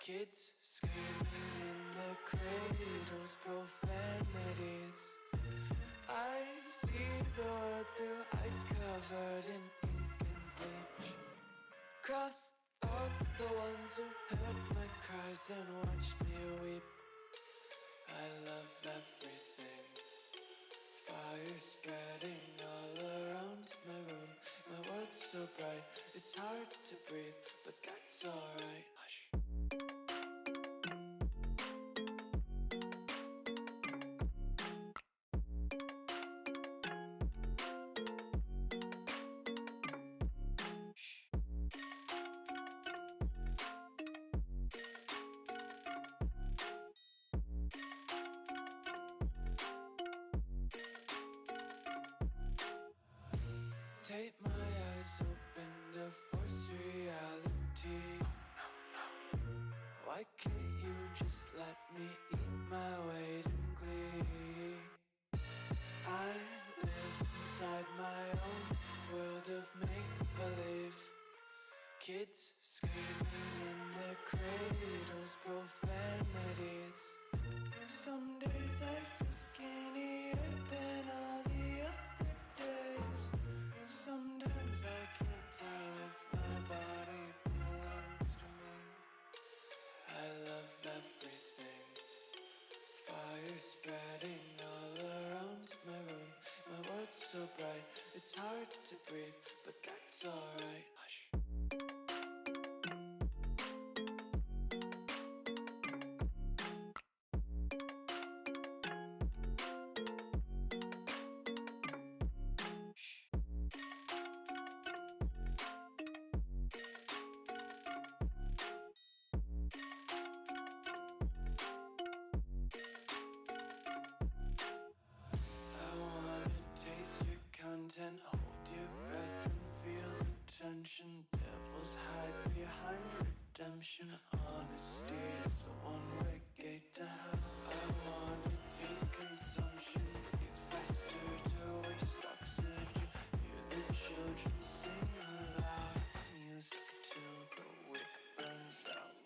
Kids screaming in their cradles, profanities. I see the world through ice covered in ink and bleach. Cross out the ones who heard my cries and watched me weep. I love everything. Fire spreading all around my room. My world's so bright, it's hard to breathe, but that's alright. Hush. Tape my eyes open to force reality. Why can't you just let me eat my weight in glee? I live inside my own world of make-believe. Kids screaming in their cradles, profanities. Some days I feel skinnier than all the other days. Sometimes I can't tell if my body belongs to me. I love everything. Fire spreading all around my room. My world's so bright, it's hard to breathe, but that's alright. Hush. Hold your breath and feel the tension. Devils hide behind redemption. Honesty is a one-way gate to hell. I wanna taste consumption. Breathe faster to waste oxygen. Hear the children sing aloud. It's music till the wick burns out.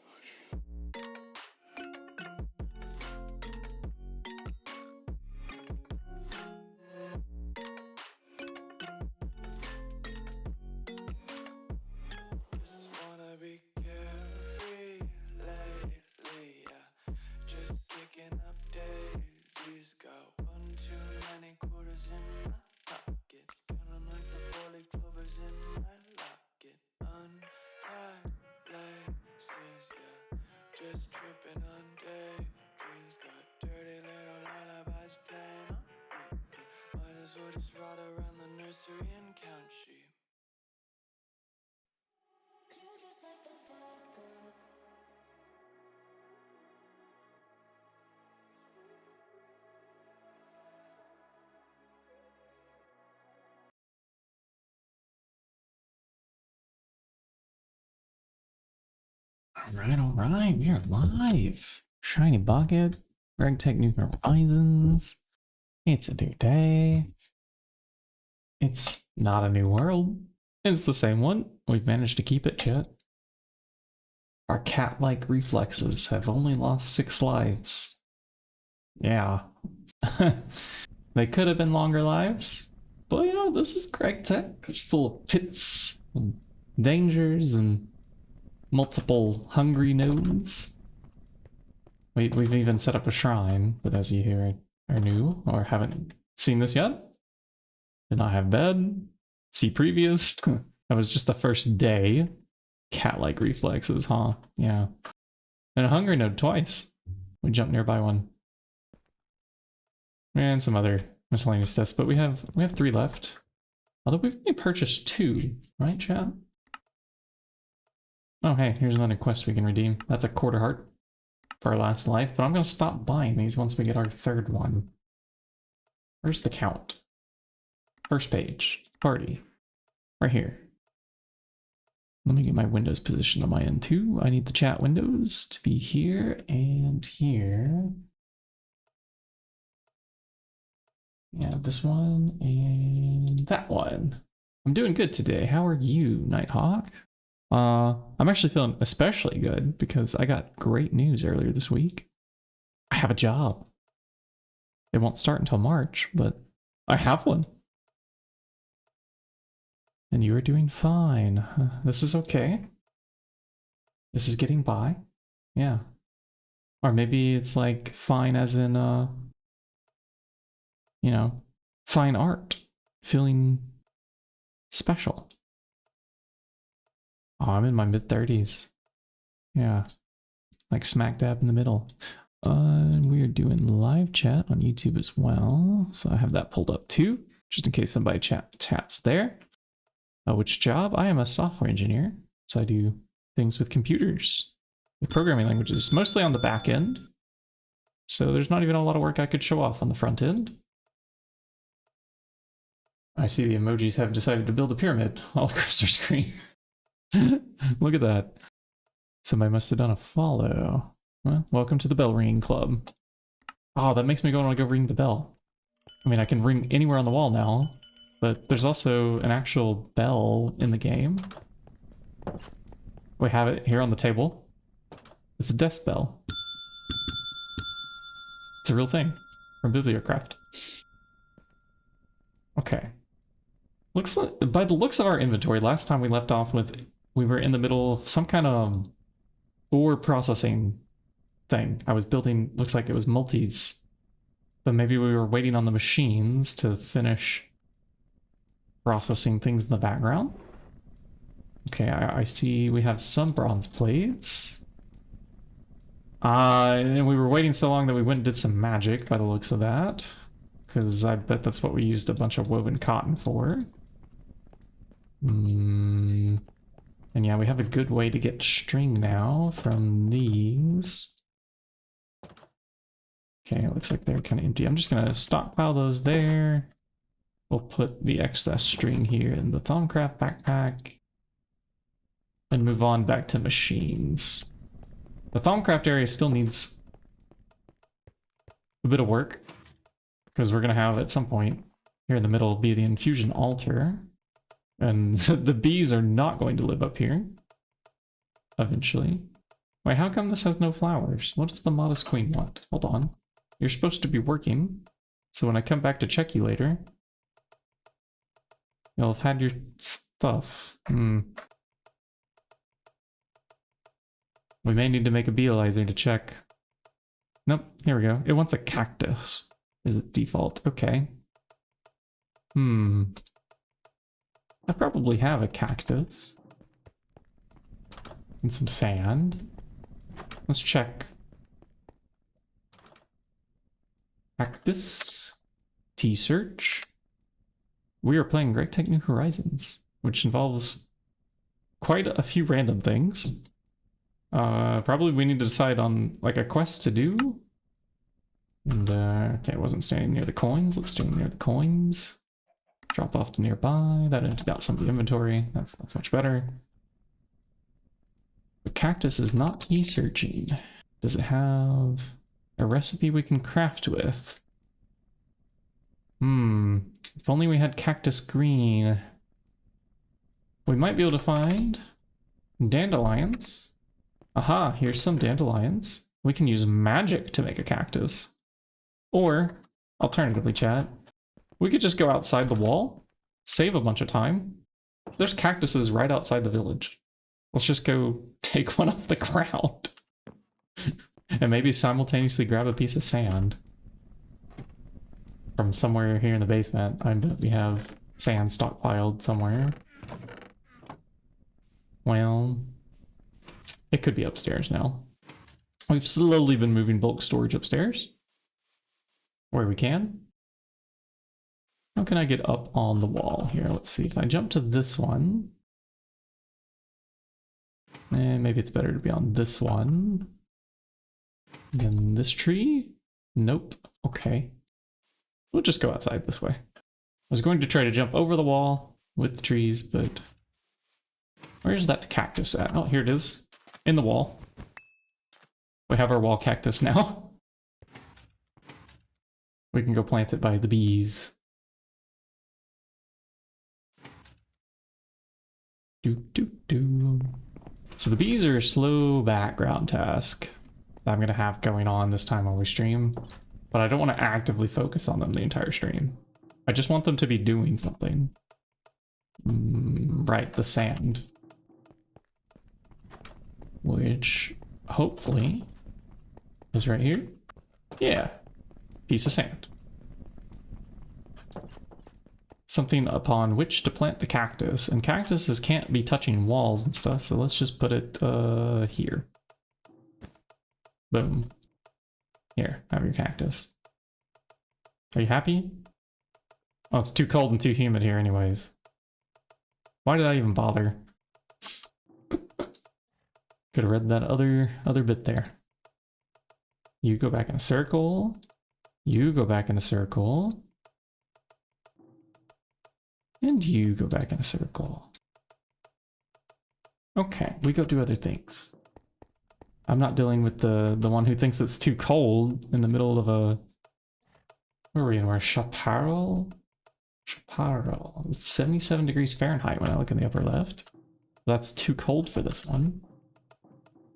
Be carefree lately, yeah. Just kicking up daisies. Got one too many quarters in my pockets. Counting like the four-leaf clovers in my locket. Untied laces, yeah. Just tripping on daydreams. Got dirty little lullabies playing on repeat. Might as well just ride around the nursery and count sheep. All right, we are live. Shinybucket, GregTech New Horizons. It's a new day. It's not a new world. It's the same one. We've managed to keep it yet. Our cat-like reflexes have only lost 6 lives. Yeah. They could have been longer lives, but you know, this is GregTech. It's full of pits and dangers and multiple hungry nodes. We've even set up a shrine, but as you hear are new or haven't seen this yet, did not have bed. See previous. That was just the first day. Cat-like reflexes, huh? Yeah. And a hungry node twice. We jumped nearby one. And some other miscellaneous tests, but we have 3 left. Although we've only purchased 2, right, chat? Oh, hey, here's another quest we can redeem. That's a quarter heart for our last life, but I'm going to stop buying these once we get our 3rd one. Where's the count? First page. Party. Right here. Let me get my windows positioned on my end too. I need the chat windows to be here and here. Yeah, this one and that one. I'm doing good today. How are you, Nighthawk? I'm actually feeling especially good because I got great news earlier this week. I have a job. It won't start until March, but I have one. And you are doing fine. This is okay. This is getting by. Yeah. Or maybe it's like fine as in, you know, fine art. Feeling special. Oh, I'm in my mid-30s. Yeah. Like smack dab in the middle. We are doing live chat on YouTube as well. So I have that pulled up too, just in case somebody chats there. Which job? I am a software engineer. So I do things with computers, with programming languages, mostly on the back end. So there's not even a lot of work I could show off on the front end. I see the emojis have decided to build a pyramid all across our screen. Look at that. Somebody must have done a follow. Well, welcome to the bell ringing club. Oh, that makes me want to go ring the bell. I mean, I can ring anywhere on the wall now, but there's also an actual bell in the game. We have it here on the table. It's a desk bell. It's a real thing from Bibliocraft. Okay. Looks like, by the looks of our inventory, last time we left off with, we were in the middle of some kind of ore processing thing. I was building, looks like it was multis, but maybe we were waiting on the machines to finish processing things in the background. Okay, I see we have some bronze plates. And we were waiting so long that we went and did some magic by the looks of that. Because I bet that's what we used a bunch of woven cotton for. And yeah, we have a good way to get string now from these. Okay, it looks like they're kind of empty. I'm just going to stockpile those there. We'll put the excess string here in the Thaumcraft backpack. And move on back to machines. The Thaumcraft area still needs a bit of work. Because we're going to have, at some point, here in the middle, be the infusion altar. And the bees are not going to live up here. Eventually. Wait, how come this has no flowers? What does the modest queen want? Hold on. You're supposed to be working. So when I come back to check you later, you'll have had your stuff. We may need to make a beealizer to check. Nope, here we go. It wants a cactus. Is it default? Okay. I probably have a cactus. And some sand. Let's check. Cactus. T-search. We are playing GregTech New Horizons, which involves quite a few random things. Probably we need to decide on like a quest to do. And okay, I wasn't standing near the coins. Let's stand near the coins. Drop off to nearby. That emptied out some of the inventory. That's much better. The cactus is not tea-searching. Does it have a recipe we can craft with? If only we had cactus green. We might be able to find dandelions. Aha, here's some dandelions. We can use magic to make a cactus. Or, alternatively, chat, we could just go outside the wall, save a bunch of time. There's cactuses right outside the village. Let's just go take one off the ground. And maybe simultaneously grab a piece of sand. From somewhere here in the basement. I bet we have sand stockpiled somewhere. Well, it could be upstairs now. We've slowly been moving bulk storage upstairs. Where we can. How can I get up on the wall here? Let's see. If I jump to this one. Maybe it's better to be on this one. Then this tree? Nope. Okay. We'll just go outside this way. I was going to try to jump over the wall with the trees, but... Where's that cactus at? Oh, here it is. In the wall. We have our wall cactus now. We can go plant it by the bees. So the bees are a slow background task that I'm going to have going on this time while we stream. But I don't want to actively focus on them the entire stream. I just want them to be doing something. Right, the sand. Which, hopefully, is right here. Yeah, piece of sand. Something upon which to plant the cactus. And cactuses can't be touching walls and stuff, so let's just put it here. Boom. Here, have your cactus. Are you happy? Oh, it's too cold and too humid here anyways. Why did I even bother? Could have read that other bit there. You go back in a circle. You go back in a circle. And you go back in a circle. Okay, we go do other things. I'm not dealing with the one who thinks it's too cold in the middle of a... Where are we in? We're Chaparral? Chaparral. It's 77 degrees Fahrenheit when I look in the upper left. That's too cold for this one.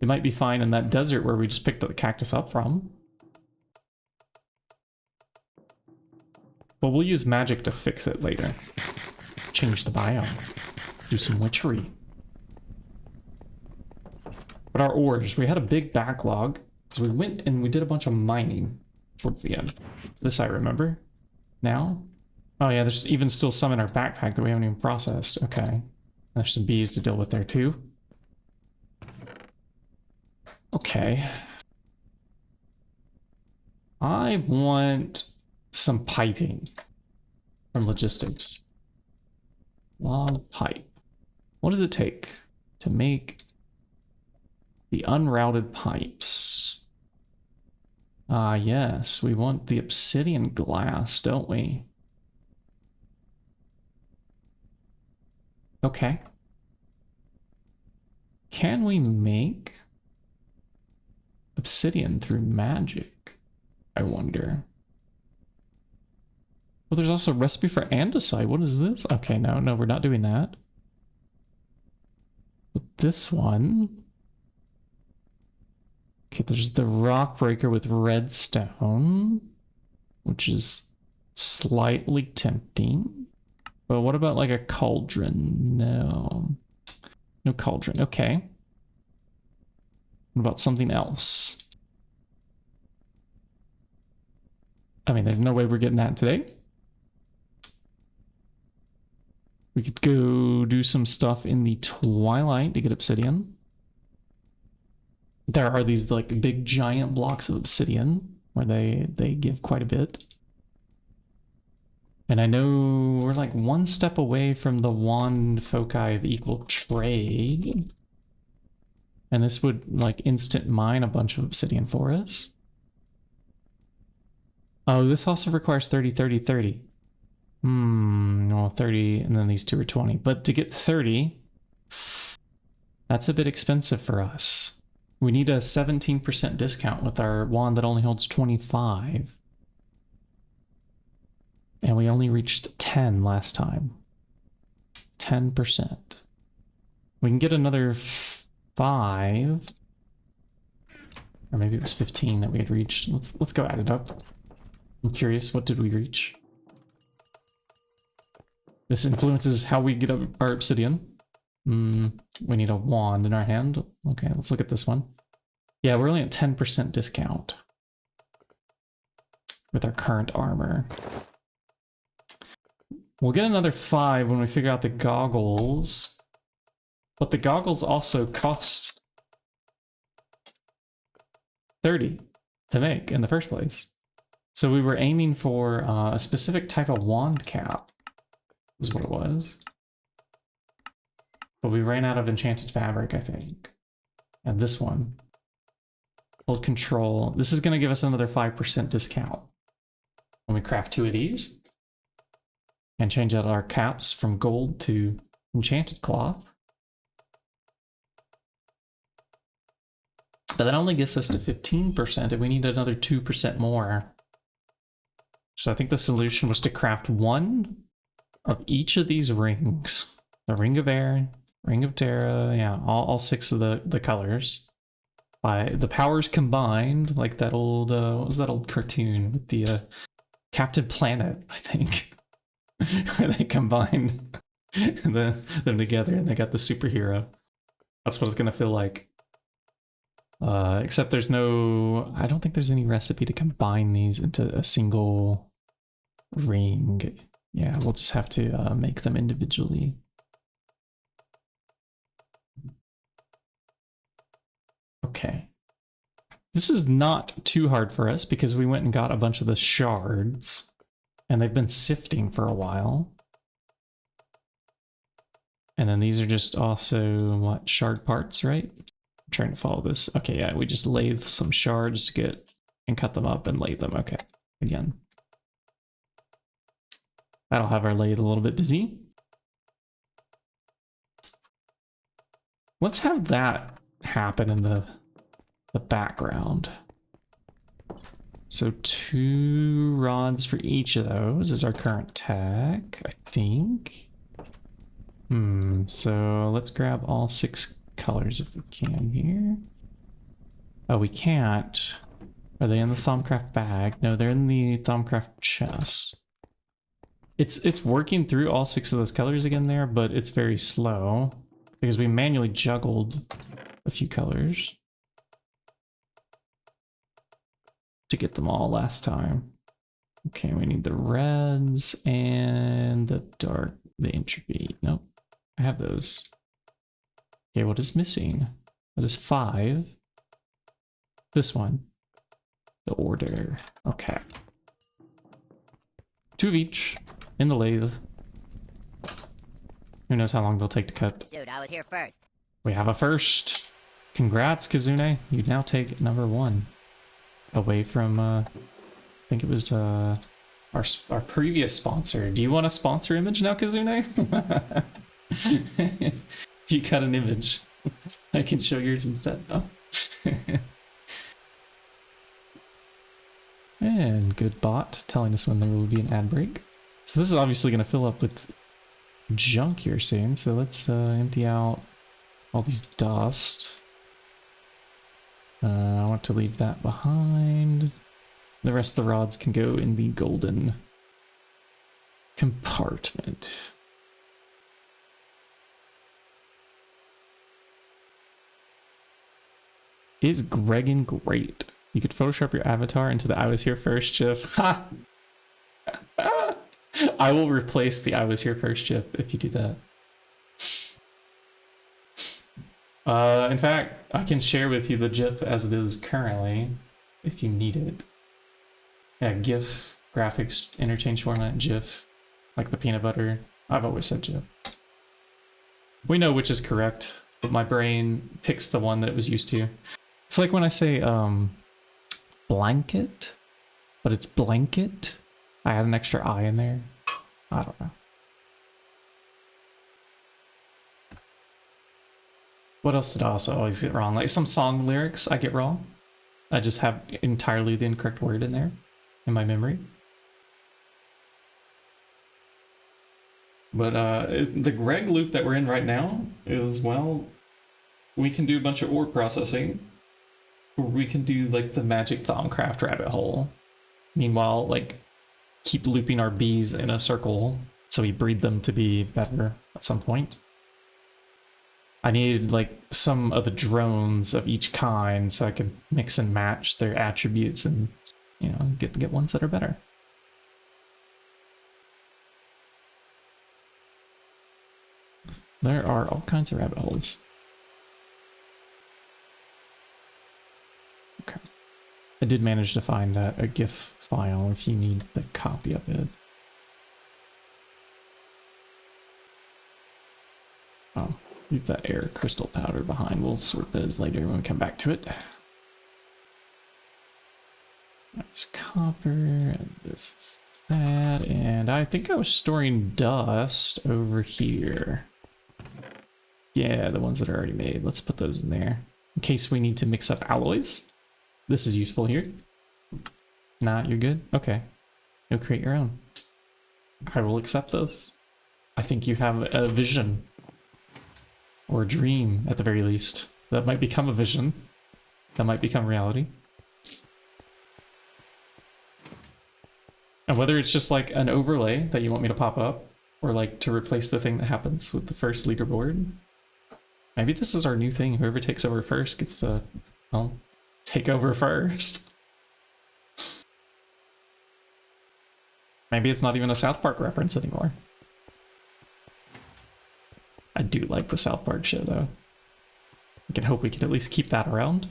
It might be fine in that desert where we just picked the cactus up from. But we'll use magic to fix it later. Change the biome. Do some witchery. But our ores, we had a big backlog. So we went and we did a bunch of mining towards the end. This I remember. Now? Oh yeah, there's even still some in our backpack that we haven't even processed. Okay. There's some bees to deal with there too. Okay. I want some piping from logistics. Log pipe. What does it take to make the unrouted pipes? Ah, yes, we want the obsidian glass, don't we? Okay. Can we make obsidian through magic? I wonder. Well, there's also a recipe for andesite. What is this? Okay, no, we're not doing that. But this one... Okay, there's the rock breaker with redstone, which is slightly tempting. But what about like a cauldron? No. No cauldron. Okay. What about something else? I mean, there's no way we're getting that today. We could go do some stuff in the twilight to get obsidian. There are these like big giant blocks of obsidian where they give quite a bit. And I know we're like one step away from the wand foci of equal trade. And this would like instant mine a bunch of obsidian for us. Oh, this also requires 30, 30, 30. Well, 30 and then these two are 20. But to get 30, that's a bit expensive for us. We need a 17% discount with our wand that only holds 25. And we only reached 10 last time. 10%. We can get another 5. Or maybe it was 15 that we had reached. Let's go add it up. I'm curious, what did we reach? This influences how we get our obsidian. We need a wand in our hand. Okay, let's look at this one. Yeah, we're only at 10% discount with our current armor. We'll get another 5 when we figure out the goggles. But the goggles also cost 30 to make in the first place. So we were aiming for a specific type of wand cap, is what it was. But we ran out of enchanted fabric, I think. And this one. Hold control. This is going to give us another 5% discount when we craft 2 of these. And change out our caps from gold to enchanted cloth. But that only gets us to 15%, and we need another 2% more. So I think the solution was to craft 1 of each of these rings. The ring of air, Ring of Terra, yeah, all 6 of the colors. By the powers combined, like that old, what was that old cartoon with the Captain Planet, I think, where they combined them together and they got the superhero. That's what it's gonna feel like. Except there's no, I don't think there's any recipe to combine these into a single ring. Yeah, we'll just have to make them individually. Okay. This is not too hard for us because we went and got a bunch of the shards and they've been sifting for a while. And then these are just also, what, shard parts, right? I'm trying to follow this. Okay, yeah, we just lathe some shards to get and cut them up and lathe them. Okay, again. That'll have our lathe a little bit busy. Let's have that happen in the background. So 2 rods for each of those is our current tech, I think. So let's grab all 6 colors if we can here. Oh, we can't. Are they in the Thaumcraft bag? No, they're in the Thaumcraft chest. It's working through all 6 of those colors again there, but it's very slow because we manually juggled a few colors to get them all last time. Okay, we need the reds and the dark, the entropy. Nope, I have those. Okay, what is missing? That is 5. This one. The order. Okay. 2 of each in the lathe. Who knows how long they'll take to cut. Dude, I was here first. We have a first. Congrats, Kazune. You now take number 1. Away from, I think it was our previous sponsor. Do you want a sponsor image now, Kazune? If you cut an image, I can show yours instead. Oh. And good bot telling us when there will be an ad break. So this is obviously going to fill up with junk here soon. So let's empty out all these dust. I want to leave that behind. The rest of the rods can go in the golden compartment. Is Gregan great? You could Photoshop your avatar into the I was here first GIF. Ha! I will replace the I was here first GIF if you do that. In fact, I can share with you the GIF as it is currently, if you need it. Yeah, GIF, graphics, interchange format, GIF, like the peanut butter. I've always said GIF. We know which is correct, but my brain picks the one that it was used to. It's like when I say blanket, but it's blanket. I had an extra I in there. I don't know. What else did I also always get wrong? Like some song lyrics I get wrong. I just have entirely the incorrect word in there in my memory. But the Greg loop that we're in right now is, well, we can do a bunch of ore processing. Or we can do like the magic Thaumcraft rabbit hole. Meanwhile, like keep looping our bees in a circle so we breed them to be better at some point. I needed like some of the drones of each kind so I could mix and match their attributes and, you know, get ones that are better. There are all kinds of rabbit holes. Okay. I did manage to find a GIF file if you need the copy of it. Oh, leave that air crystal powder behind. We'll sort those later when we come back to it. There's copper, and this is that, and I think I was storing dust over here. Yeah, the ones that are already made. Let's put those in there. In case we need to mix up alloys. This is useful here. Nah, you're good? Okay. You'll create your own. I will accept this. I think you have a vision. Or a dream, at the very least. That might become a vision. That might become reality. And whether it's just like an overlay that you want me to pop up, or like to replace the thing that happens with the first leaderboard. Maybe this is our new thing. Whoever takes over first gets to, well, take over first. Maybe it's not even a South Park reference anymore. I do like the South Park show, though. I can hope we can at least keep that around.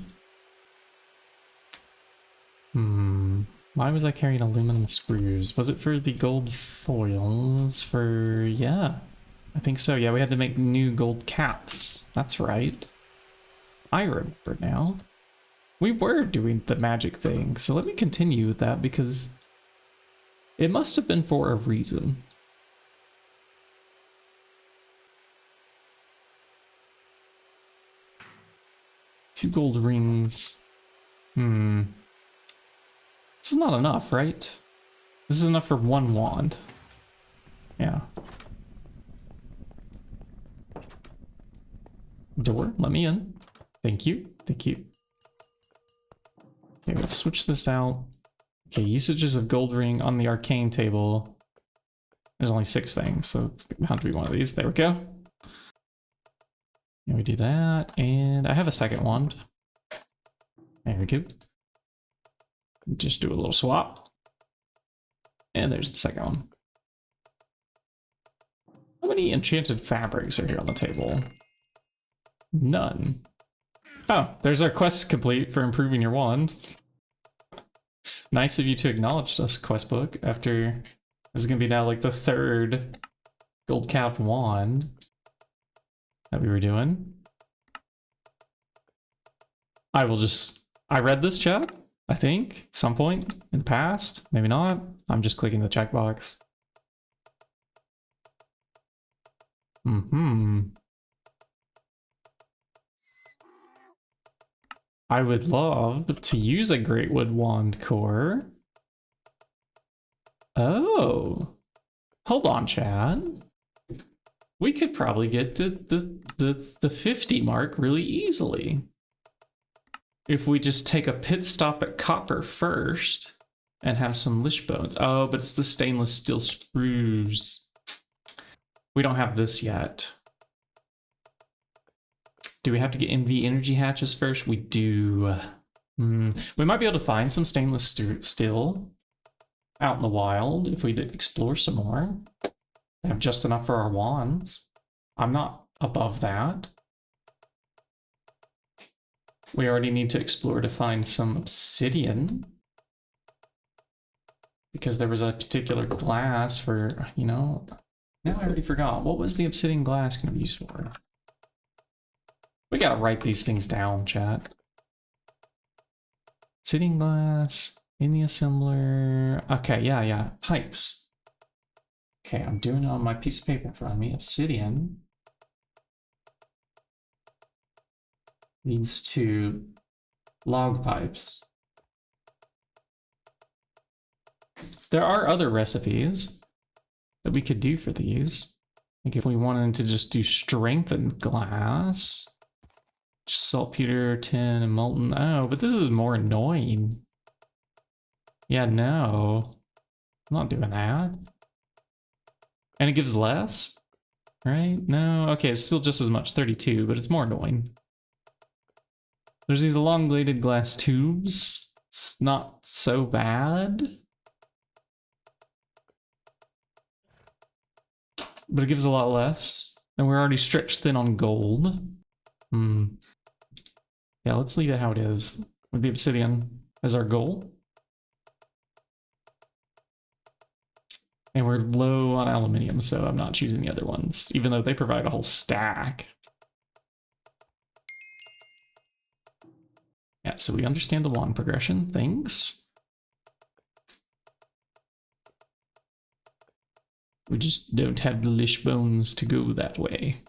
Why was I carrying aluminum screws? Was it for the gold foils? Yeah. I think so. Yeah, we had to make new gold caps. That's right. I remember now. We were doing the magic thing, so let me continue with that because it must have been for a reason. Two gold rings. This is not enough, right? This is enough for one wand. Yeah. Door, let me in. Thank you. Thank you. Okay, let's switch this out. Okay, usages of gold ring on the arcane table. There's only 6 things, so it's gonna have to be one of these. There we go. And we do that, and I have a second wand. There we go. Just do a little swap. And there's the second one. How many enchanted fabrics are here on the table? None. Oh, there's our quest complete for improving your wand. Nice of you to acknowledge us, quest book, after this is gonna be now like the 3rd gold cap wand that we were doing. I read this chat, I think, at some point in the past. Maybe not. I'm just clicking the checkbox. I would love to use a Greatwood Wand core. Oh. Hold on, Chad. We could probably get to the 50 mark really easily. If we just take a pit stop at copper first and have some lish bones. Oh, but it's the stainless steel screws. We don't have this yet. Do we have to get in the energy hatches first? We do. We might be able to find some stainless steel out in the wild if we did explore some more. We have just enough for our wands. I'm not above that. We already need to explore to find some obsidian. Because there was a particular glass for, you know... Now I already forgot. What was the obsidian glass going to be used for? We gotta write these things down, chat. Obsidian glass, in the assembler... Okay, yeah. Pipes. Okay, I'm doing it on my piece of paper in front of me. Obsidian leads to log pipes. There are other recipes that we could do for these. Like if we wanted to just do strengthened glass, saltpeter, tin, and molten. Oh, but this is more annoying. Yeah, no. I'm not doing that. And it gives less, right? No, okay, it's still just as much, 32, but it's more annoying. There's these elongated glass tubes. It's not so bad. But it gives a lot less. And we're already stretched thin on gold. Yeah, let's leave it how it is. With the obsidian as our goal. And we're low on aluminium, so I'm not choosing the other ones, even though they provide a whole stack. Yeah, so we understand the wand progression. Thanks. We just don't have the lish bones to go that way.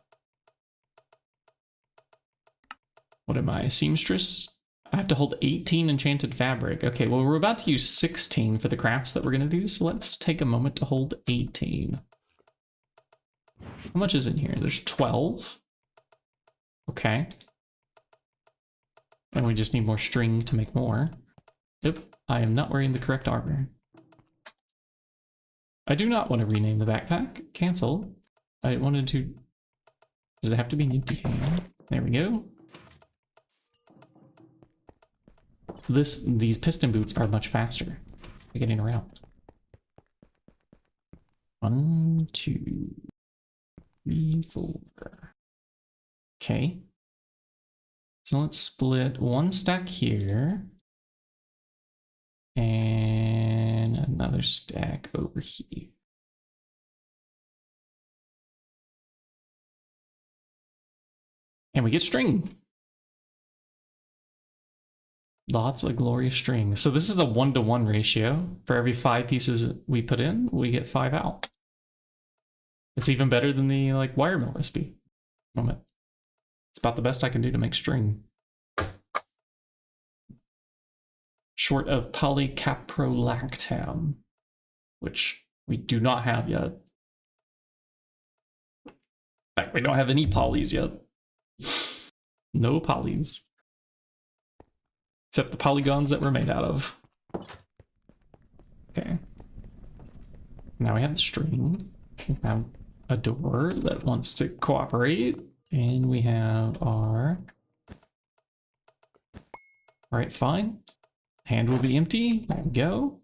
What am I, a seamstress? I have to hold 18 enchanted fabric. Okay, well, we're about to use 16 for the crafts that we're going to do, so let's take a moment to hold 18. How much is in here? There's 12. Okay. And we just need more string to make more. Yep, I am not wearing the correct armor. I do not want to rename the backpack. Cancel. I wanted to... Does it have to be an empty hand? There we go. These piston boots are much faster for getting around. 1, 2, 3, 4. Okay. So let's split one stack here. And another stack over here. And we get string. Lots of glorious string. So this is a 1-to-1 ratio. For every 5 pieces we put in, we get 5 out. It's even better than the like wire mill recipe. Moment. It's about the best I can do to make string. Short of polycaprolactam, which we do not have yet. In fact, we don't have any polys yet. No polys. Except the polygons that we're made out of. Okay. Now we have the string. We have a door that wants to cooperate. And we have our... Alright, fine. Hand will be empty. There we go.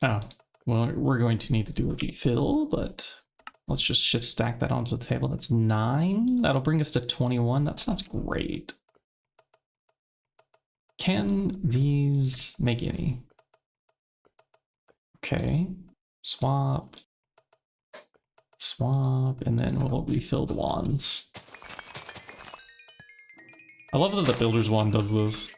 Oh, well, we're going to need to do a refill, but let's just shift stack that onto the table. That's 9. That'll bring us to 21. That sounds great. Can these make any? Okay. Swap. Swap, and then we'll refill the wands. I love that the builder's wand does this.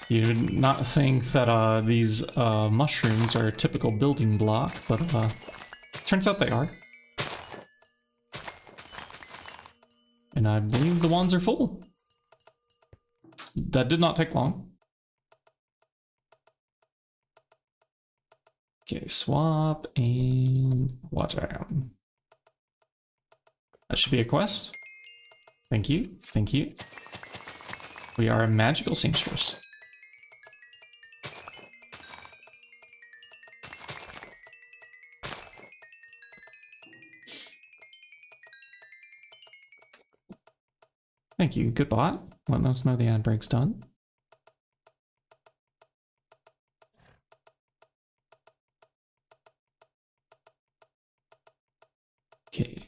You would not think that these mushrooms are a typical building block, but turns out they are. And I believe the wands are full. That did not take long. Okay, swap and watch out. That should be a quest. Thank you, thank you. We are a magical seamstress. Thank you, good bot. Letting us know the ad break's done. Okay.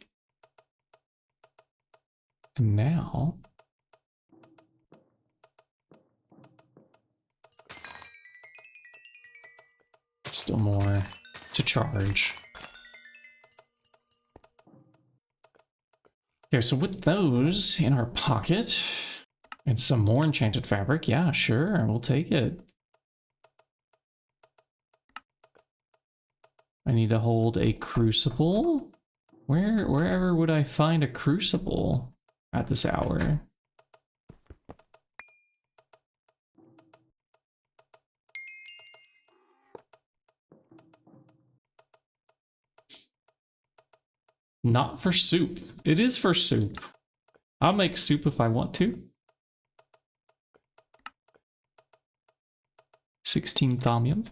And now... still more to charge. Okay, so with those in our pocket, and some more enchanted fabric, yeah, sure, we'll take it. I need to hold a crucible. Wherever would I find a crucible at this hour? Not for soup. It is for soup. I'll make soup if I want to. 16 thamium.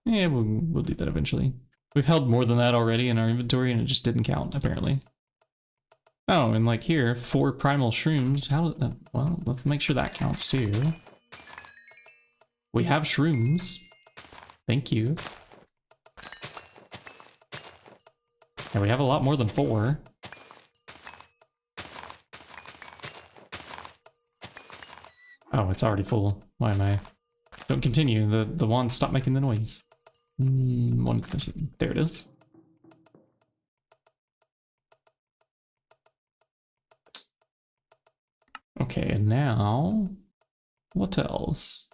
Yeah, we'll do that eventually. We've held more than that already in our inventory and it just didn't count, apparently. Oh, and like here, 4 primal shrooms. How? Well, let's make sure that counts too. We have shrooms. Thank you. And we have a lot more than 4. Oh, it's already full. Why am I... Don't continue. The wand stopped making the noise. One's missing. There it is. Okay, and now... what else?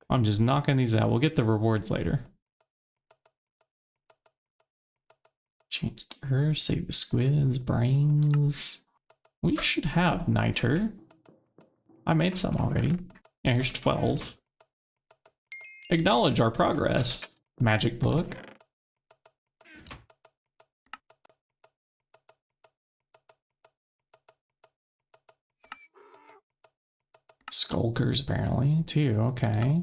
I'm just knocking these out. We'll get the rewards later. Change her, save the squids, brains. We should have niter. I made some already. Yeah, here's 12. Acknowledge our progress. Magic book. shulkers apparently too. Okay.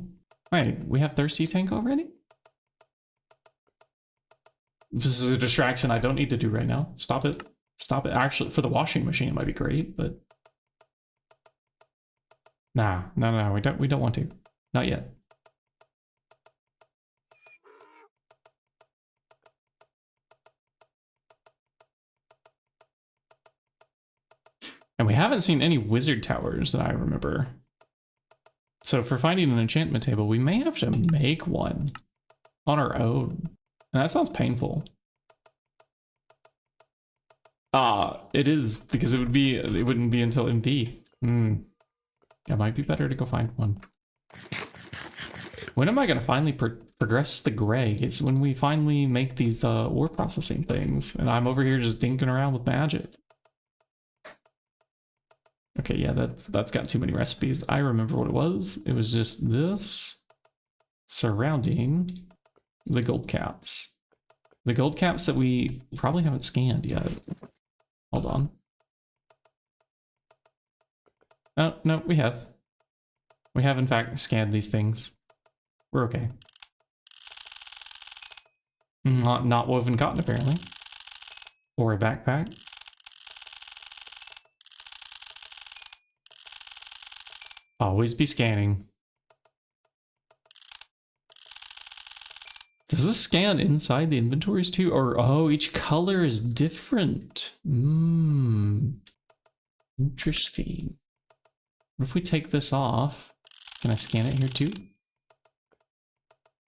Wait, we have thirsty tank already? This is a distraction I don't need to do right now. Stop it. Stop it. Actually, for the washing machine, it might be great, but nah, no, we don't want to. Not yet. And we haven't seen any wizard towers that I remember. So for finding an enchantment table, we may have to make one on our own. And that sounds painful. It is, because it wouldn't be until MP. It might be better to go find one. When am I going to finally progress the Greg? It's when we finally make these ore processing things. And I'm over here just dinking around with magic. Okay, yeah, that's got too many recipes. I remember what it was. It was just this surrounding the gold caps. The gold caps that we probably haven't scanned yet. Hold on. Oh, no, we have. We have, in fact, scanned these things. We're okay. Not woven cotton, apparently. Or a backpack. Always be scanning. Does this scan inside the inventories too? Or, oh, each color is different. Interesting. What if we take this off? Can I scan it here too?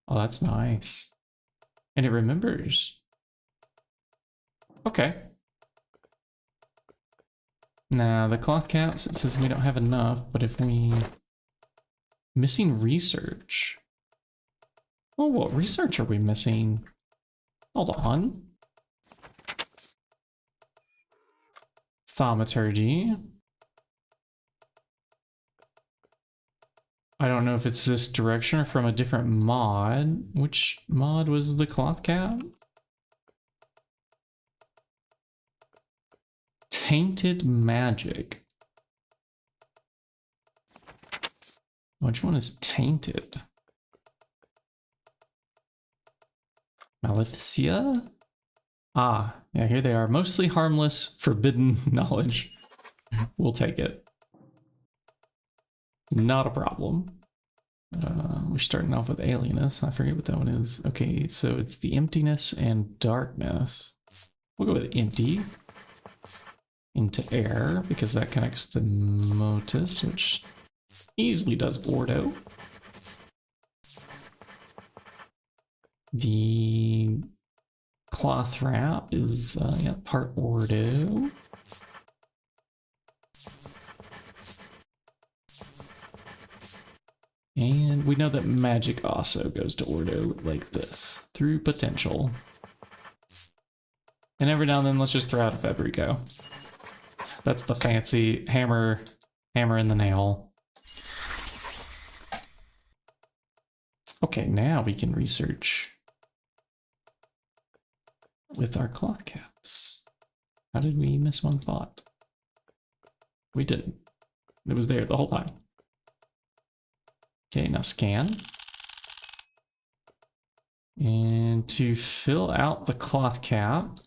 Oh, that's nice. And it remembers. Okay. Now, the cloth caps, it says we don't have enough, but if we... Missing research. Oh, what research are we missing? Hold on. Thaumaturgy. I don't know if it's this direction or from a different mod. Which mod was the cloth cap? Tainted Magic. Which one is tainted? Maleficia? Ah, yeah, here they are. Mostly harmless, forbidden knowledge. We'll take it. Not a problem. We're starting off with alienness. I forget what that one is. Okay, so it's the emptiness and darkness. We'll go with empty. Into air, because that connects to Motus, which easily does Ordo. The cloth wrap is yeah, part Ordo. And we know that magic also goes to Ordo like this, through potential. And every now and then, let's just throw out a Fabrico. That's the fancy hammer in the nail. Okay, now we can research with our cloth caps. How did we miss one thought? We didn't. It was there the whole time. Okay, now scan. And to fill out the cloth cap,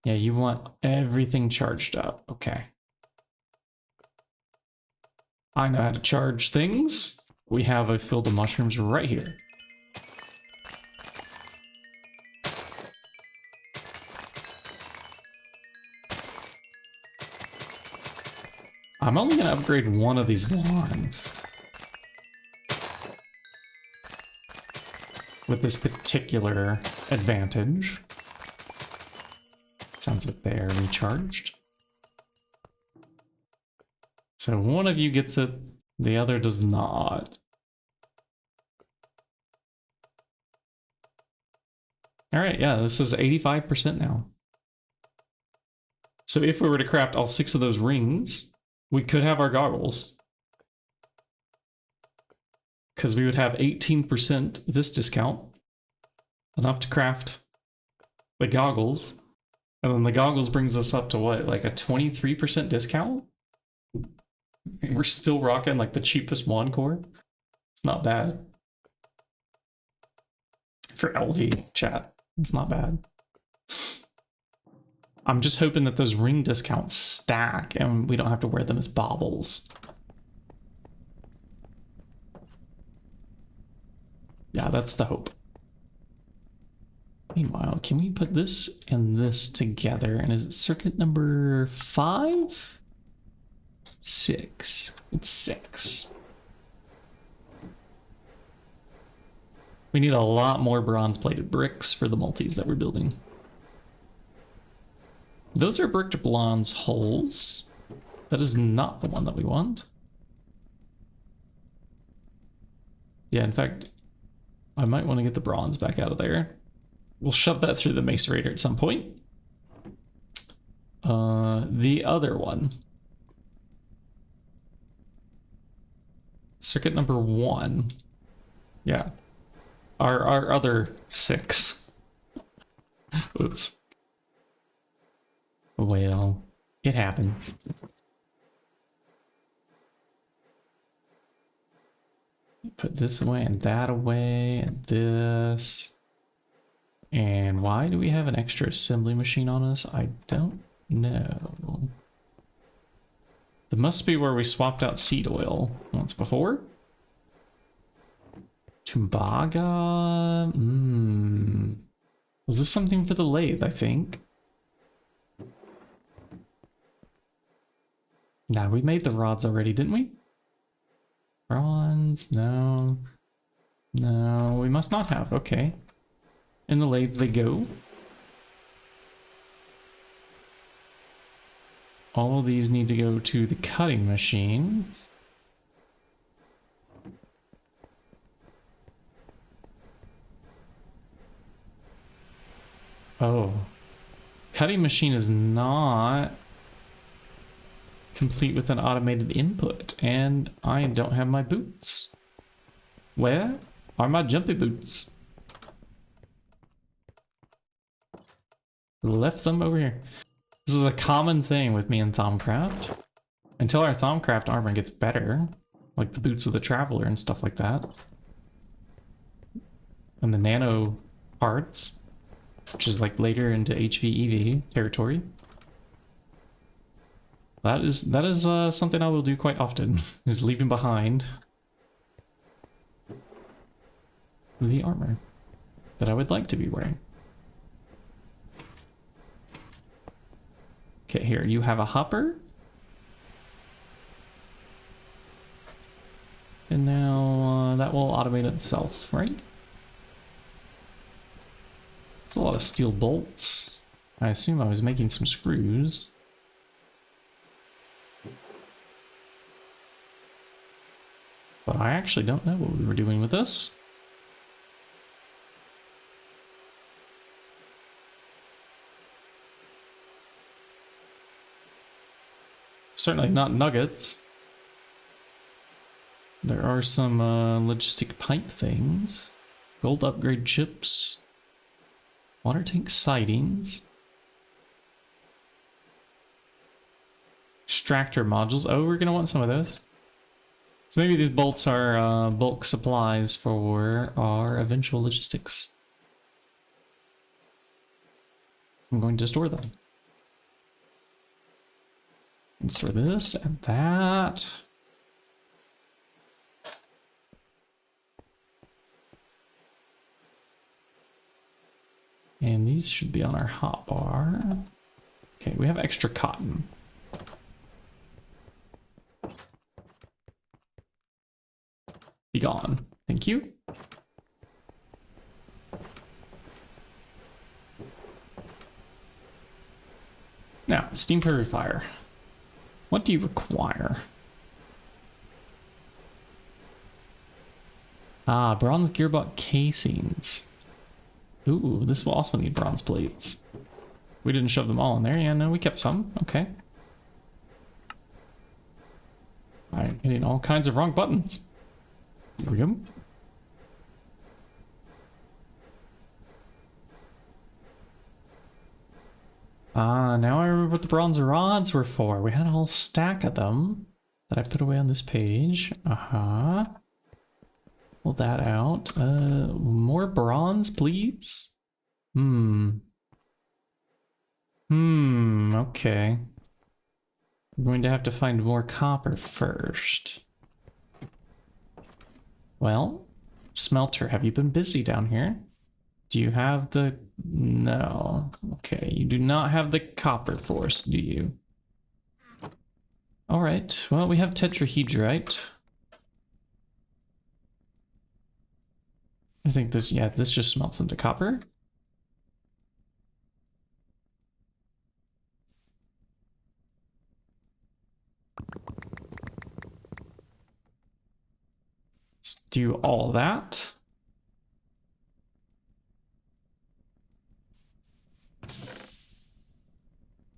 yeah, you want everything charged up. Okay. I know how to charge things. We have a field of mushrooms right here. I'm only going to upgrade one of these wands with this particular advantage. Sounds like they're recharged. So one of you gets it, the other does not. All right, yeah, this is 85% now. So if we were to craft all 6 of those rings, we could have our goggles. Because we would have 18% this discount. Enough to craft the goggles. And then the goggles brings us up to what, like a 23% discount? We're still rocking like the cheapest wand core. It's not bad. For LV chat, it's not bad. I'm just hoping that those ring discounts stack and we don't have to wear them as baubles. Yeah, that's the hope. Meanwhile, can we put this and this together? And is it circuit number 5? 6. It's 6. We need a lot more bronze-plated bricks for the multis that we're building. Those are bricked bronze holes. That is not the one that we want. Yeah, in fact, I might want to get the bronze back out of there. We'll shove that through the macerator at some point. The other one. Circuit number 1. Yeah. Our other 6. Oops. Well, it happens. Put this away and that away and this. And why do we have an extra assembly machine on us? I don't know. That must be where we swapped out seed oil once before. Tumbaga? Was this something for the lathe, I think? Nah, we made the rods already, didn't we? Bronze? No. No, we must not have. Okay. In the lathe they go. All of these need to go to the cutting machine. Oh. Cutting machine is not complete with an automated input, and I don't have my boots. Where are my jumpy boots? Left them over here. This is a common thing with me and Thaumcraft. Until our Thaumcraft armor gets better, like the boots of the Traveler and stuff like that. And the nano parts, which is like later into HVEV territory. That is something I will do quite often, is leaving behind the armor that I would like to be wearing. Okay, here, you have a hopper. And now that will automate itself, right? It's a lot of steel bolts. I assume I was making some screws. But I actually don't know what we were doing with this. Certainly not nuggets. There are some logistic pipe things. Gold upgrade chips. Water tank sidings. Extractor modules. Oh, we're going to want some of those. So maybe these bolts are bulk supplies for our eventual logistics. I'm going to store them. And store this and that. And these should be on our hotbar. Okay, we have extra cotton. Be gone. Thank you. Now, steam purifier. What do you require? Ah, bronze gearbox casings. Ooh, this will also need bronze plates. We didn't shove them all in there. Yeah, no, we kept some. Okay. Alright, hitting all kinds of wrong buttons. There we go. Ah, now I remember what the bronze rods were for. We had a whole stack of them that I put away on this page. Pull that out. More bronze, please. Okay. I'm going to have to find more copper first. Well, smelter, have you been busy down here? Do you have the... No. Okay, you do not have the copper force, do you? Alright, well, we have tetrahedrite. I think this, yeah, this just smelts into copper. Let's do all that.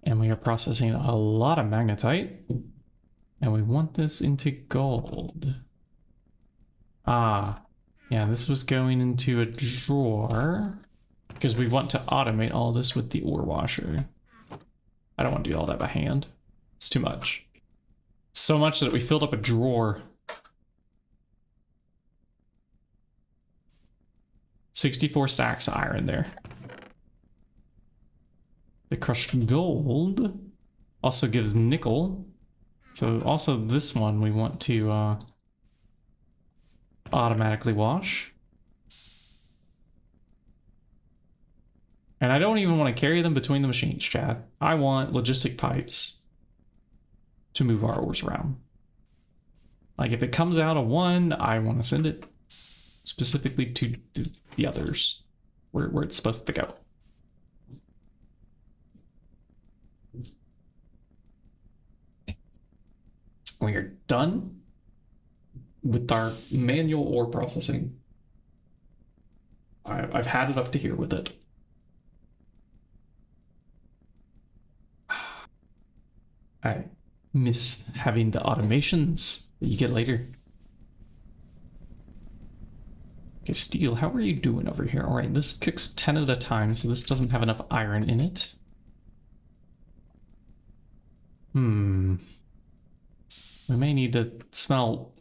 And we are processing a lot of magnetite. And we want this into gold. Ah, yeah, this was going into a drawer. Because we want to automate all this with the ore washer. I don't want to do all that by hand. It's too much. So much that we filled up a drawer. 64 stacks of iron there. The crushed gold also gives nickel. So also this one we want to automatically wash. And I don't even want to carry them between the machines, Chad. I want logistic pipes to move our ores around. Like if it comes out of one, I want to send it specifically to the others where it's supposed to go. We are done with our manual ore processing. I've had it up to here with it. I miss having the automations that you get later. Okay, steel, how are you doing over here? All right, this cooks 10 at a time, so this doesn't have enough iron in it. We may need to smelt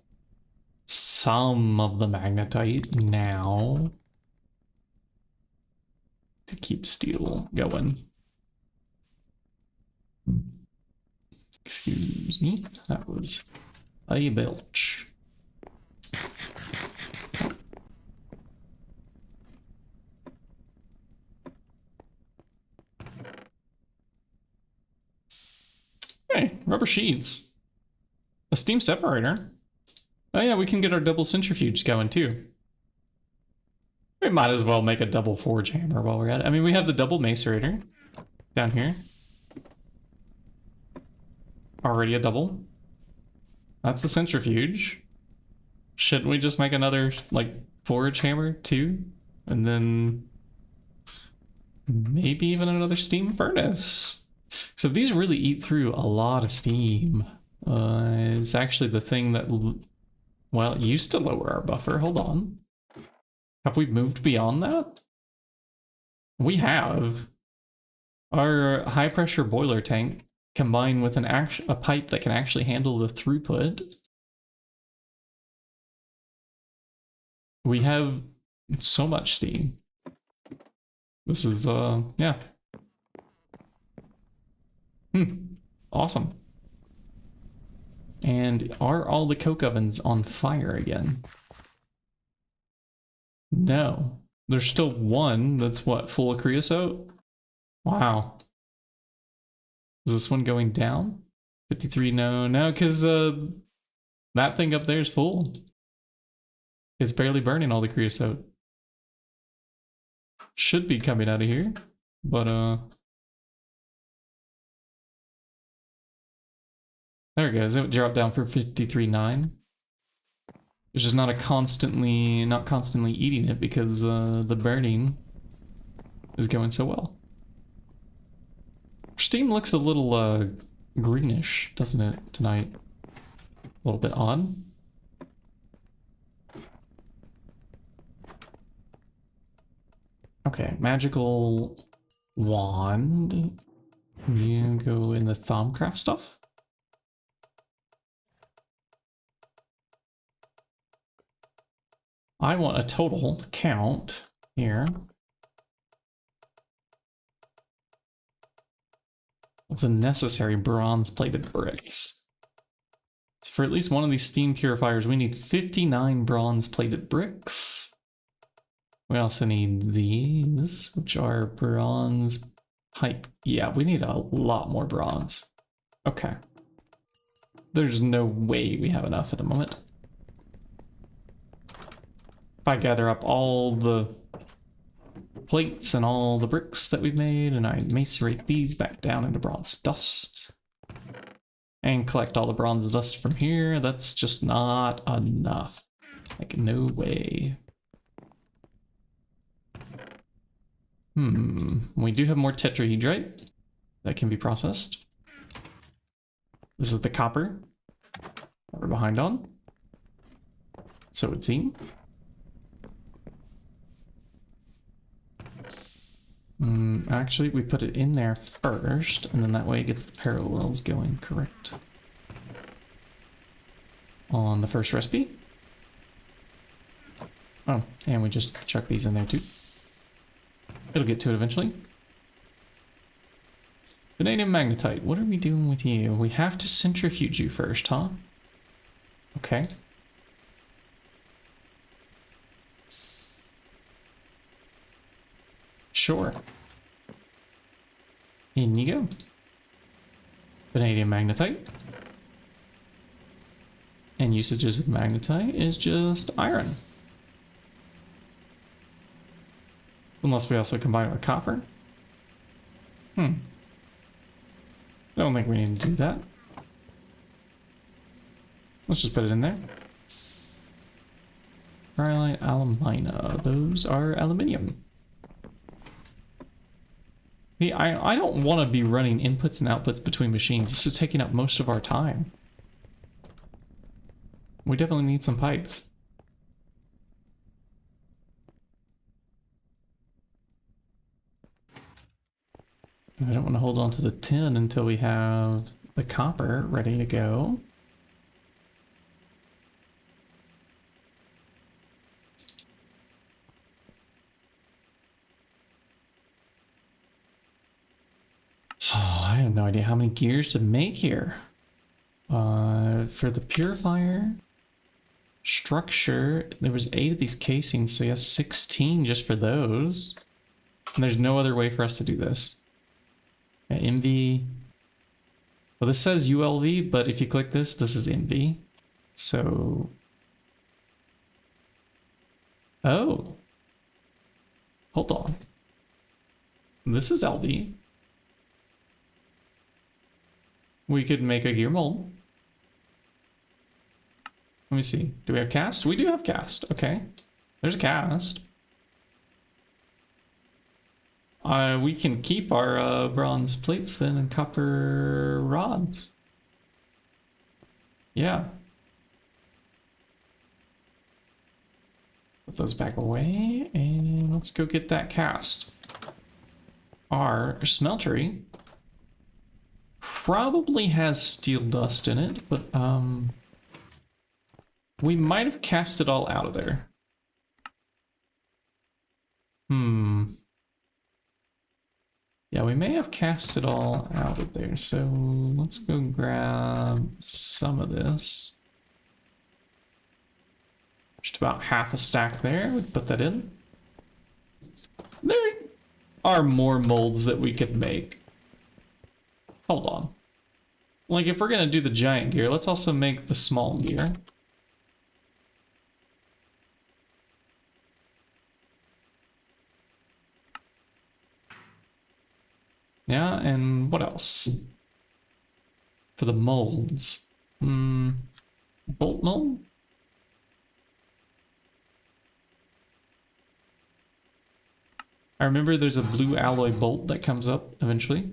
some of the magnetite now to keep steel going. Excuse me, that was a belch. Hey, rubber sheets. A steam separator. Oh yeah, we can get our double centrifuge going too. We might as well make a double forge hammer while we're at it. I mean, we have the double macerator down here. Already a double. That's the centrifuge. Shouldn't we just make another, like, forge hammer too? And then maybe even another steam furnace. So these really eat through a lot of steam. It's actually the thing that, well, it used to lower our buffer. Hold on. Have we moved beyond that? We have. Our high pressure boiler tank combined with a pipe that can actually handle the throughput. We have so much steam. This is, yeah. Awesome. And are all the coke ovens on fire again? No. There's still one that's what, full of creosote? Wow. Is this one going down? 53, no, because that thing up there is full. It's barely burning all the creosote. Should be coming out of here, but there it goes. It dropped down for 53.9. It's just not constantly eating it because the burning is going so well. Steam looks a little greenish, doesn't it, tonight? A little bit odd. Okay, magical wand. You go in the Thaumcraft stuff. I want a total count here of the necessary bronze-plated bricks. So for at least one of these steam purifiers, we need 59 bronze-plated bricks. We also need these, which are bronze pipe. Yeah, we need a lot more bronze. Okay. There's no way we have enough at the moment. If I gather up all the plates and all the bricks that we've made, and I macerate these back down into bronze dust, and collect all the bronze dust from here, that's just not enough. Like, no way. We do have more tetrahedrite that can be processed. This is the copper that we're behind on. So it would seem. Actually, we put it in there first, and then that way it gets the parallels going correct. On the first recipe. Oh, and we just chuck these in there too. It'll get to it eventually. Vanadium magnetite, what are we doing with you? We have to centrifuge you first, huh? Okay. Sure. In you go. Vanadium magnetite. And usages of magnetite is just iron. Unless we also combine it with copper. I don't think we need to do that. Let's just put it in there. Rhyolite, alumina. Those are aluminium. See, I don't want to be running inputs and outputs between machines. This is taking up most of our time. We definitely need some pipes. I don't want to hold on to the tin until we have the copper ready to go. Oh, I have no idea how many gears to make here. For the purifier structure, there was 8 of these casings, so yes, 16 just for those. And there's no other way for us to do this. MV. Well, this says ULV, but if you click this, this is MV. So. Oh. Hold on. This is LV. We could make a gear mold. Let me see. Do we have cast? We do have cast. Okay. There's a cast. We can keep our bronze plates then and copper rods. Yeah. Put those back away and let's go get that cast. Our smeltery probably has steel dust in it, but we might have cast it all out of there. Yeah, we may have cast it all out of there, so let's go grab some of this. Just about half a stack there, we put that in. There are more molds that we could make. Hold on. Like, if we're gonna do the giant gear, let's also make the small gear. Yeah, and what else? For the molds. Bolt mold? I remember there's a blue alloy bolt that comes up eventually.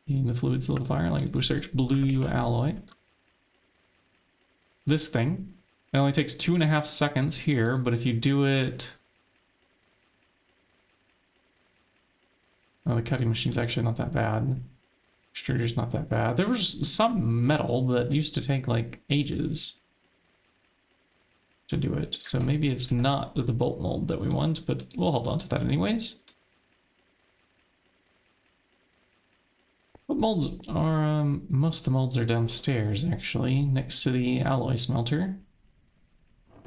In the fluid solidifier, like we search blue alloy. This thing. It only takes 2.5 seconds here, but if you do it... Oh, the cutting machine's actually not that bad. Extruder's not that bad. There was some metal that used to take like ages. to do it. So maybe it's not the bolt mold that we want, but we'll hold on to that anyways. What molds are, most of the molds are downstairs actually, next to the alloy smelter.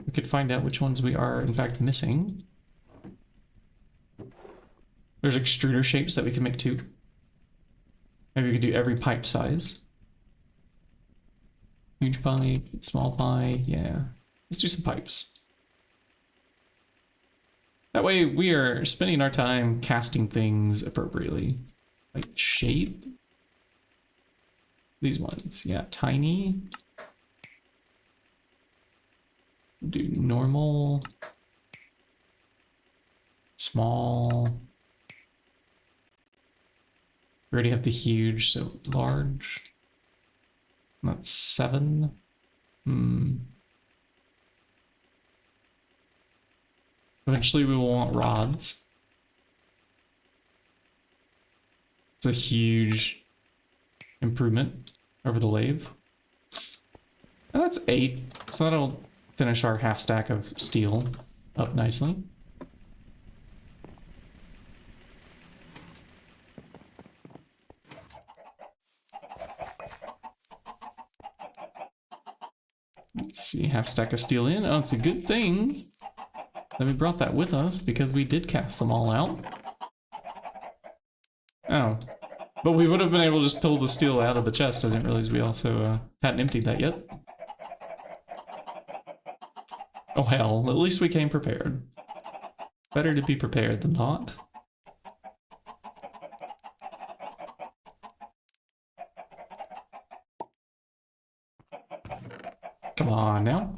We could find out which ones we are in fact missing. There's extruder shapes that we can make too. Maybe we could do every pipe size. Huge pipe, small pipe, yeah. Let's do some pipes. That way we are spending our time casting things appropriately. Like shape. These ones, yeah, tiny. Do normal. Small. We already have the huge, so large. That's 7. Eventually we will want rods. It's a huge improvement over the lathe. And that's 8, so that'll finish our half stack of steel up nicely. Let's see, half stack of steel in. Oh, it's a good thing that we brought that with us because we did cast them all out. Oh. But we would have been able to just pull the steel out of the chest. I didn't realize we also hadn't emptied that yet. Oh hell, at least we came prepared. Better to be prepared than not. Come on now.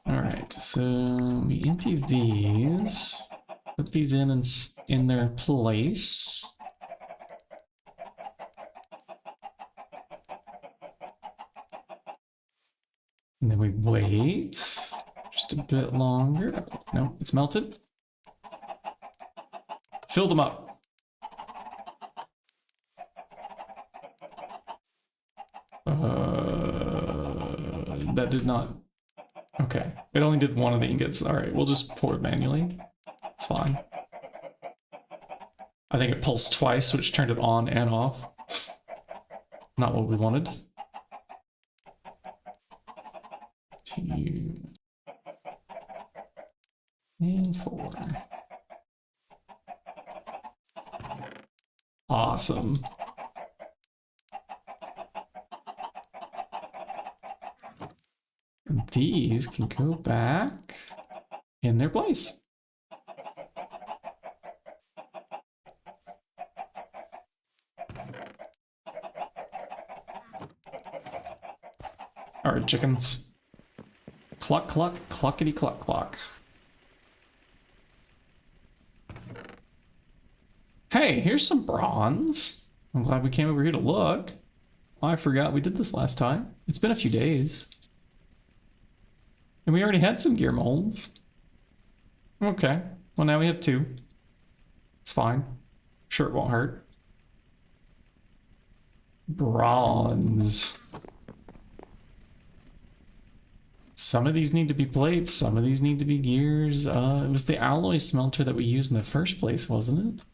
Alright, so we empty these. Put these in their place. And then we wait just a bit longer. No, it's melted. Fill them up. That did not... Okay, it only did one of the ingots. Alright, we'll just pour it manually. It's fine. I think it pulsed twice, which turned it on and off. Not what we wanted. 2 and 4. Awesome. And these can go back in their place. All right, chickens. Cluck, cluck, cluckety, cluck, cluck. Hey, here's some bronze. I'm glad we came over here to look. Oh, I forgot we did this last time. It's been a few days. And we already had some gear molds. Okay, well now we have 2. It's fine. Sure, it won't hurt. Bronze. Some of these need to be plates, some of these need to be gears. It was the alloy smelter that we used in the first place, wasn't it?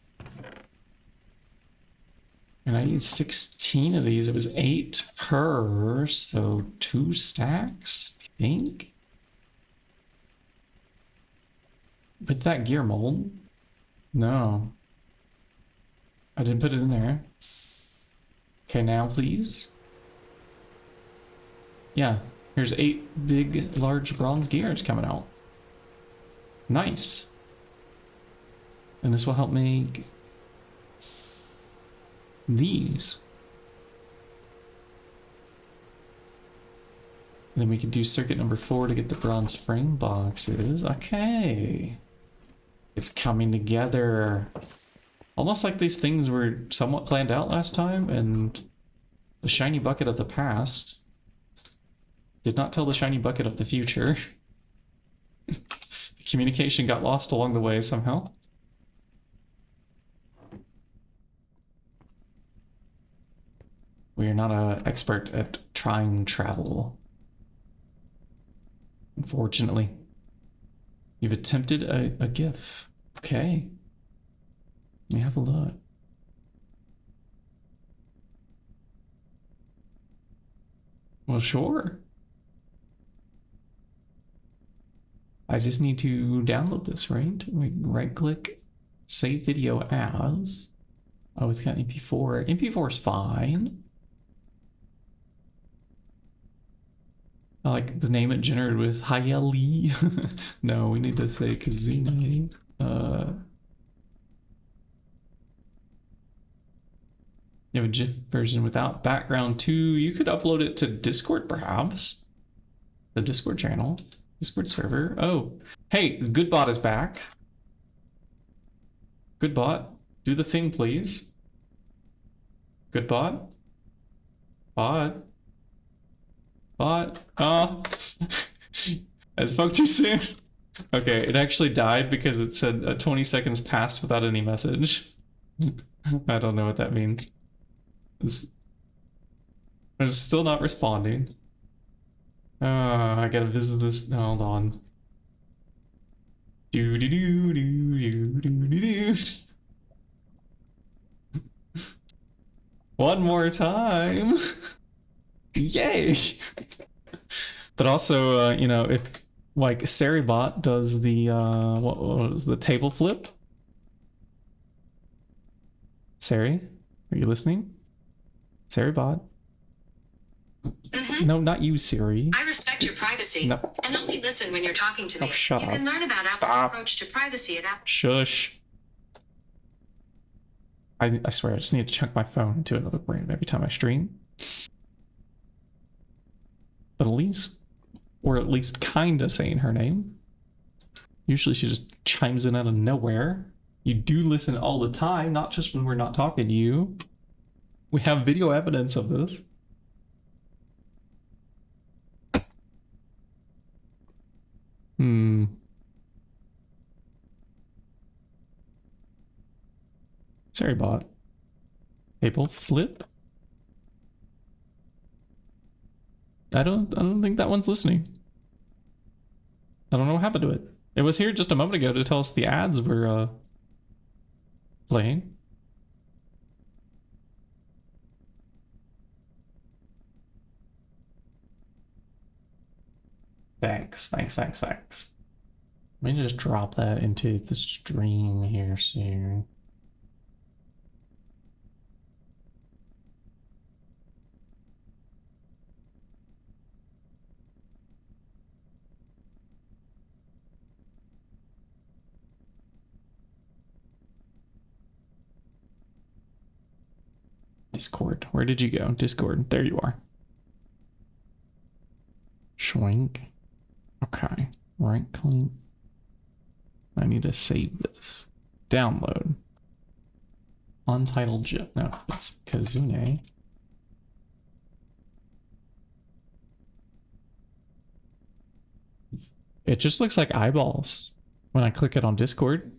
And I need 16 of these. It was 8 per, so 2 stacks, I think. With that gear mold? No. I didn't put it in there. Okay, now please. Yeah, here's 8 big, large bronze gears coming out. Nice. And this will help make these. And then we can do circuit number 4 to get the bronze frame boxes. Okay. It's coming together. Almost like these things were somewhat planned out last time, and the shiny bucket of the past did not tell the shiny bucket of the future. Communication got lost along the way somehow. We are not an expert at time travel. Unfortunately. You've attempted a GIF. Okay. Let me have a look. Well, sure. I just need to download this, right? We right-click, save video as. Oh, it's got MP4. MP4 is fine. I like the name it generated with Hayali. No, we need to say Kazune. You have a GIF version without background too. You could upload it to Discord, perhaps. The Discord channel. Discord server. Oh, hey, Goodbot is back. Goodbot, do the thing, please. Goodbot. Bot. Bot. Oh. I spoke too soon. Okay, it actually died because it said 20 seconds passed without any message. I don't know what that means. It's still not responding. I gotta visit this. Hold on. Do do do do do do do. One more time. Yay! But also, you know, if like Seribot does the what was the table flip? Seri, are you listening? Seribot. No, not you, Siri. I respect your privacy and only listen when you're talking to me. Oh, shut up. You can learn about Apple's approach to privacy at Apple. Shush. I swear, I just need to chunk my phone into another room every time I stream. But at least, or at least kinda saying her name. Usually she just chimes in out of nowhere. You do listen all the time, not just when we're not talking to you. We have video evidence of this. Sorry, bot. Table flip? I don't think that one's listening. I don't know what happened to it. It was here just a moment ago to tell us the ads were playing. Thanks. Let me just drop that into the stream here soon. Discord. Where did you go? Discord. There you are. Schwink. Okay. Right click. I need to save this. Download. Untitled GIF. No, it's Kazune. It just looks like eyeballs when I click it on Discord.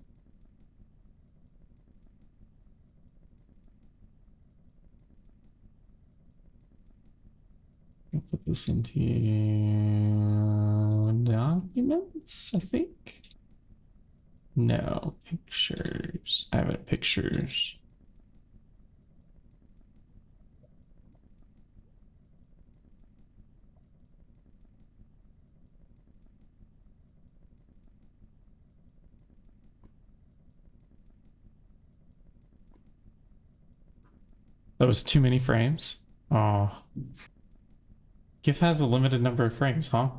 I'll put this into documents, I think. No, pictures. I have it pictures. That was too many frames. Oh. GIF has a limited number of frames, huh?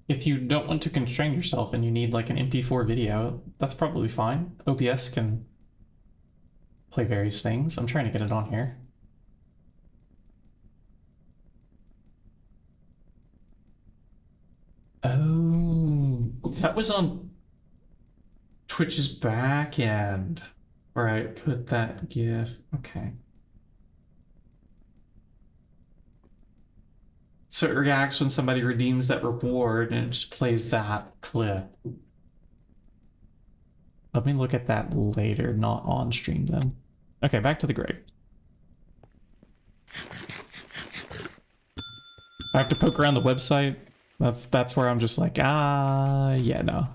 If you don't want to constrain yourself and you need like an MP4 video, that's probably fine. OBS can play various things. I'm trying to get it on here. Oh, that was on Twitch's back end where I put that GIF. Okay. So it reacts when somebody redeems that reward and it just plays that clip. Let me look at that later, not on stream then. Okay, back to the Greg. I have to poke around the website. That's where I'm just like, yeah, no.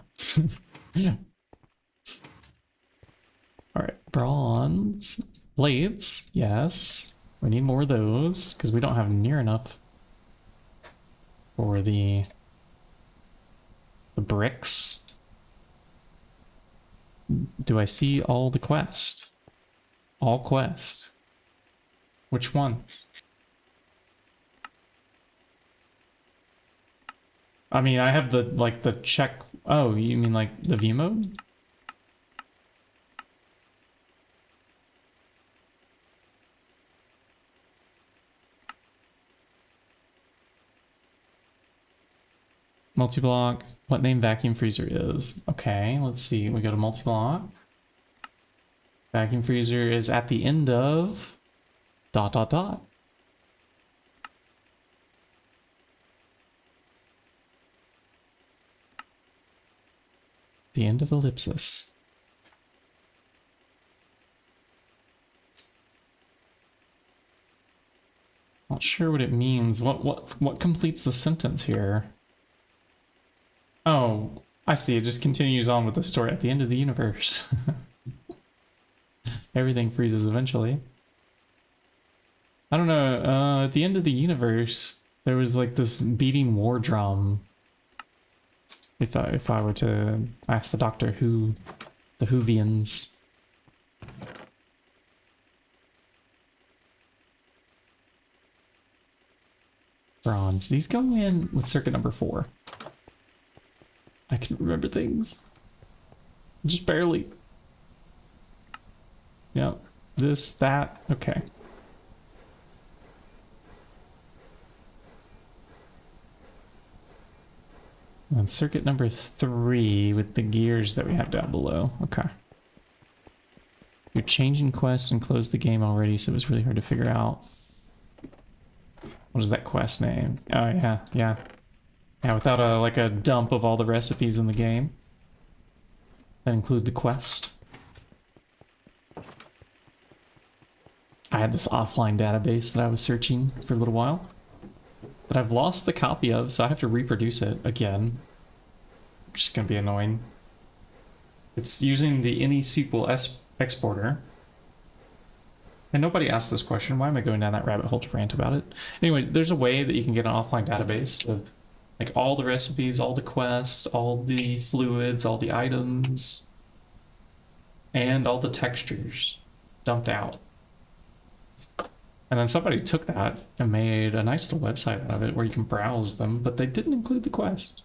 Yeah. Alright, bronze. Plates, yes. We need more of those, because we don't have near enough for the bricks. Do I see all the quest? All quest. Which one? I mean, I have the check. Oh, you mean like the V mode? Multi-block. What name vacuum freezer is? Okay, let's see. We go to multi-block. Vacuum freezer is at the end of ... The end of ellipsis. Not sure what it means. What completes the sentence here? Oh, I see. It just continues on with the story at the end of the universe. Everything freezes eventually. I don't know. At the end of the universe, there was like this beating war drum. If I were to ask the Doctor Who, the Whovians. Bronze. These go in with circuit number 4. I can remember things. Just barely. Yep. This, that. Okay. And circuit number 3 with the gears that we have down below. Okay. You're changing quest and closed the game already, so it was really hard to figure out. What is that quest name? Oh, yeah, yeah. Yeah, without a dump of all the recipes in the game. That include the quest. I had this offline database that I was searching for a little while. That I've lost the copy of, so I have to reproduce it again. Which is going to be annoying. It's using the AnySQL exporter. And nobody asked this question. Why am I going down that rabbit hole to rant about it? Anyway, there's a way that you can get an offline database of like all the recipes, all the quests, all the fluids, all the items, and all the textures dumped out. And then somebody took that and made a nice little website out of it where you can browse them, but they didn't include the quest.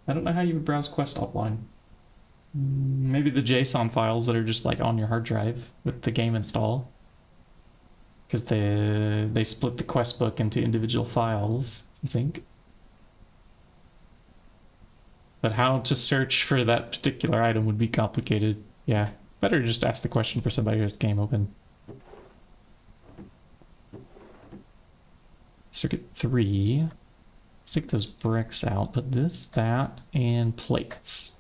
I don't know how you would browse quest offline. Maybe the JSON files that are just like on your hard drive with the game install. Because they split the quest book into individual files, I think. But how to search for that particular item would be complicated. Yeah, better just ask the question for somebody who has the game open. Circuit 3. Let's take those bricks out. Put this, that, and plates.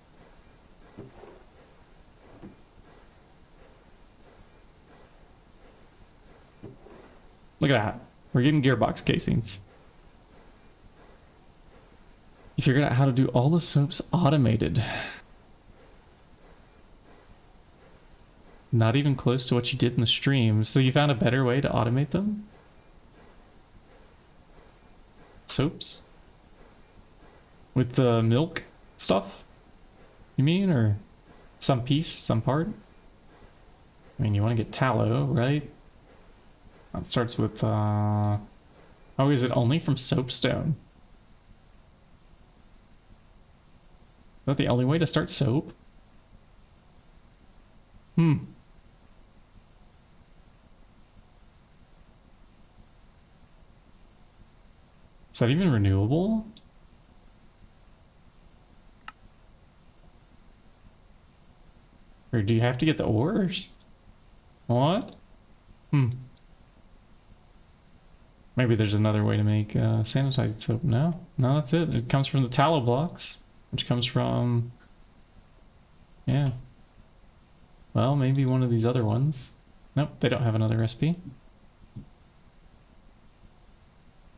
Look at that. We're getting gearbox casings. You figured out how to do all the soaps automated. Not even close to what you did in the stream. So you found a better way to automate them? Soaps? With the milk stuff? You mean? Or some piece, some part? I mean, you want to get tallow, right? That starts with, oh, is it only from soapstone? Is that the only way to start soap? Is that even renewable? Or do you have to get the ores? What? Maybe there's another way to make sanitized soap. No, that's it. It comes from the tallow blocks, which comes from, yeah. Well, maybe one of these other ones. Nope, they don't have another recipe.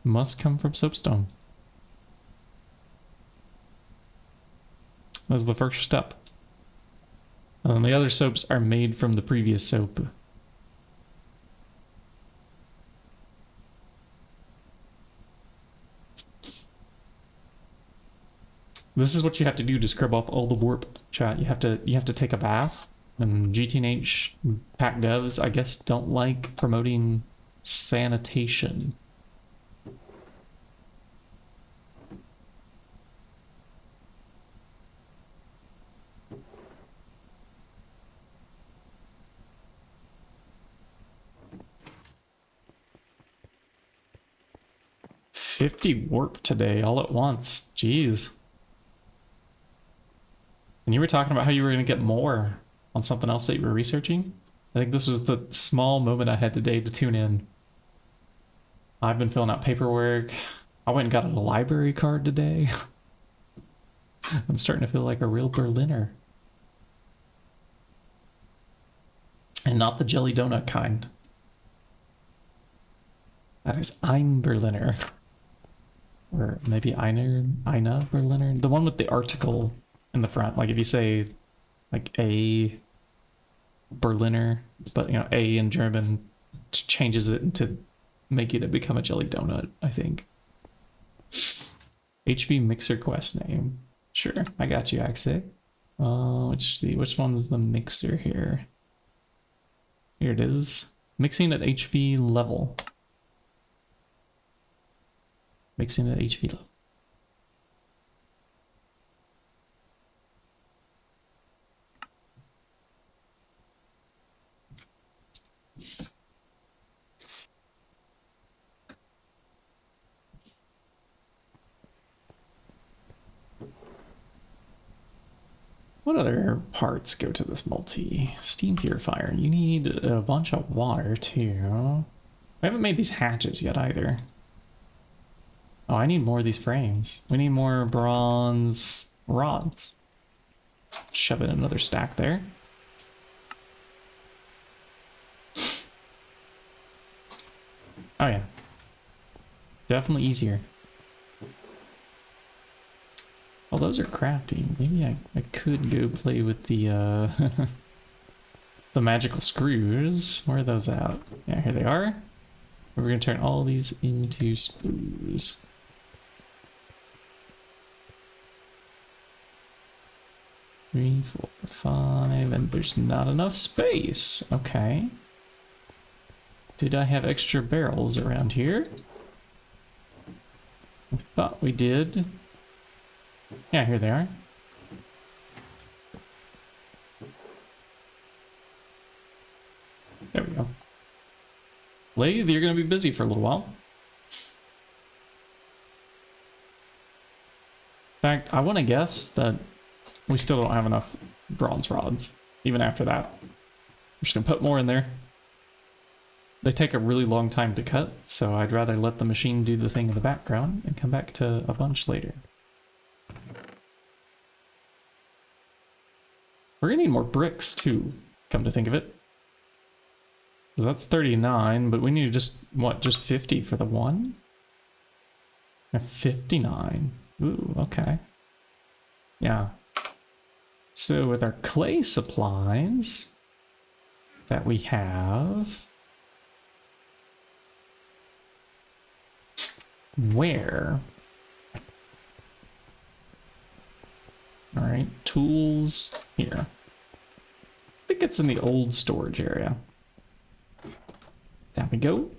Must come from soapstone. That's the first step. And the other soaps are made from the previous soap. This is what you have to do to scrub off all the warp, chat. You have to take a bath. And GTNH pack devs, I guess, don't like promoting sanitation. $50 warp today, all at once. Jeez. And you were talking about how you were going to get more on something else that you were researching? I think this was the small moment I had today to tune in. I've been filling out paperwork. I went and got a library card today. I'm starting to feel like a real Berliner. And not the jelly donut kind. That is Ein Berliner. Or maybe Eine Berliner? The one with the article in the front. Like if you say like a Berliner, but you know, A in German changes it to make it become a jelly donut, I think. HV Mixer quest name. Sure, I got you, Axe. Which one's the mixer here? Here it is. Mixing at HV level. Mixing at HV level. What other parts go to this multi? Steam purifier. You need a bunch of water too. I haven't made these hatches yet either. Oh, I need more of these frames. We need more bronze rods. Shove in another stack there. Oh yeah. Definitely easier. Well, those are crafty. Maybe I could go play with the the magical screws. Where are those at? Yeah, here they are. We're gonna turn all these into screws. 3, 4, 5, and there's not enough space. Okay. Did I have extra barrels around here? I thought we did. Yeah, here they are. There we go. Lathe, you're going to be busy for a little while. In fact, I want to guess that we still don't have enough bronze rods, even after that. I'm just going to put more in there. They take a really long time to cut, so I'd rather let the machine do the thing in the background and come back to a bunch later. We're gonna need more bricks too, come to think of it. So that's 39, but we need just, what, just 50 for the one? 59. Ooh, okay. Yeah. So with our clay supplies that we have, where? All right, tools here. I think it's in the old storage area. There we go.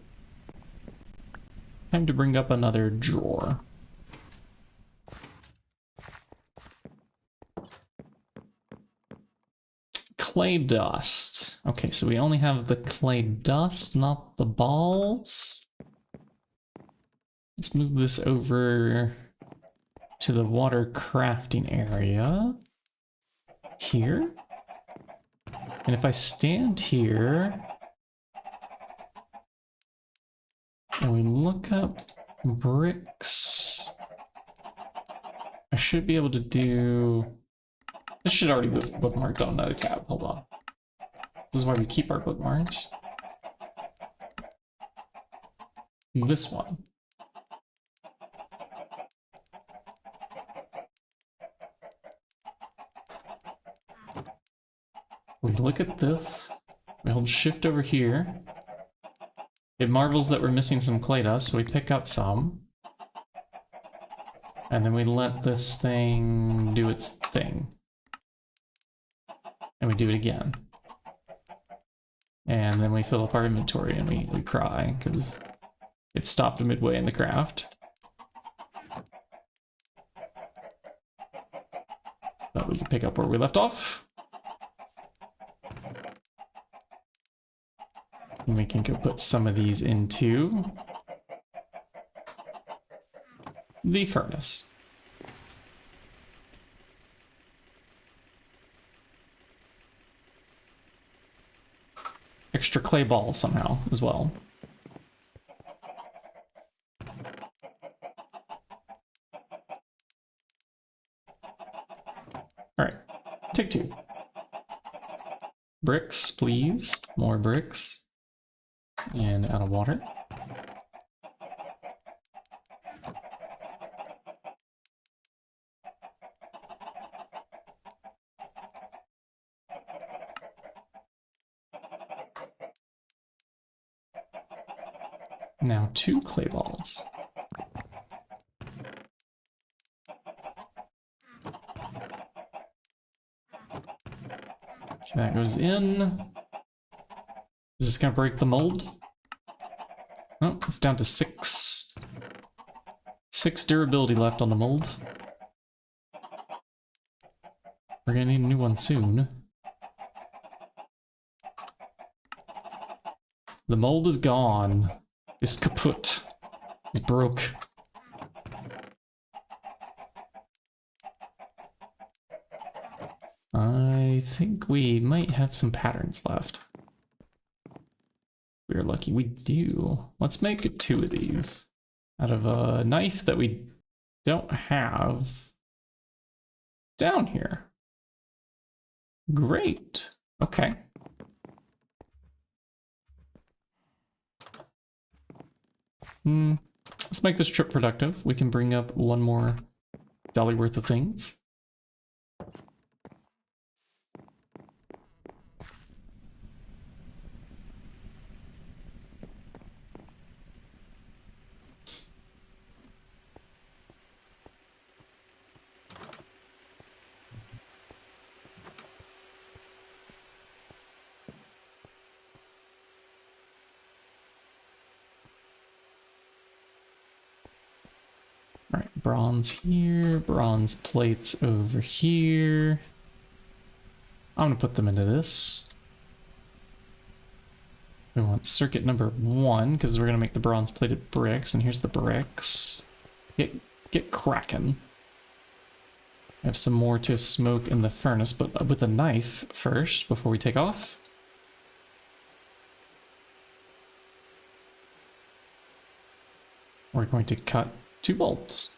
Time to bring up another drawer. Clay dust. Okay, so we only have the clay dust, not the balls. Let's move this over to the water crafting area. Here. And if I stand here And we look up bricks. I should be able to do... This should already be bookmarked on another tab. Hold on. This is where we keep our bookmarks. This one. We look at this. We hold shift over here. It marvels that we're missing some clay dust, so we pick up some. And then we let this thing do its thing. And we do it again. And then we fill up our inventory and we cry, because it stopped midway in the craft. But we can pick up where we left off. And we can go put some of these into the furnace. Extra clay balls somehow as well. Alright, take two. Bricks, please. More bricks. And out of water. Now 2 clay balls. Okay, that goes in. Is this gonna break the mold? Oh, it's down to 6. 6 durability left on the mold. We're gonna need a new one soon. The mold is gone. It's kaput. It's broke. I think we might have some patterns left. We're lucky we do. Let's make 2 of these out of a knife that we don't have down here. Great. Okay. Let's make this trip productive. We can bring up 1 more dollar worth of things. Alright, bronze here, bronze plates over here. I'm gonna put them into this. We want circuit number 1, because we're gonna make the bronze plated bricks, and here's the bricks. Get cracking. I have some more to smoke in the furnace, but with a knife first, before we take off. We're going to cut 2 bolts.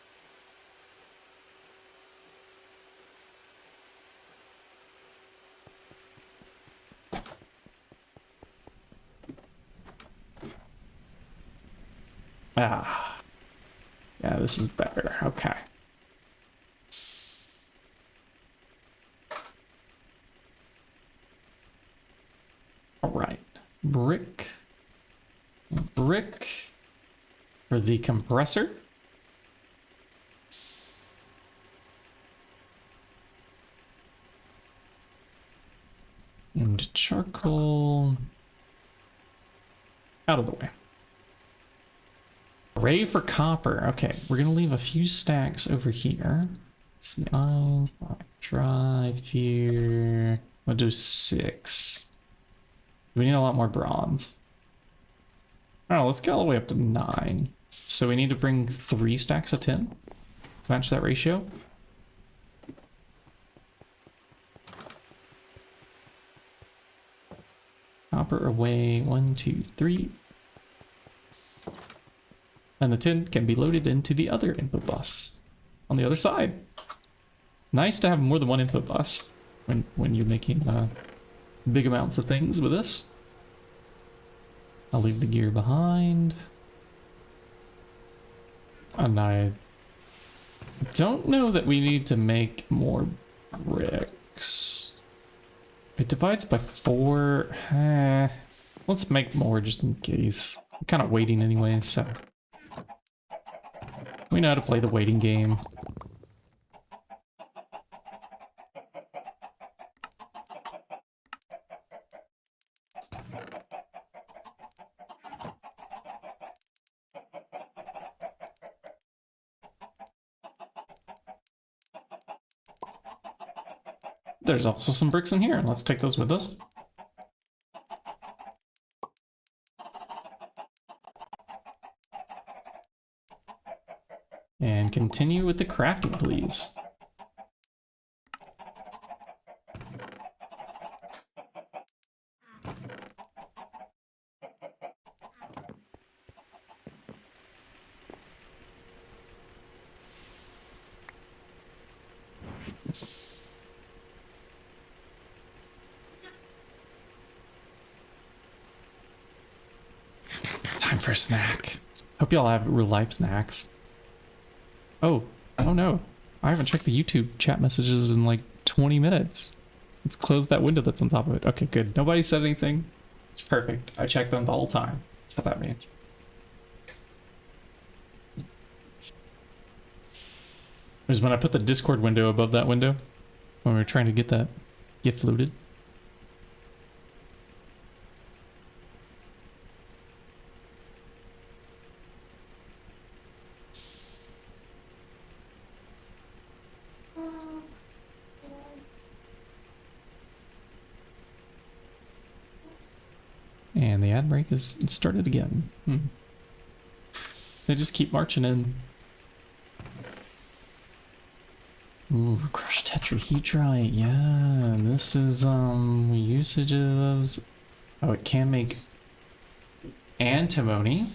Ah. Yeah, this is better. Okay. All right. Brick. Brick for the compressor. And charcoal out of the way. Array for copper. Okay, we're gonna leave a few stacks over here. Let's see, I'll drive here. We'll do 6. We need a lot more bronze. Oh, let's get all the way up to 9. So we need to bring 3 stacks of tin. Match that ratio. Copper away. 1, 2, 3. And the tin can be loaded into the other input bus on the other side. Nice to have more than one input bus when you're making big amounts of things with this. I'll leave the gear behind. And I don't know that we need to make more bricks. It divides by 4. Let's make more just in case. I'm kind of waiting anyway, so we know how to play the waiting game. There's also some bricks in here. Let's take those with us. And continue with the crafting, please. Time for a snack. Hope y'all have real life snacks. Oh, I don't know. I haven't checked the YouTube chat messages in like 20 minutes. Let's close that window that's on top of it. Okay, good. Nobody said anything. It's perfect. I checked them the whole time. That's what that means. It was when I put the Discord window above that window when we were trying to get that gift loaded. And the ad break is started again. They just keep marching in. Ooh, crushed tetrahedrite, yeah. And this is usages. Oh, it can make antimony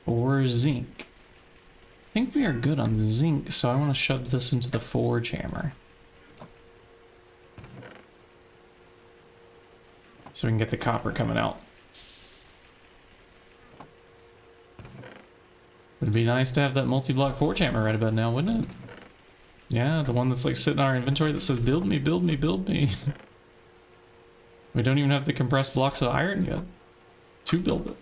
or zinc. I think we are good on zinc, so I want to shove this into the forge hammer. So we can get the copper coming out. It'd be nice to have that multi-block forge hammer right about now, wouldn't it? Yeah, the one that's like sitting in our inventory that says, build me, build me, build me. We don't even have the compressed blocks of iron yet to build it.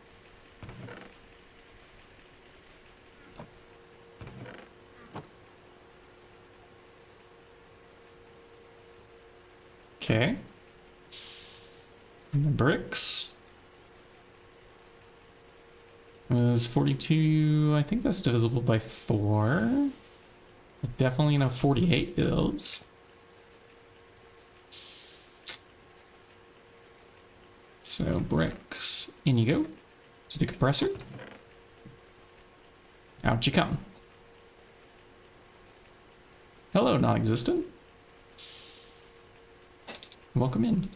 Okay. And the bricks is 42. I think that's divisible by 4. But definitely enough 48 builds. So bricks, in you go to the compressor. Out you come. Hello, non-existent. Welcome in.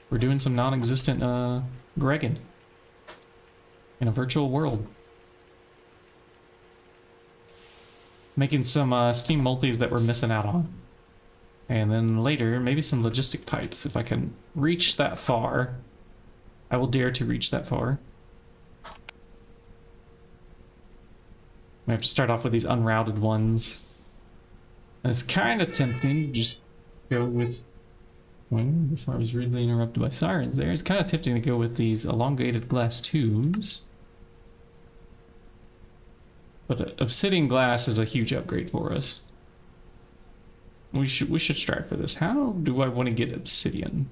We're doing some non-existent Gregging in a virtual world. Making some steam multis that we're missing out on. And then later, maybe some logistic pipes. If I can reach that far, I will dare to reach that far. We have to start off with these unrouted ones. And it's kind of tempting to just go with... Well, before I was rudely interrupted by sirens there, it's kind of tempting to go with these elongated glass tubes. But obsidian glass is a huge upgrade for us. We should strive for this. How do I want to get obsidian?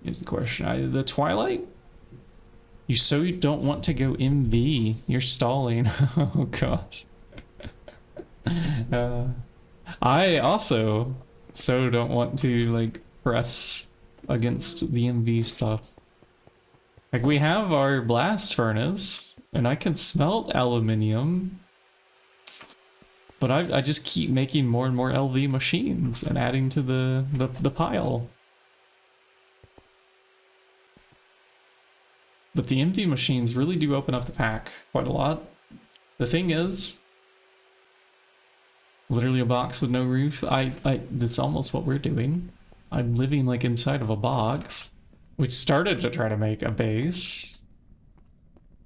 Is the question. The Twilight? You don't want to go MV. You're stalling. Oh gosh. I also don't want to like press against the MV stuff. Like we have our blast furnace and I can smelt aluminium, but I just keep making more and more LV machines and adding to the pile. But the MV machines really do open up the pack quite a lot. The thing is, literally a box with no roof. That's almost what we're doing. I'm living like inside of a box. We started to try to make a base,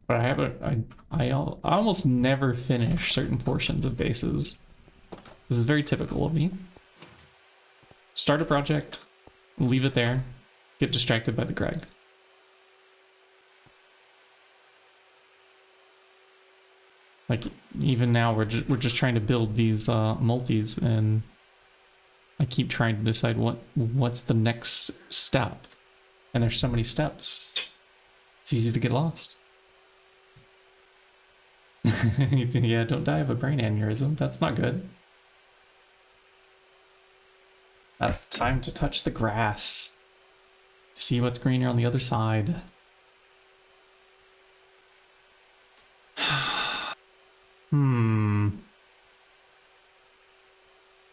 but I haven't. I almost never finish certain portions of bases. This is very typical of me. Start a project, leave it there, get distracted by the Greg. Like even now, we're just trying to build these multis, and I keep trying to decide what's the next step, and there's so many steps. It's easy to get lost. Yeah, don't die of a brain aneurysm. That's not good. That's the time to touch the grass, to see what's greener on the other side.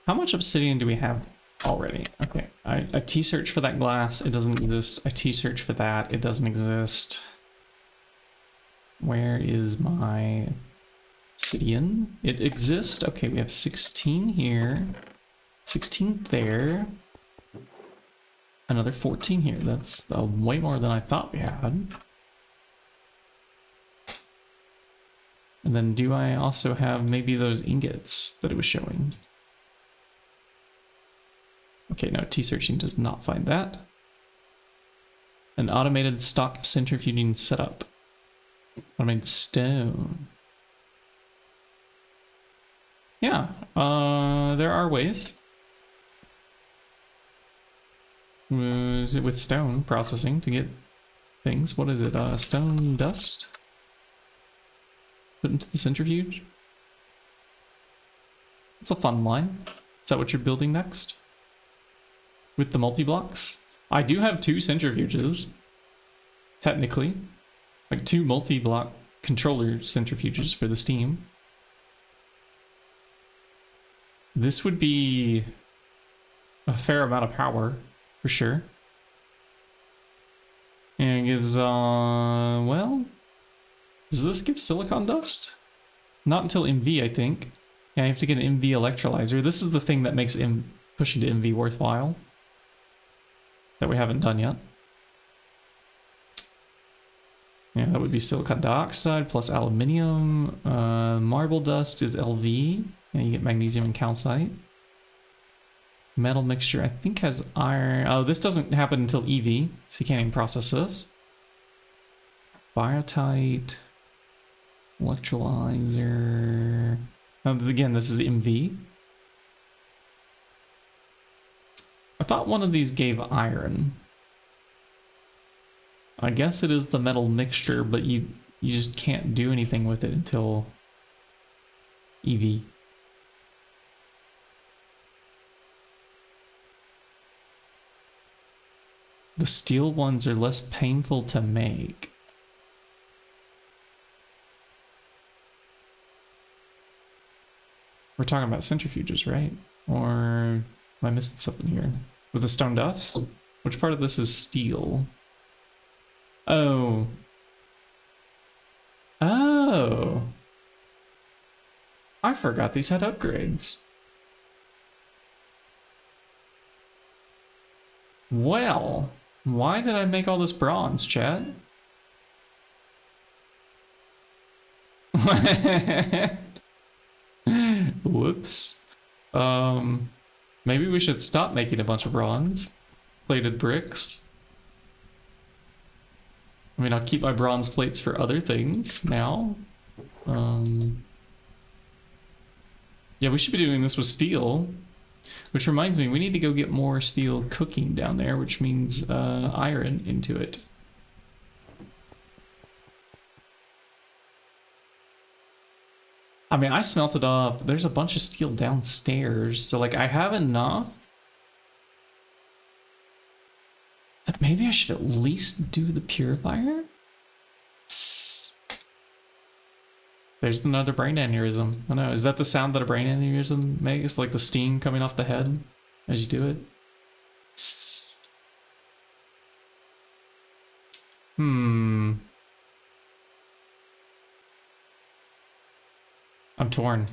How much obsidian do we have already? Okay, I T-search for that glass, it doesn't exist. I T-search for that, it doesn't exist. Where is my obsidian? It exists. Okay, we have 16 here. 16 there. Another 14 here. That's way more than I thought we had. And then do I also have maybe those ingots that it was showing? Okay, no, T-searching does not find that. An automated stock centrifuging setup. Automated stone. Yeah, there are ways. Is it with stone processing to get things? What is it? Stone dust? Put into the centrifuge? It's a fun line. Is that what you're building next? With the multi-blocks? I do have 2 centrifuges. Technically. Like 2 multi-block controller centrifuges for the steam. This would be a fair amount of power, for sure. And it gives, well... Does this give silicon dust? Not until MV, I think. Yeah, I have to get an MV electrolyzer. This is the thing that makes pushing to MV worthwhile. That we haven't done yet. Yeah, that would be silicon dioxide plus aluminium. Marble dust is LV. And you get magnesium and calcite. Metal mixture, I think, has iron. Oh, this doesn't happen until EV, so you can't even process this. Biotite. Electrolyzer. Again, this is MV. I thought one of these gave iron. I guess it is the metal mixture, but you just can't do anything with it until EV. The steel ones are less painful to make. We're talking about centrifuges, right? Or am I missing something here? With the stone dust? Which part of this is steel? Oh. Oh. I forgot these had upgrades. Well, why did I make all this bronze, chat? Whoops. Maybe we should stop making a bunch of bronze. Plated bricks. I mean, I'll keep my bronze plates for other things now. Yeah, we should be doing this with steel. Which reminds me, we need to go get more steel cooking down there, which means iron into it. I mean, I smelted up. There's a bunch of steel downstairs, so like I have enough. But maybe I should at least do the purifier? Psst. There's another brain aneurysm. I know, is that the sound that a brain aneurysm makes? Like the steam coming off the head as you do it? Psst. I'm torn.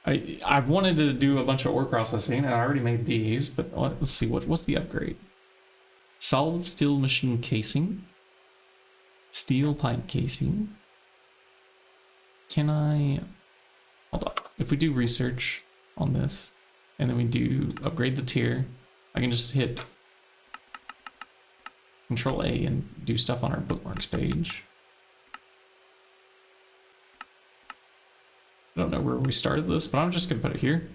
I wanted to do a bunch of ore processing, and I already made these, but let's see, what's the upgrade? Solid steel machine casing. Steel pipe casing. Can I... Hold on. If we do research on this, and then we do upgrade the tier, I can just hit Control A and do stuff on our bookmarks page. I don't know where we started this, but I'm just going to put it here.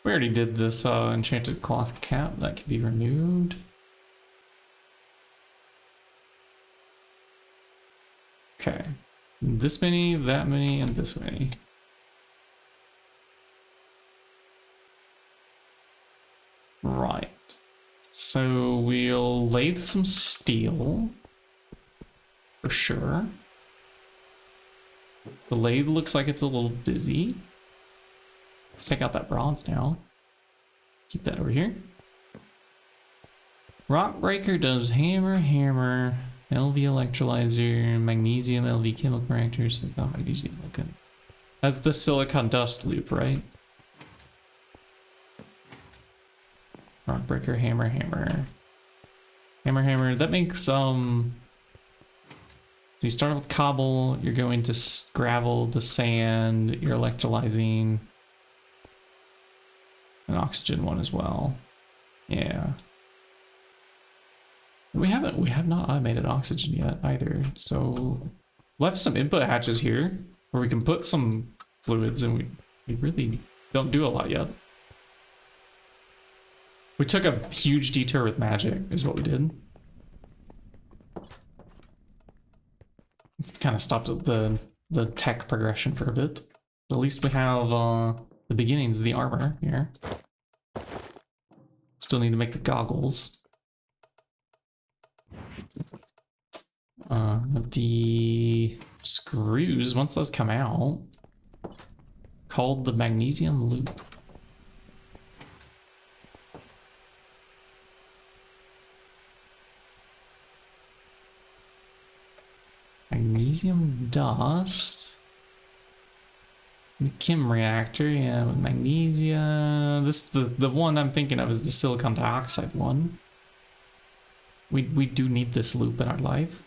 We already did this enchanted cloth cap. That can be removed. Okay. This many, that many, and this many. Right. So we'll lathe some steel. For sure. The lathe looks like it's a little busy. Let's take out that bronze now. Keep that over here. Rock breaker does hammer, LV electrolyzer, magnesium, LV chemical reactors. That's the silicon dust loop, right? Rock breaker, hammer. That makes So you start with cobble, you're going to gravel, to sand, you're electrolyzing. An oxygen one as well. Yeah. We have not automated oxygen yet either. So left some input hatches here where we can put some fluids, and we really don't do a lot yet. We took a huge detour with magic is what we did. Kind of stopped the tech progression for a bit. But at least we have the beginnings of the armor here. Still need to make the goggles. The screws, once those come out, called the magnesium loop. Magnesium dust. The chem reactor, yeah, with magnesia. The one I'm thinking of is the silicon dioxide one. We do need this loop in our life.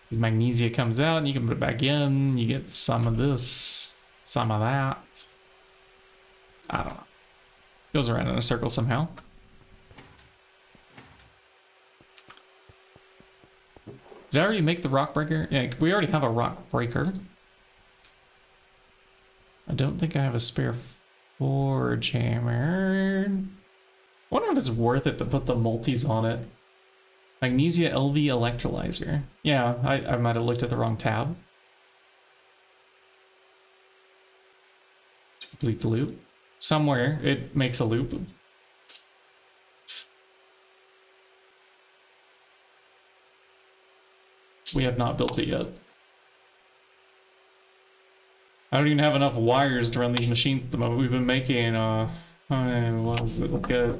The magnesia comes out, and you can put it back in. You get some of this, some of that. I don't know. Goes around in a circle somehow. Did I already make the rock breaker? Yeah, we already have a rock breaker. I don't think I have a spare forge hammer. I wonder if it's worth it to put the multis on it. Magnesia LV electrolyzer. Yeah, I might have looked at the wrong tab. To complete the loop. Somewhere it makes a loop. We have not built it yet. I don't even have enough wires to run these machines at the moment. We've been making, what is it, like a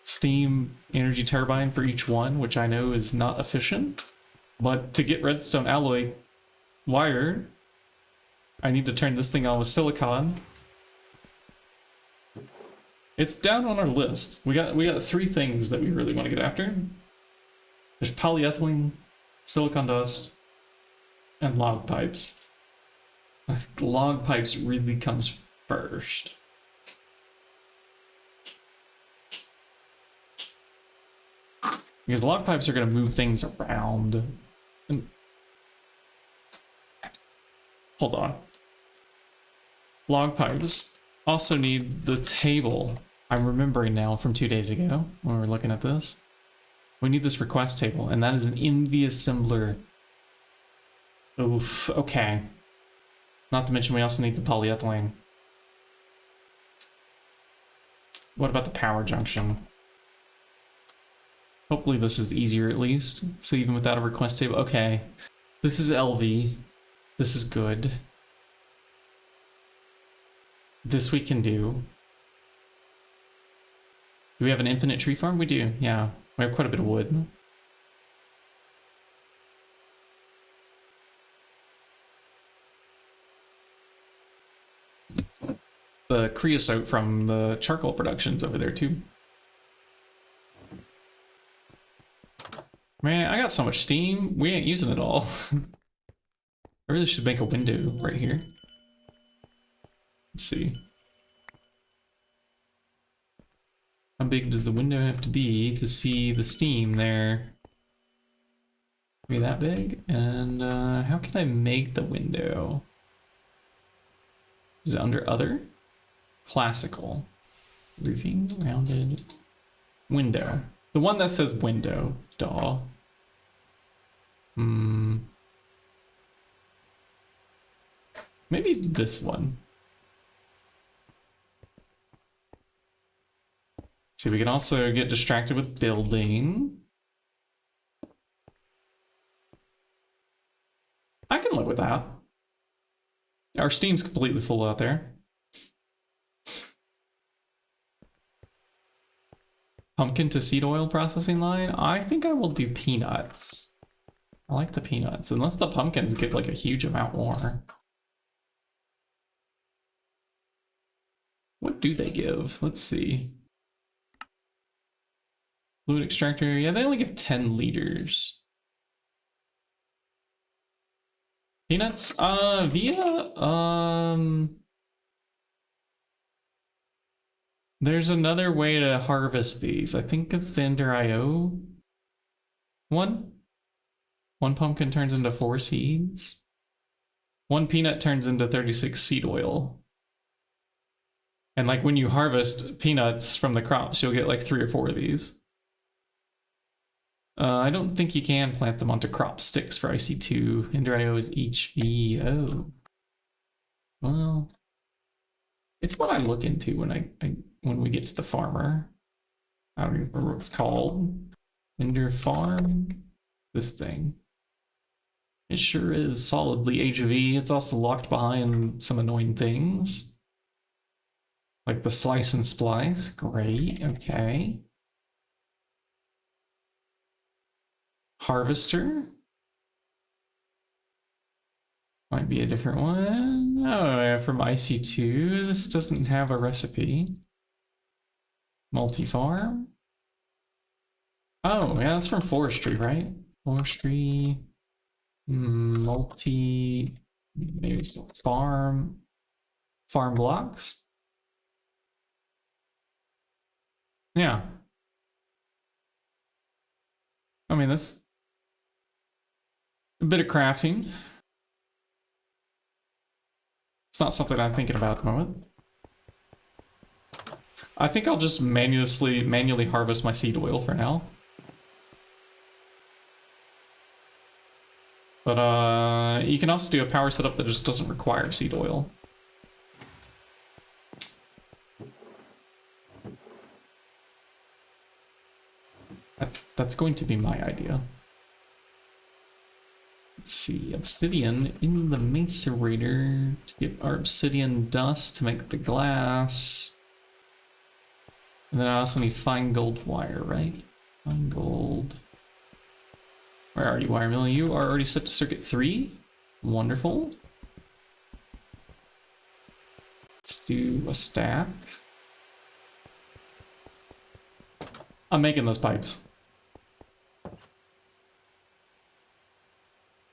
steam energy turbine for each one, which I know is not efficient. But to get redstone alloy wire, I need to turn this thing on with silicon. It's down on our list. We got 3 things that we really want to get after. There's polyethylene, silicon dust, and log pipes. I think log pipes really comes first. Because log pipes are going to move things around. And... Hold on. Log pipes also need the table. I'm remembering now from 2 days ago when we were looking at this. We need this request table, and that is in the assembler. Oof, okay. Not to mention we also need the polyethylene. What about the power junction? Hopefully this is easier at least. So even without a request table, okay. This is LV. This is good. This we can do. Do we have an infinite tree farm? We do, yeah. We have quite a bit of wood. The creosote from the charcoal production's over there too. Man, I got so much steam. We ain't using it all. I really should make a window right here. Let's see. How big does the window have to be to see the steam there? Maybe that big? And how can I make the window? Is it under other? Classical. Roofing, rounded. Window. The one that says window, duh. Maybe this one. See, we can also get distracted with building. I can live with that. Our steam's completely full out there. Pumpkin to seed oil processing line? I think I will do peanuts. I like the peanuts, unless the pumpkins give like a huge amount more. What do they give? Let's see. Fluid extractor, yeah, they only give 10 liters. Peanuts, there's another way to harvest these. I think it's the Ender IO one. One pumpkin turns into 4 seeds. One peanut turns into 36 seed oil. And like when you harvest peanuts from the crops, you'll get like 3 or 4 of these. I don't think you can plant them onto crop sticks for IC2. Ender IO is HVO. Well, it's what I look into when we get to the farmer. I don't even remember what it's called. Ender Farm. This thing. It sure is solidly HV. It's also locked behind some annoying things. Like the slice and splice. Great, okay. Harvester. Might be a different one. Oh, yeah, from IC2. This doesn't have a recipe. Multi-farm. Oh, yeah, that's from forestry, right? Forestry. Maybe it's farm blocks. Yeah. I mean, that's a bit of crafting. It's not something I'm thinking about at the moment. I think I'll just manually harvest my seed oil for now. But you can also do a power setup that just doesn't require seed oil. That's going to be my idea. Let's see, obsidian in the macerator to get our obsidian dust to make the glass. And then I also need fine gold wire, right? Fine gold. Where are you, wire mill? You are already set to circuit 3. Wonderful. Let's do a stack. I'm making those pipes.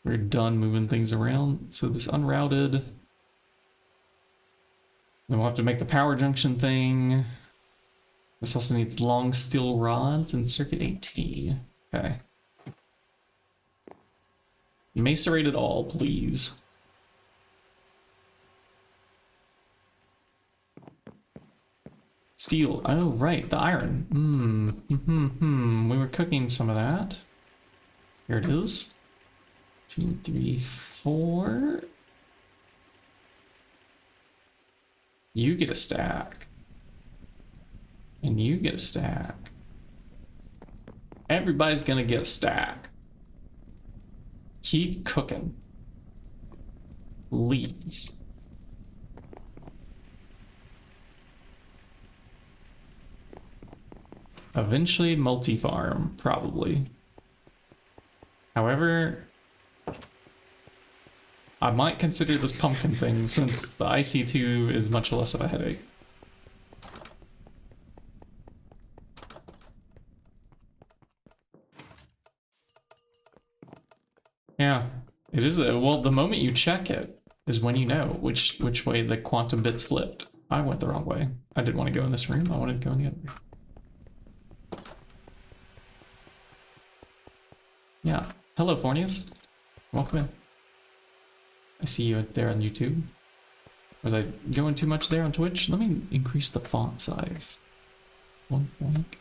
We're done moving things around. So this unrouted. Then we'll have to make the power junction thing. This also needs long steel rods in circuit 18. Okay. Macerate it all, please. Steel. Oh, right, the iron. We were cooking some of that. Here it is. 2, 3, 4. You get a stack. And you get a stack. Everybody's gonna get a stack. Keep cooking. Please. Eventually multi-farm, probably. However, I might consider this pumpkin thing since the IC2 is much less of a headache. Yeah, it is. Well, the moment you check it is when you know which way the quantum bits flipped. I went the wrong way. I didn't want to go in this room. I wanted to go in the other room. Yeah. Hello, Fornius. Welcome in. I see you there on YouTube. Was I going too much there on Twitch? Let me increase the font size. 1 point.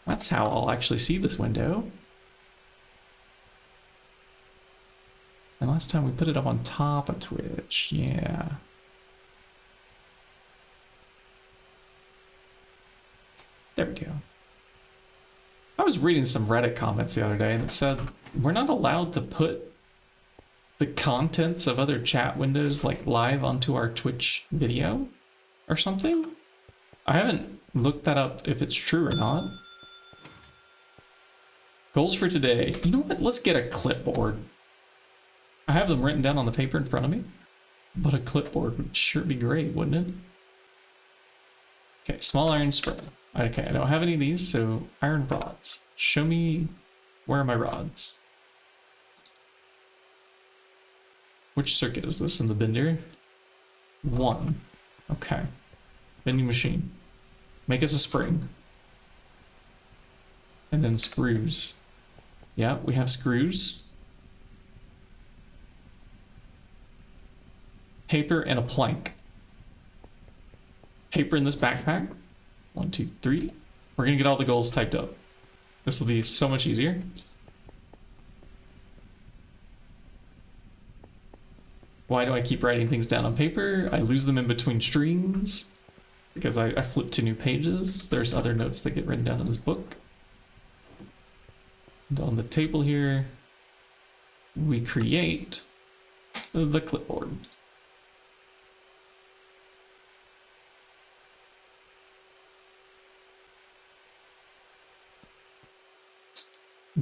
That's how I'll actually see this window. And last time we put it up on top of Twitch. Yeah. There we go. I was reading some Reddit comments the other day and it said we're not allowed to put the contents of other chat windows like live onto our Twitch video or something. I haven't looked that up if it's true or not. Goals for today. You know what? Let's get a clipboard. I have them written down on the paper in front of me, but a clipboard would sure be great, wouldn't it? Okay, small iron spring. Okay, I don't have any of these, so iron rods. Show me where are my rods. Which circuit is this in the bender? 1. Okay. Bending machine. Make us a spring. And then screws. Yeah, we have screws. Paper and a plank. Paper in this backpack. 1, 2, 3. We're gonna get all the goals typed up. This will be so much easier. Why do I keep writing things down on paper? I lose them in between streams because I flip to new pages. There's other notes that get written down in this book. And on the table here, we create the clipboard.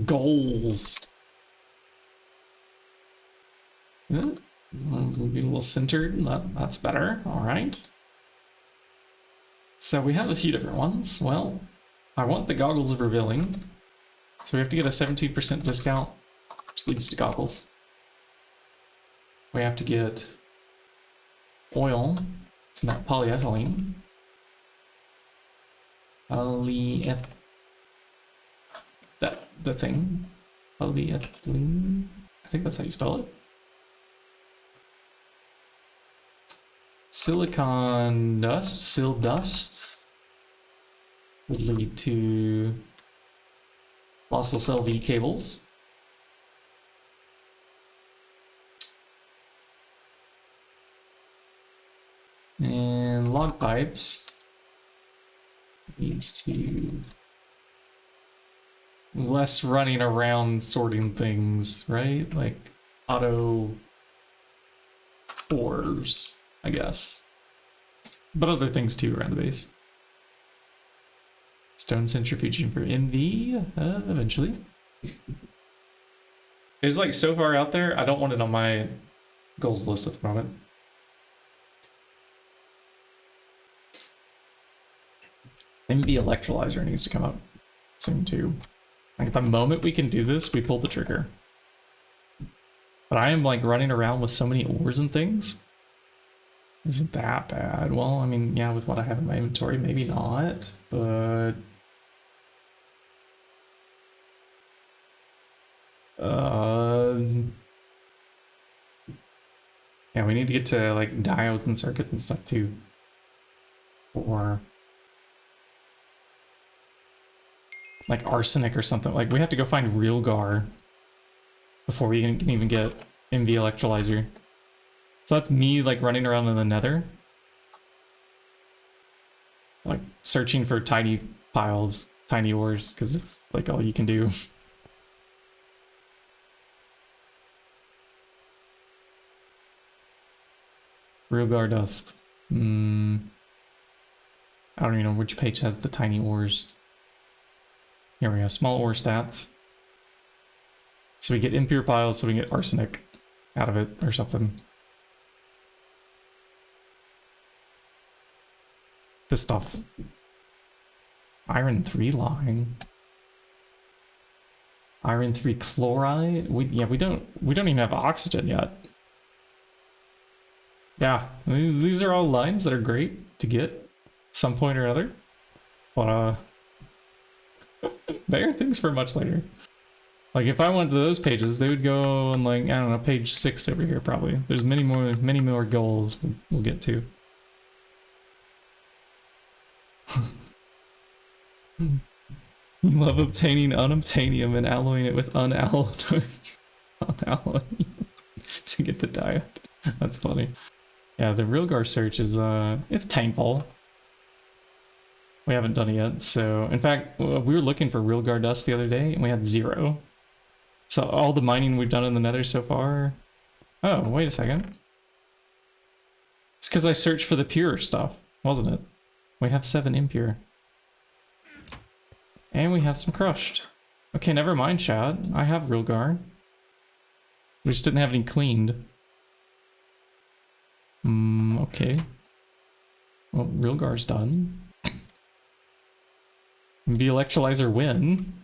Goals. Yeah. We'll be a little centered. That's better. All right. So we have a few different ones. Well, I want the goggles of revealing. So we have to get a 17% discount, which leads to goggles. We have to get oil, so not polyethylene. The thing. Polyethylene. I think that's how you spell it. Silicon dust, sil dust, would lead to lossless LV cables. And log pipes leads to less running around sorting things, right? Like auto ores, I guess. But other things too around the base. Stone centrifuging for MV, eventually. It's like so far out there, I don't want it on my goals list at the moment. MV electrolyzer needs to come up soon too. Like at the moment we can do this, we pull the trigger. But I am like running around with so many ores and things. Isn't that bad? Well, I mean, yeah, with what I have in my inventory, maybe not, but... yeah, we need to get to like diodes and circuits and stuff too. Or like arsenic or something. Like we have to go find real gar before we can even get MV electrolyzer. So that's me like running around in the nether. Like searching for tiny piles, tiny ores, because it's like all you can do. Real gar dust. I don't even know which page has the tiny ores. Here we go, small ore stats. So we get impure piles, so we get arsenic out of it or something. This stuff. Iron 3 line. Iron 3 chloride. We don't even have oxygen yet. Yeah, these are all lines that are great to get at some point or other. But they are things for much later. Like if I went to those pages, they would go on like, I don't know, page 6 over here probably. There's many more goals we'll get to. You love obtaining unobtainium and alloying it with unalloyed to get the diet. That's funny. Yeah, the Realgar search is it's painful. We haven't done it yet, so in fact we were looking for Realgar dust the other day and we had 0. So all the mining we've done in the Nether so far. Oh, wait a second. It's because I searched for the pure stuff, wasn't it? We have 7 impure. And we have some crushed. Okay, never mind, chat. I have Realgar. We just didn't have any cleaned. Okay. Well, Realgar's done. The electrolyzer win.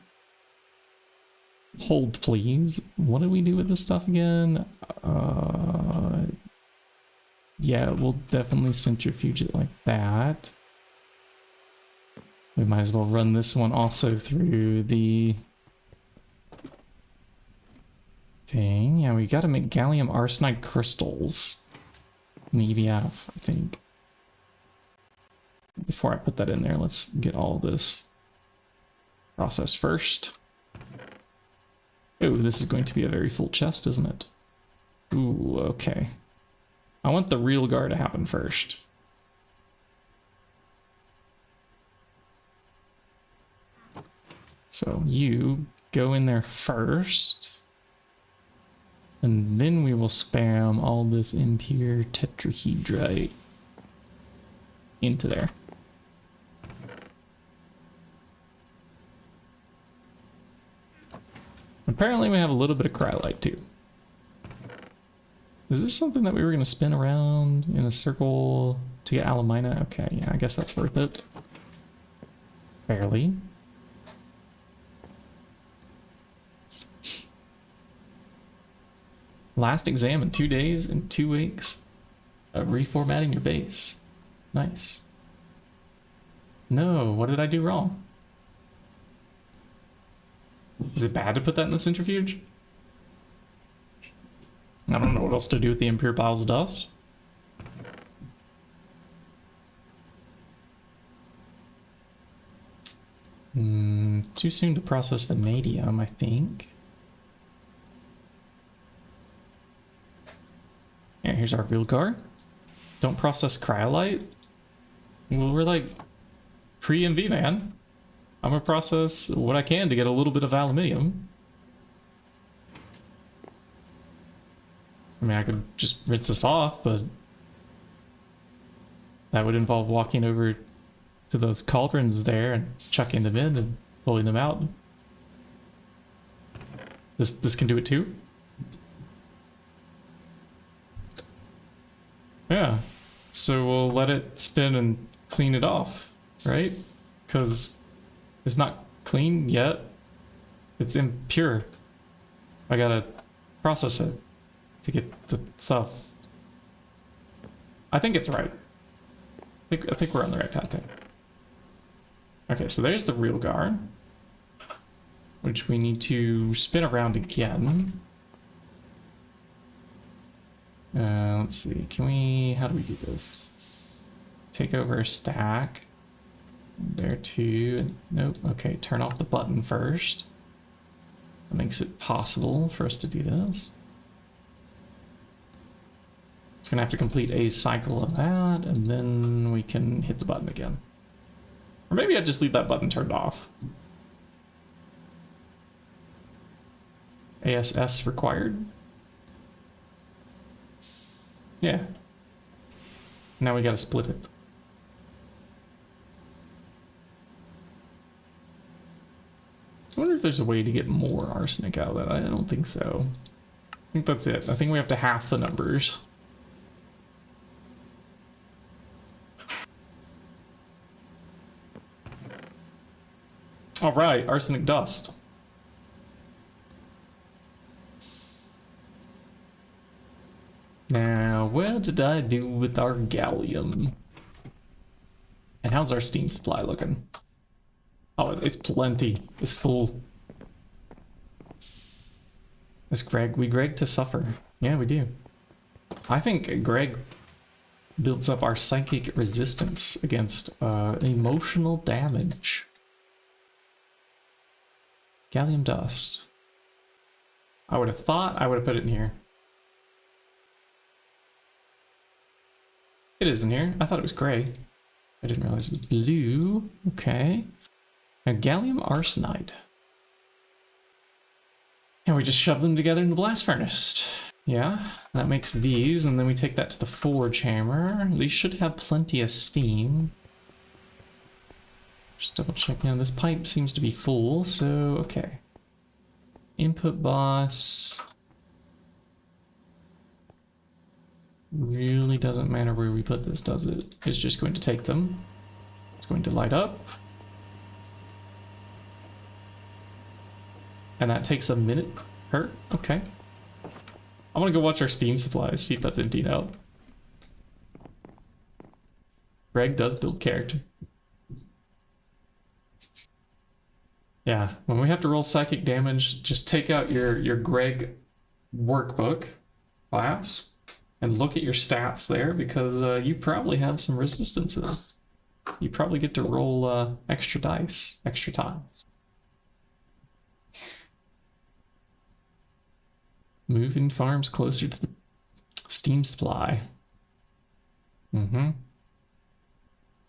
Hold, please. What do we do with this stuff again? Yeah, we'll definitely centrifuge it like that. We might as well run this one also through the thing. Yeah, we gotta make gallium arsenide crystals in the EDF, I think. Before I put that in there, let's get all this processed first. Oh, this is going to be a very full chest, isn't it? Ooh, okay. I want the Realgar to happen first. So you go in there first. And then we will spam all this impure tetrahedrite into there. Apparently we have a little bit of cryolite too. Is this something that we were going to spin around in a circle to get alumina? Okay, yeah, I guess that's worth it. Barely. Last exam in 2 days and 2 weeks of reformatting your base. Nice. No, what did I do wrong? Is it bad to put that in the centrifuge? I don't know what else to do with the impure piles of dust. Too soon to process vanadium, I think. Yeah, here's our Realgar. Don't process cryolite. Well, we're like pre-MV, man. I'm gonna process what I can to get a little bit of aluminium. I mean, I could just rinse this off, but that would involve walking over to those cauldrons there and chucking them in and pulling them out. This can do it too? Yeah. So we'll let it spin and clean it off, right? Because it's not clean yet. It's impure. I gotta process it to get the stuff. I think it's right. I think we're on the right path there. Okay, so there's the Realgar, which we need to spin around again. Let's see, how do we do this? Take over a stack. There too, nope, okay, turn off the button first. That makes it possible for us to do this. It's gonna have to complete a cycle of that, and then we can hit the button again. Or maybe I just leave that button turned off. ASS required. Yeah. Now we gotta split it. I wonder if there's a way to get more arsenic out of that. I don't think so. I think that's it. I think we have to half the numbers. All right, arsenic dust. Now, what did I do with our gallium? And how's our steam supply looking? Oh, it's plenty. It's full. It's Greg. We Greg to suffer. Yeah, we do. I think Greg builds up our psychic resistance against emotional damage. Gallium dust. I would have thought I would have put it in here. It is in here. I thought it was gray. I didn't realize it was blue. Okay. Now gallium arsenide. And we just shove them together in the blast furnace. Yeah, that makes these, and then we take that to the forge hammer. These should have plenty of steam. Just double checking. This pipe seems to be full, so okay. Input boss. Really doesn't matter where we put this, does it? It's just going to take them. It's going to light up. And that takes a minute per? Okay. I want to go watch our steam supplies, see if that's emptied out. Greg does build character. Yeah, when we have to roll psychic damage, just take out your Greg workbook class and look at your stats there, because you probably have some resistances. You probably get to roll extra dice, extra times. Moving farms closer to the steam supply.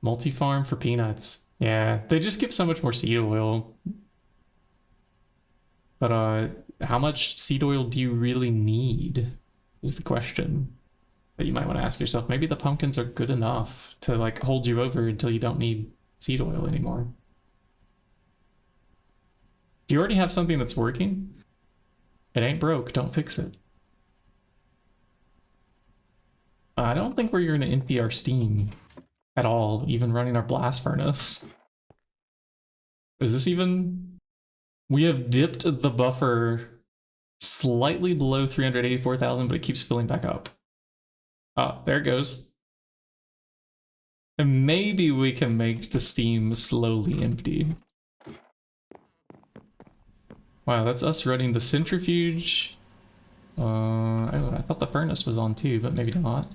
Multi-farm for peanuts. Yeah, they just give so much more seed oil. But how much seed oil do you really need is the question that you might want to ask yourself. Maybe the pumpkins are good enough to like hold you over until you don't need seed oil anymore. If you already have something that's working, it ain't broke, don't fix it. I don't think we're going to empty our steam at all, even running our blast furnace. Is this even... We have dipped the buffer slightly below 384,000, but it keeps filling back up. Ah, there it goes. And maybe we can make the steam slowly empty. Wow, that's us running the centrifuge. I thought the furnace was on too, but maybe not.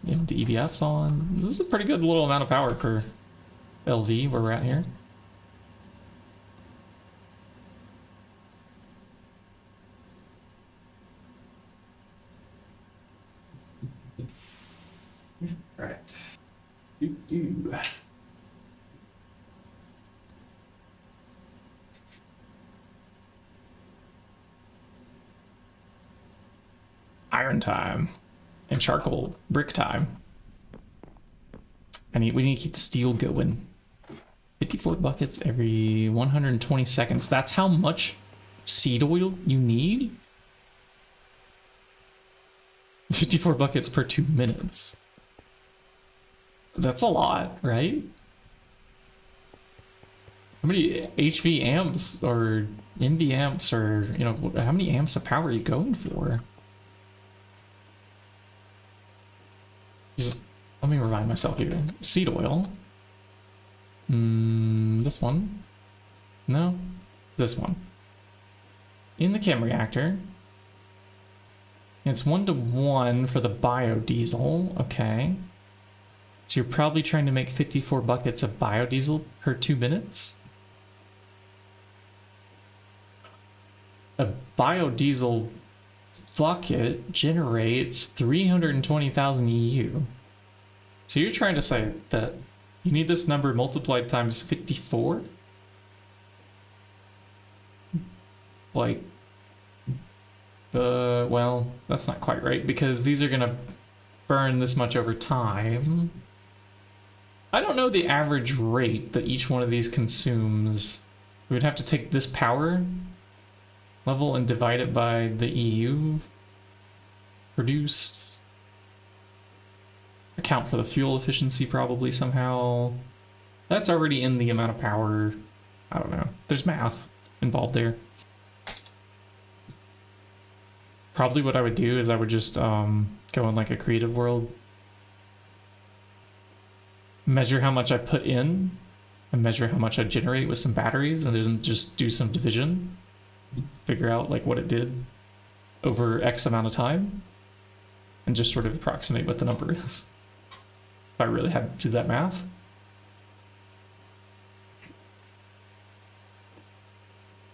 Yeah, the EVF's on. This is a pretty good little amount of power for LV where we're at here. Right. Iron time and charcoal brick time. We need to keep the steel going. 54 buckets every 120 seconds. That's how much seed oil you need? 54 buckets per 2 minutes. That's a lot, right? How many HV amps or NV amps or, you know, how many amps of power are you going for? Let me remind myself here. Seed oil. This one. No, this one. In the chem reactor. It's 1:1 for the biodiesel. Okay. So you're probably trying to make 54 buckets of biodiesel per 2 minutes. A biodiesel bucket generates 320,000 EU. So you're trying to say that you need this number multiplied times 54? Like, well, that's not quite right, because these are gonna burn this much over time. I don't know the average rate that each one of these consumes We would have to take this power level and divide it by the EU produced. Account for the fuel efficiency probably somehow. That's already in the amount of power. I don't know. There's math involved there. Probably what I would do is I would just go in like a creative world, measure how much I put in, and measure how much I generate with some batteries, and then just do some division, figure out like what it did over X amount of time, and just sort of approximate what the number is. If I really had to do that math.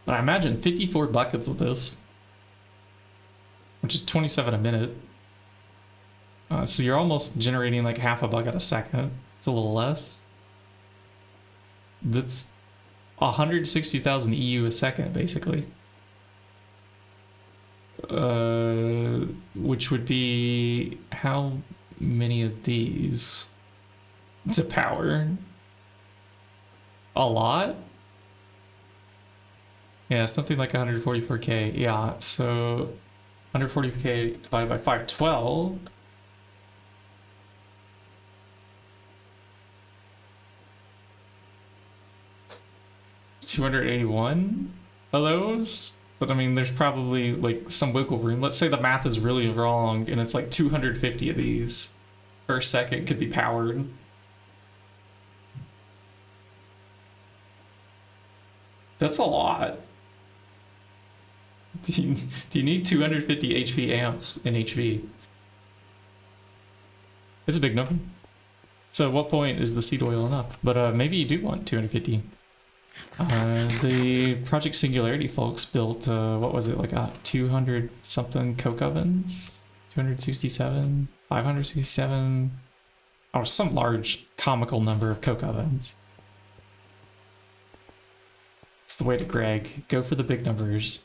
But I imagine 54 buckets of this, which is 27 a minute. So you're almost generating like half a bucket a second. It's a little less. That's 160,000 EU a second, basically. Which would be how many of these to power? A lot? Yeah, something like 144k. Yeah, so 140k divided by 512. $281 of those, but I mean, there's probably like some wiggle room. Let's say the math is really wrong and it's like 250 of these per second could be powered. That's a lot. Do you need 250 HV amps in HV? It's a big number. So at what point is the seed oil enough? But maybe you do want 250. The Project Singularity folks built, what was it, like 200 something coke ovens? 267? 567? Oh, some large comical number of coke ovens. It's the way to Greg. Go for the big numbers.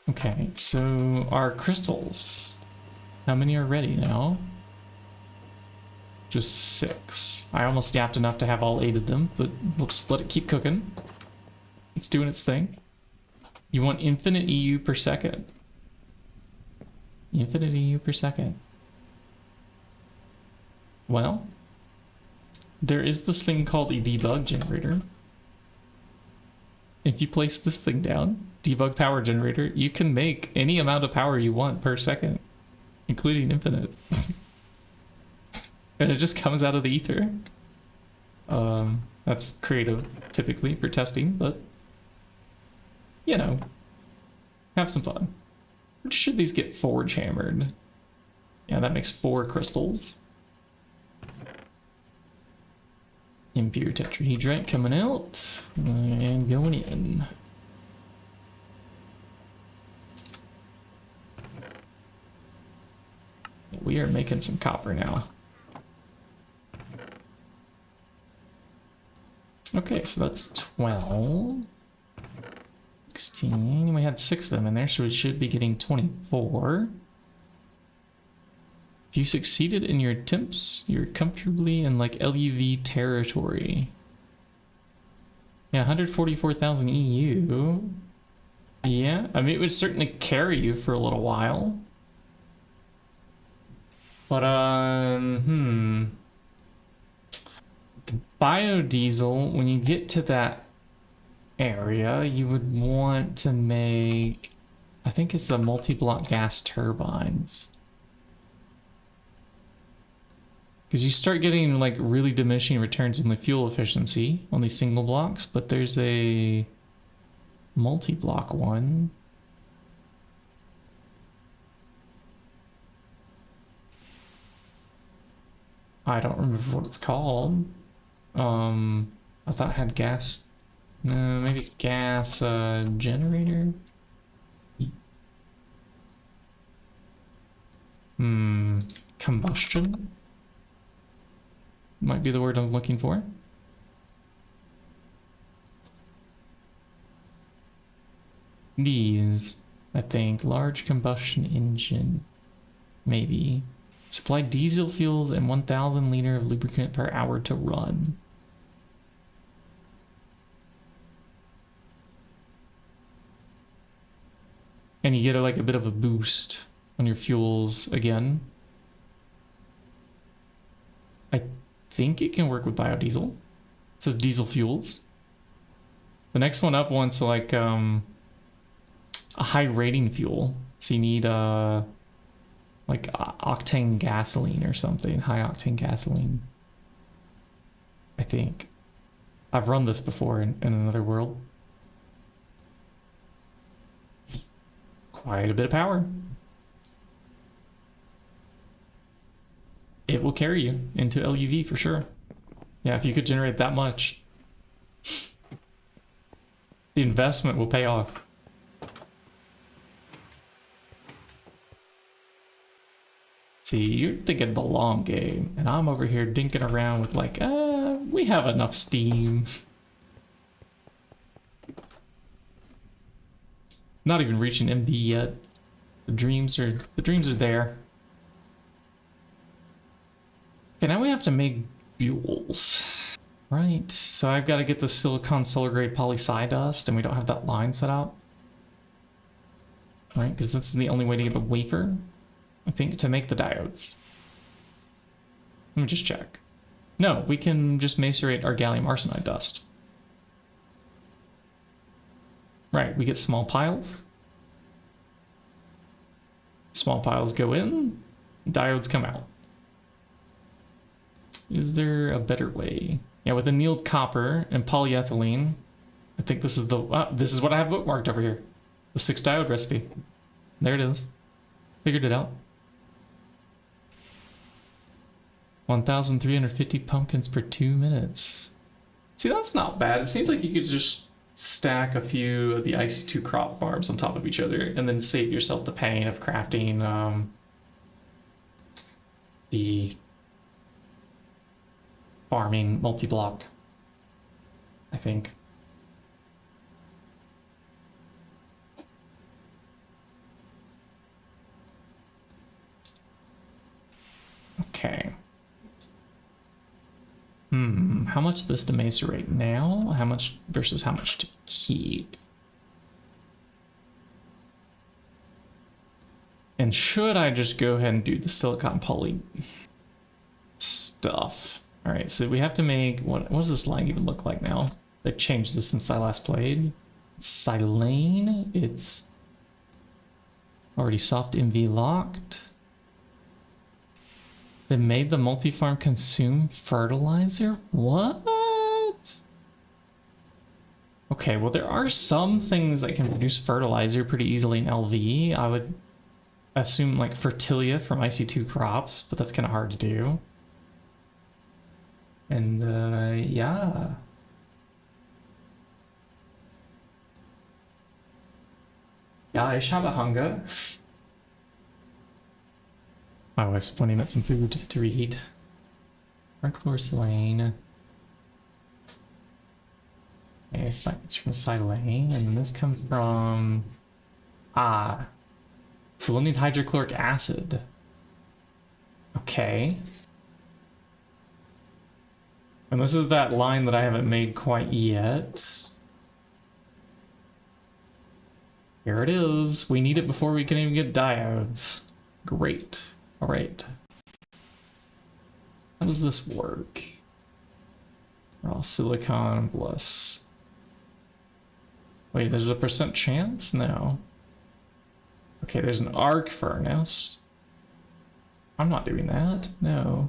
Okay, so our crystals. How many are ready now? Just 6. I almost yapped enough to have all 8 of them, but we'll just let it keep cooking. It's doing its thing. You want infinite EU per second. Infinite EU per second. Well, there is this thing called a debug generator. If you place this thing down, debug power generator, you can make any amount of power you want per second, including infinite. And it just comes out of the ether. That's creative, typically, for testing, but, you know, have some fun. Or should these get forge hammered? Yeah, that makes 4 crystals. Impure tetrahedrite coming out and going in. We are making some copper now. Okay, so that's 12. 16. We had 6 of them in there, so we should be getting 24. If you succeeded in your attempts, you're comfortably in like LUV territory. Yeah, 144,000 EU. Yeah, I mean, it would certainly carry you for a little while. But, the biodiesel, when you get to that area, you would want to make, I think it's the multi-block gas turbines. Because you start getting like really diminishing returns in the fuel efficiency on these single blocks, but there's a multi-block one. I don't remember what it's called. I thought it had gas. No, maybe it's gas generator. Combustion might be the word I'm looking for. These, I think, large combustion engine, maybe. Supply diesel fuels and 1,000 liter of lubricant per hour to run. And you get like a bit of a boost on your fuels again. I think it can work with biodiesel. It says diesel fuels. The next one up wants like a high rating fuel. So you need like octane gasoline or something. High octane gasoline. I think. I've run this before in another world. Quite a bit of power. It will carry you into LUV for sure. Yeah, if you could generate that much, the investment will pay off. See, you're thinking the long game, and I'm over here dinking around with like, we have enough steam. Not even reaching MB yet. The dreams are there. Okay, now we have to make fuels. Right, so I've got to get the silicon solar grade poly dust, and we don't have that line set up. Right, because this is the only way to get a wafer, I think, to make the diodes. Let me just check. No, we can just macerate our gallium arsenide dust. Right, we get small piles. Small piles go in, diodes come out. Is there a better way? Yeah, with annealed copper and polyethylene, I think this is the, this is what I have bookmarked over here. The 6 diode recipe. There it is. Figured it out. 1,350 pumpkins per 2 minutes. See, that's not bad. It seems like you could just stack a few of the IC2 crop farms on top of each other and then save yourself the pain of crafting the farming multi-block, I think. Okay. How much this to macerate now? How much versus how much to keep? And should I just go ahead and do the silicon poly stuff? All right, so we have to make, what does this line even look like now? They've changed this since I last played. It's silane, it's already soft MV locked. They made the multi-farm consume fertilizer? What? Okay, well there are some things that can produce fertilizer pretty easily in LV. I would assume like Fertilia from IC2 crops, but that's kind of hard to do. And yeah. Ja, ich habe Hunger. My wife's pointing at some food to reheat. Archlor Lane. Okay, it's from silane, and then this comes from selenium hydrochloric acid. Okay. And this is that line that I haven't made quite yet. Here it is. We need it before we can even get diodes. Great. All right. How does this work? Raw silicon plus... Wait, there's a % chance? No. Okay, there's an arc furnace. I'm not doing that. No.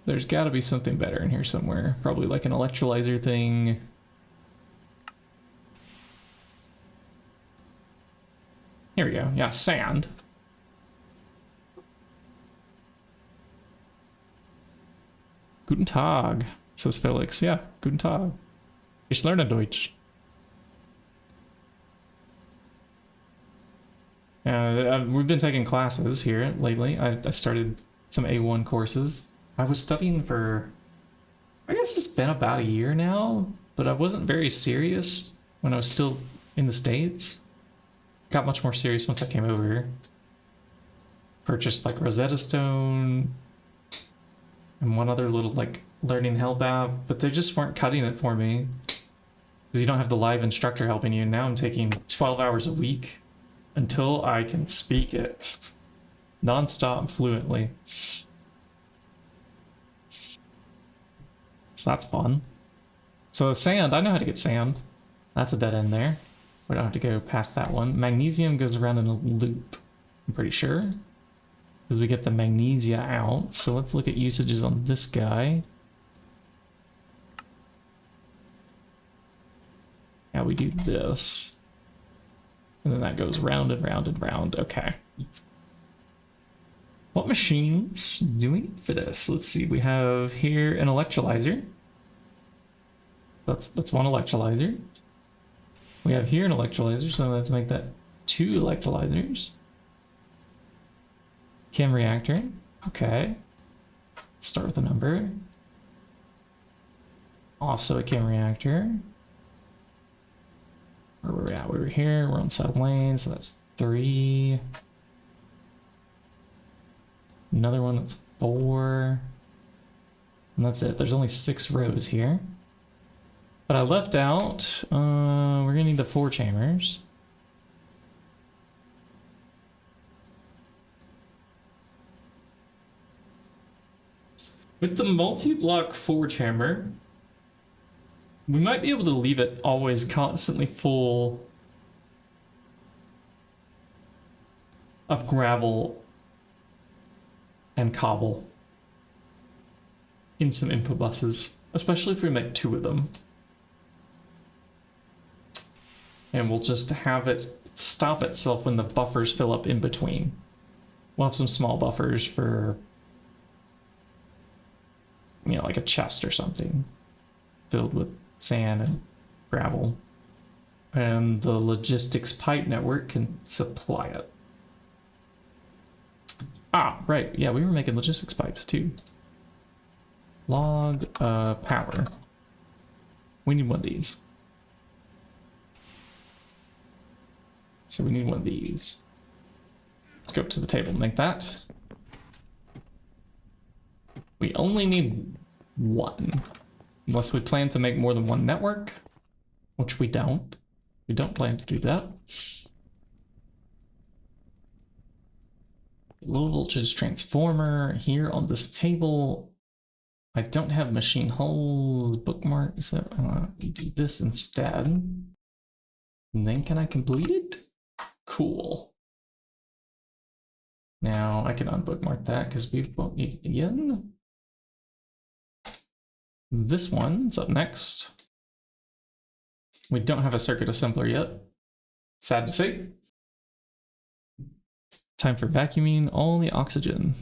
There's got to be something better in here somewhere. Probably like an electrolyzer thing. Here we go. Yeah, sand. Guten Tag, says Felix. Yeah, guten Tag. Ich lerne Deutsch. We've been taking classes here lately. I started some A1 courses. I was studying for, I guess it's been about a year now, but I wasn't very serious when I was still in the States. Got much more serious once I came over. Purchased like Rosetta Stone and one other little like learning help app, but they just weren't cutting it for me. Because you don't have the live instructor helping you. Now I'm taking 12 hours a week until I can speak it non-stop fluently. So that's fun. So sand, I know how to get sand. That's a dead end there. We don't have to go past that one. Magnesium goes around in a loop, I'm pretty sure. Because we get the magnesia out. So let's look at usages on this guy. Yeah, we do this. And then that goes round and round and round. Okay. What machines do we need for this? Let's see. We have here an electrolyzer. That's one electrolyzer. We have here an electrolyzer, so let's make that 2 electrolyzers. Chem reactor. Okay. Let's start with a number. Also a chem reactor. Where were we at? We were here. We're on side lane, so that's 3. Another one that's 4. And that's it. There's only 6 rows here. But I left out, we're gonna need the 4 chambers. With the multi-block 4 chamber, we might be able to leave it always constantly full of gravel and cobble in some input buses, especially if we make 2 of them. And we'll just have it stop itself when the buffers fill up in between. We'll have some small buffers for, you know, like a chest or something filled with sand and gravel. And the logistics pipe network can supply it. Ah, right. Yeah, we were making logistics pipes too. Log power. We need one of these. So we need one of these. Let's go up to the table and make that. We only need 1. Unless we plan to make more than 1 network, which we don't. We don't plan to do that. Low voltage transformer here on this table. I don't have machine holes bookmarked, so we do this instead. And then can I complete it? Cool. Now I can unbookmark that because we won't need it again. This one's up next. We don't have a circuit assembler yet. Sad to say. Time for vacuuming all the oxygen.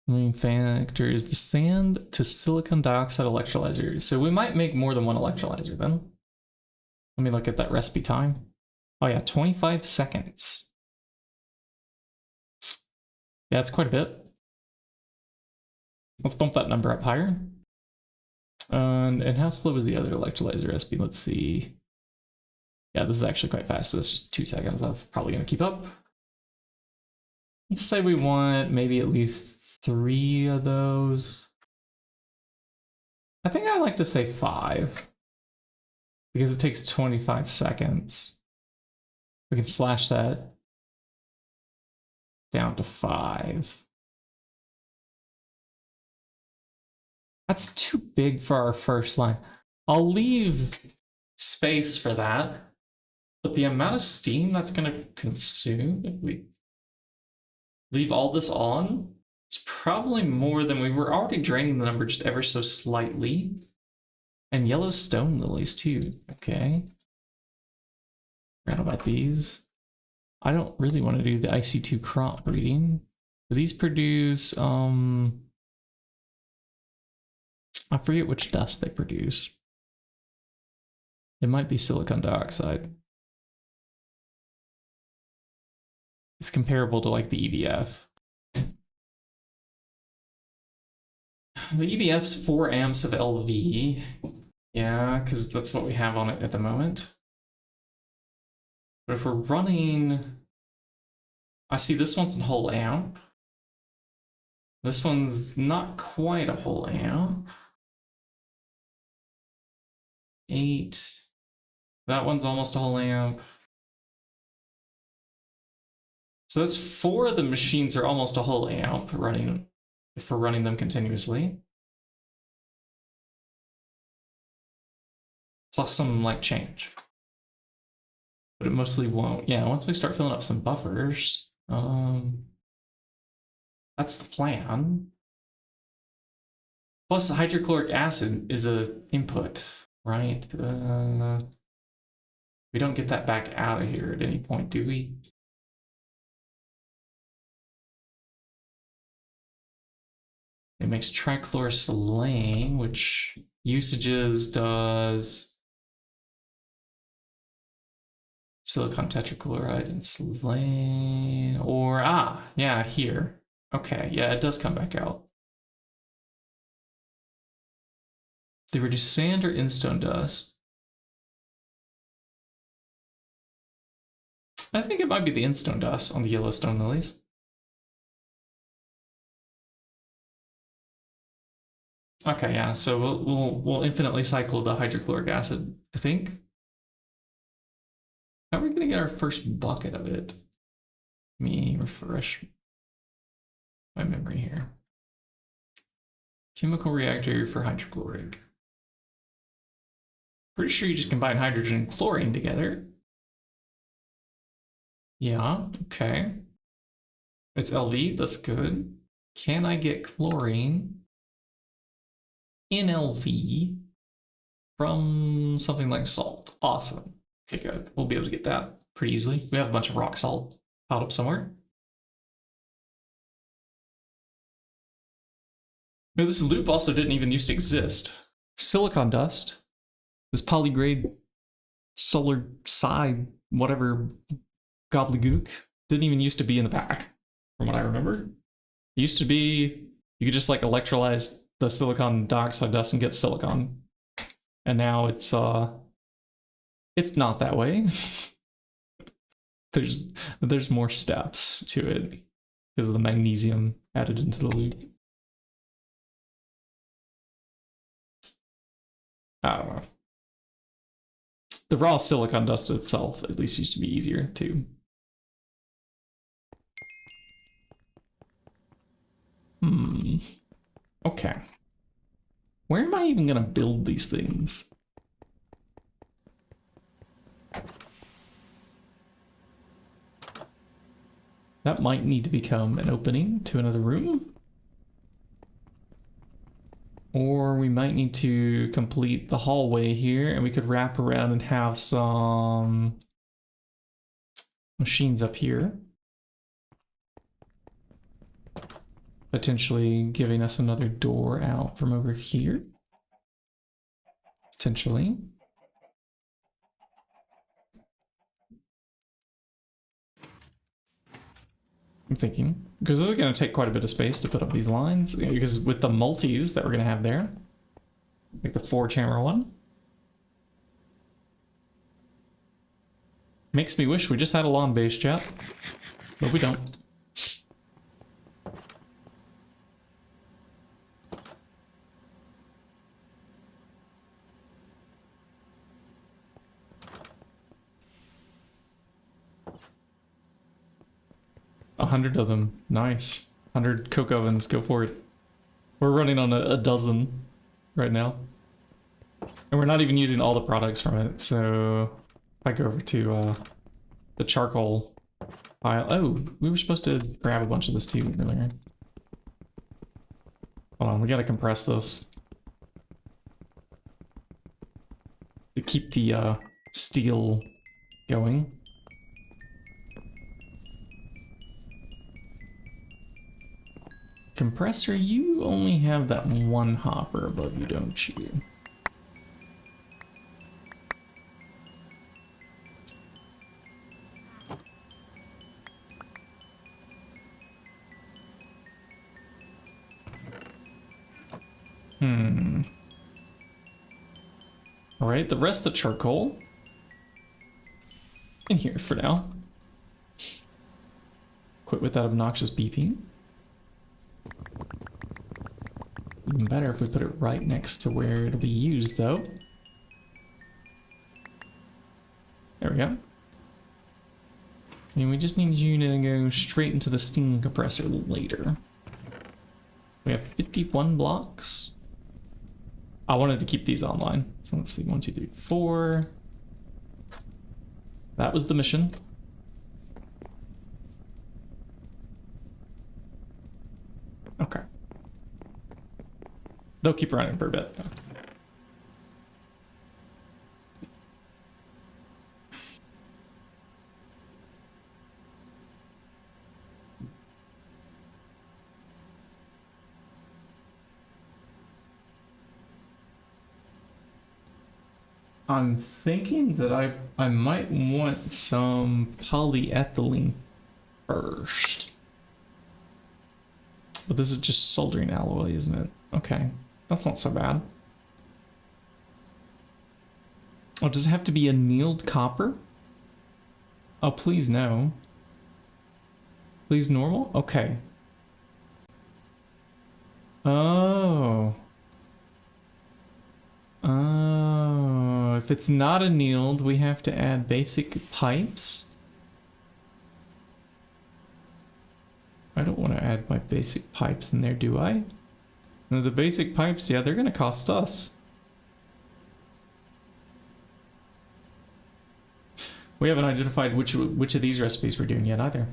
Main factor is the sand to silicon dioxide electrolyzer. So we might make more than 1 electrolyzer then. Let me look at that recipe time. Oh yeah, 25 seconds. Yeah, that's quite a bit. Let's bump that number up higher. And how slow is the other electrolyzer recipe? Let's see. Yeah, this is actually quite fast, so it's just 2 seconds. That's probably going to keep up. Let's say we want maybe at least 3 of those. I think I like to say 5. Because it takes 25 seconds. We can slash that down to 5. That's too big for our first line. I'll leave space for that, but the amount of steam that's going to consume if we leave all this on is probably more than we were already draining the number just ever so slightly. And yellow stone lilies too. Okay. Forgot about these. I don't really want to do the IC2 crop breeding. These produce I forget which dust they produce. It might be silicon dioxide. It's comparable to like the EBF. The EBF's 4 amps of LV. Yeah, because that's what we have on it at the moment. But if we're running... I see this one's a whole amp. This one's not quite a whole amp. 8. That one's almost a whole amp. So that's 4 of the machines are almost a whole amp running, if we're running them continuously. Plus some like change. But it mostly won't. Yeah, once we start filling up some buffers, that's the plan. Plus hydrochloric acid is a input, right? We don't get that back out of here at any point, do we? It makes trichlorosilane, which usages does silicon tetrachloride and silane, or yeah, here. Okay, yeah, it does come back out. They reduce sand or instone dust. I think it might be the instone dust on the Yellowstone lilies. Okay, yeah, so we'll infinitely cycle the hydrochloric acid, I think. How are we gonna get our first bucket of it? Let me refresh my memory here. Chemical reactor for hydrochloric. Pretty sure you just combine hydrogen and chlorine together. Yeah, okay. It's LV, that's good. Can I get chlorine in LV from something like salt? Awesome. Okay, good. We'll be able to get that pretty easily. We have a bunch of rock salt piled up somewhere. Now, this loop also didn't even used to exist. Silicon dust, this polygrade solar side, whatever gobbledygook, didn't even used to be in the pack, from what I remember. It used to be, you could just like electrolyze the silicon dioxide dust and get silicon. And now it's not that way. There's more steps to it because of the magnesium added into the loop. I don't know. The raw silicon dust itself at least used to be easier too. Okay. Where am I even gonna build these things? That might need to become an opening to another room. Or we might need to complete the hallway here, and we could wrap around and have some machines up here. Potentially giving us another door out from over here. Potentially. I'm thinking, because this is going to take quite a bit of space to put up these lines, because with the multis that we're going to have there, like the 4-chamber one, makes me wish we just had a lawn base, chat, but we don't. A 100 of them, nice. 100 coke ovens, go for it. We're running on a dozen right now. And we're not even using all the products from it, so if I go over to the charcoal pile. Oh, we were supposed to grab a bunch of this too earlier. Hold on, we gotta compress this. To keep the steel going. Compressor, you only have that one hopper above you, don't you? Alright, the rest of the charcoal in here for now. Quit with that obnoxious beeping. Even better if we put it right next to where it'll be used, though. There we go. And we just need you to go straight into the steam compressor later. We have 51 blocks. I wanted to keep these online. So let's see, 1, 2, 3, 4. That was the mission. Okay. They'll keep running for a bit. I'm thinking that I might want some polyethylene first. But this is just soldering alloy, isn't it? Okay, that's not so bad. Oh, does it have to be annealed copper? Oh, please no. Please normal? Okay. Oh. Oh, if it's not annealed, we have to add basic pipes. I don't want to add my basic pipes in there, do I? No, the basic pipes, yeah, they're going to cost us. We haven't identified which of these recipes we're doing yet either.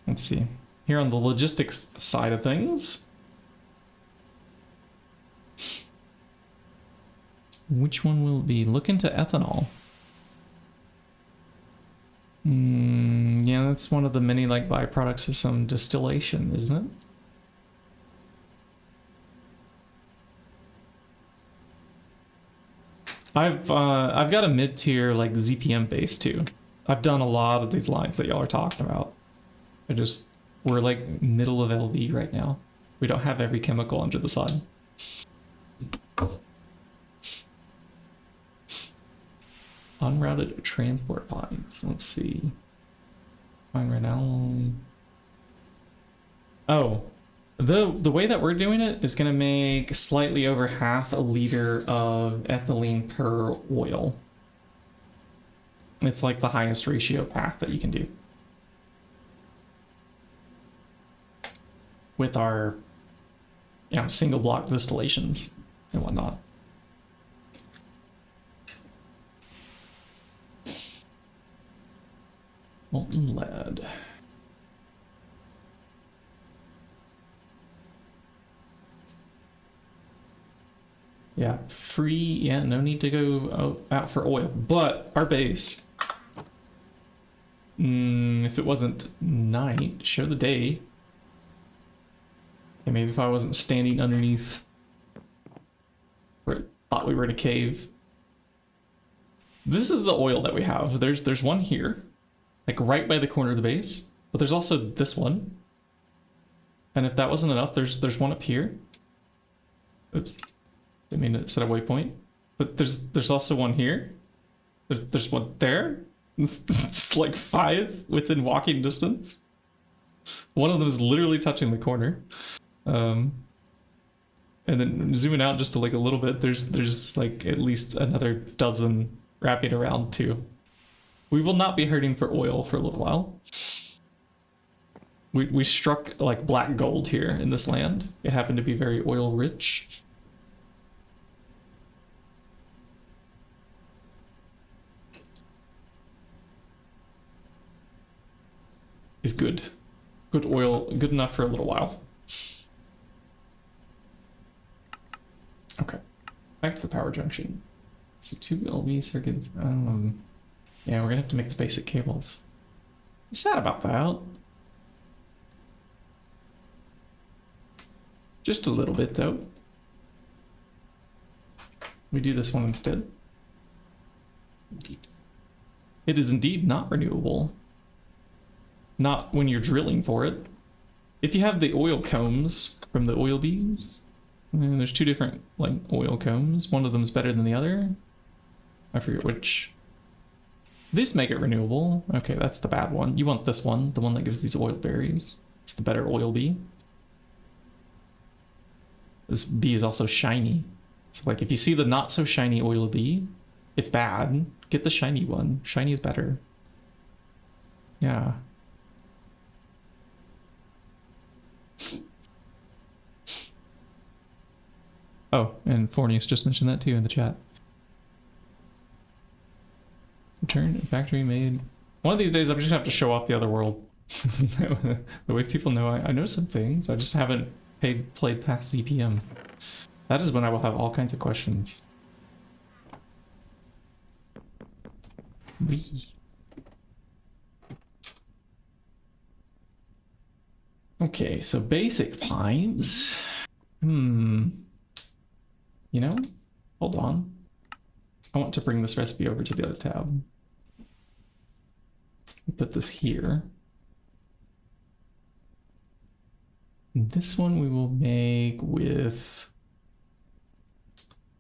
Let's see. Here on the logistics side of things. Which one will it be? Look into ethanol. Yeah, that's one of the many like byproducts of some distillation, isn't it? I've got a mid-tier like ZPM base too. I've done a lot of these lines that y'all are talking about. We're like middle of LV right now. We don't have every chemical under the sun. Unrouted transport pipes. Let's see. Fine right now. Oh, the way that we're doing it is going to make slightly over half a liter of ethylene per oil. It's like the highest ratio pack that you can do. With our, single block distillations and whatnot. Molten lead. Yeah, free, yeah, no need to go out for oil. But our base, if it wasn't night, show the day. Okay, maybe if I wasn't standing underneath where it thought we were in a cave. This is the oil that we have. There's one here, like right by the corner of the base, but there's also this one. And if that wasn't enough, there's one up here. Oops. Didn't mean to set a waypoint. But there's also one here. There's one there. It's like 5 within walking distance. One of them is literally touching the corner. And then zooming out just to like a little bit, there's like at least another dozen wrapping around too. We will not be hurting for oil for a little while. We struck like black gold here in this land. It happened to be very oil rich. Is good. Good oil, good enough for a little while. Okay, back to the power junction. So 2 LV circuits. Yeah, we're gonna have to make the basic cables. I'm sad about that. Just a little bit though. We do this one instead. It is indeed not renewable. Not when you're drilling for it. If you have the oil combs from the oil bees, and there's 2 different like oil combs. One of them's better than the other. I forget which. These make it renewable. Okay, that's the bad one. You want this one, the one that gives these oil berries. It's the better oil bee. This bee is also shiny. So like if you see the not so shiny oil bee, it's bad. Get the shiny one. Shiny is better. Yeah. Oh, and Fornius just mentioned that too in the chat. Return factory made. One of these days I'm just gonna have to show off the other world. The way people know I know some things. I just haven't played past ZPM. That is when I will have all kinds of questions. Wee. Okay, so basic pipes. You know, hold on. I want to bring this recipe over to the other tab. Put this here. And this one we will make with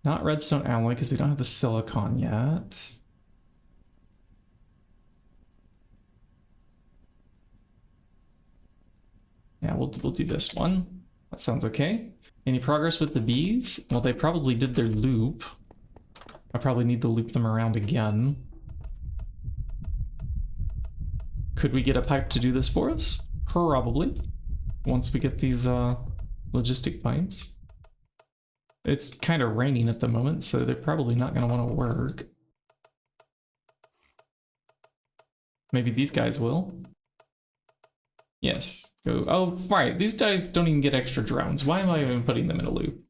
not redstone alloy because we don't have the silicon yet. Yeah, we'll do this one. That sounds okay. Any progress with the bees? Well, they probably did their loop. I probably need to loop them around again. Could we get a pipe to do this for us? Probably. Once we get these logistic pipes. It's kind of raining at the moment, so they're probably not going to want to work. Maybe these guys will. Yes. Go. Oh, right. These guys don't even get extra drones. Why am I even putting them in a loop?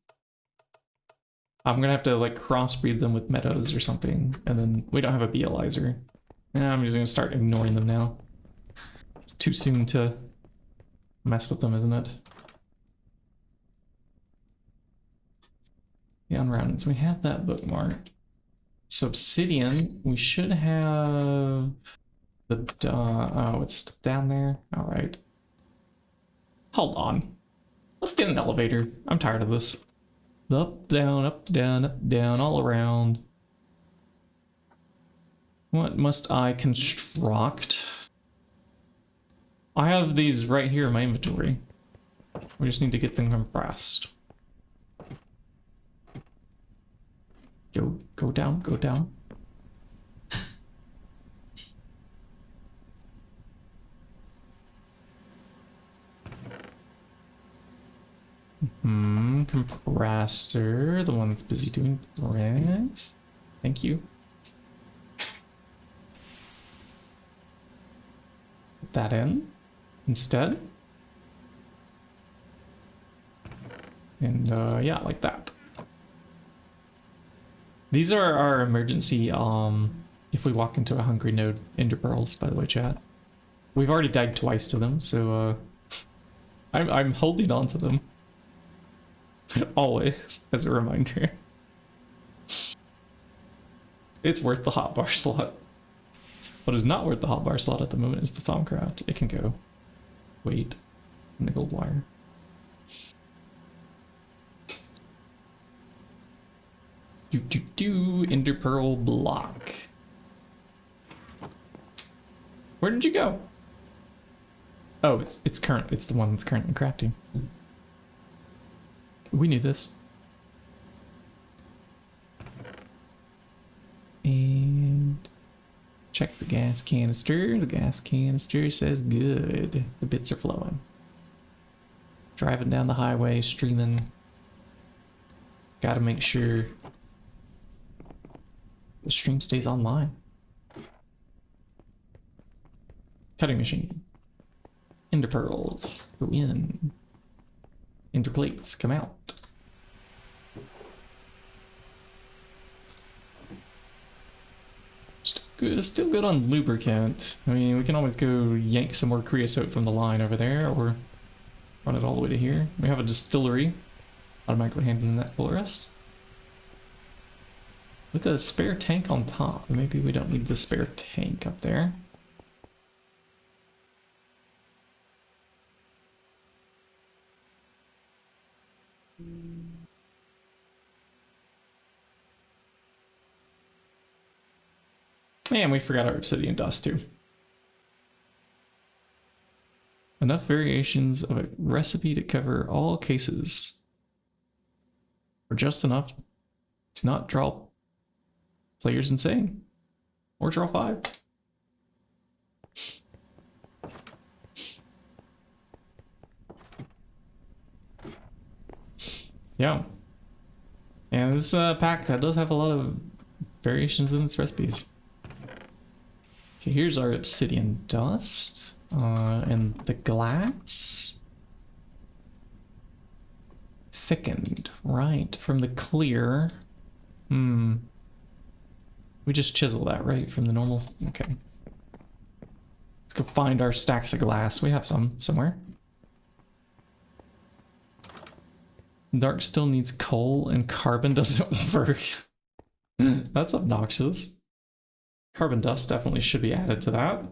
I'm going to have to like crossbreed them with meadows or something. And then we don't have a beealizer. I'm just going to start ignoring them now. It's too soon to mess with them, isn't it? Yeah, on roundings. We have that bookmarked. So obsidian, we should have the oh, it's down there. All right. Hold on. Let's get an elevator. I'm tired of this. Up, down, up, down, up, down, all around. What must I construct? I have these right here in my inventory. We just need to get them compressed. Go down, go down. Compressor, the one that's busy doing bricks. Thank you. Put that in instead. And yeah, like that. These are our emergency, if we walk into a hungry node, ender pearls, by the way, chat. We've already died twice to them, so I'm holding on to them. Always, as a reminder. It's worth the hotbar slot. What is not worth the hotbar slot at the moment is the Thaumcraft. It can go. Wait. Nickel wire. Ender pearl block. Where did you go? Oh, it's the one that's currently crafting. We need this. And check the gas canister. The gas canister says good. The bits are flowing. Driving down the highway, streaming. Gotta make sure the stream stays online. Cutting machine. Ender pearls go in. Ender plates come out. Still good on lubricant. I mean, we can always go yank some more creosote from the line over there, or run it all the way to here. We have a distillery. Automatically handling that for us. With a spare tank on top. Maybe we don't need the spare tank up there. And we forgot our obsidian dust too. Enough variations of a recipe to cover all cases. or just enough to not draw players insane, or draw 5. Yeah. And this pack does have a lot of variations in its recipes. Okay, here's our obsidian dust. And the glass. Thickened, right, from the clear. We just chisel that, right, from the normal. Okay. Let's go find our stacks of glass. We have some somewhere. Dark still needs coal and carbon doesn't work. That's obnoxious. Carbon dust definitely should be added to that.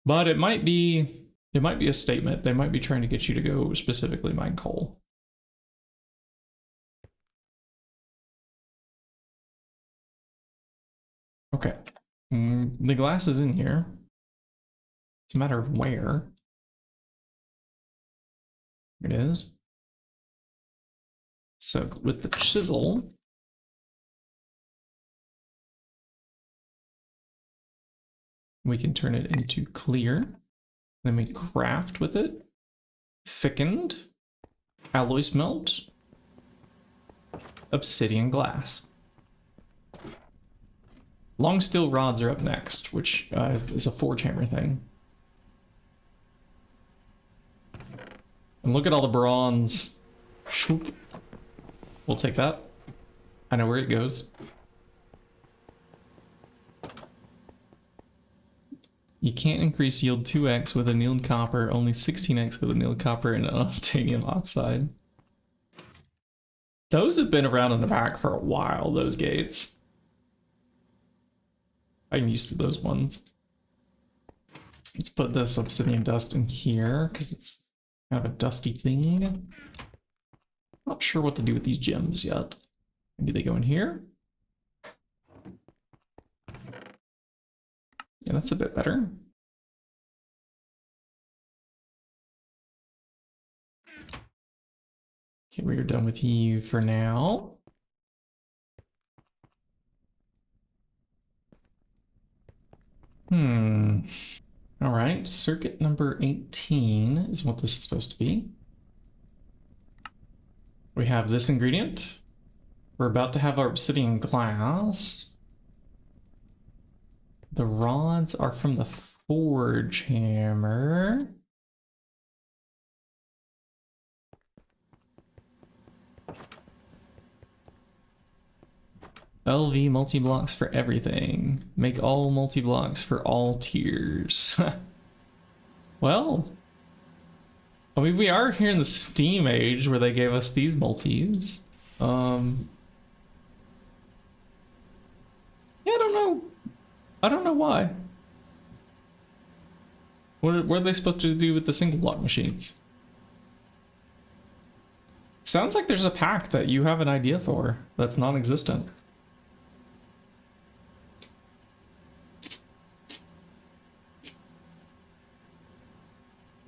But it might be a statement. They might be trying to get you to go specifically mine coal. Okay. The glass is in here. It's a matter of where. Here it is. So with the chisel, we can turn it into clear. Then we craft with it. Thickened. Alloy smelt. Obsidian glass. Long steel rods are up next, which is a forge hammer thing. And look at all the bronze. Shoop. We'll take that. I know where it goes. You can't increase yield 2x with annealed copper, only 16x with annealed copper and unobtainium oxide. Those have been around in the back for a while, those gates. I'm used to those ones. Let's put this obsidian dust in here, because it's kind of a dusty thing. Not sure what to do with these gems yet. Maybe they go in here? Yeah, that's a bit better. Okay, we're done with you for now. All right, circuit number 18 is what this is supposed to be. We have this ingredient. We're about to have our obsidian glass. The rods are from the forge hammer. LV multi-blocks for everything. Make all multi-blocks for all tiers. Well, I mean, we are here in the Steam age where they gave us these multis. Yeah, I don't know why. What are they supposed to do with the single block machines? Sounds like there's a pack that you have an idea for that's non-existent.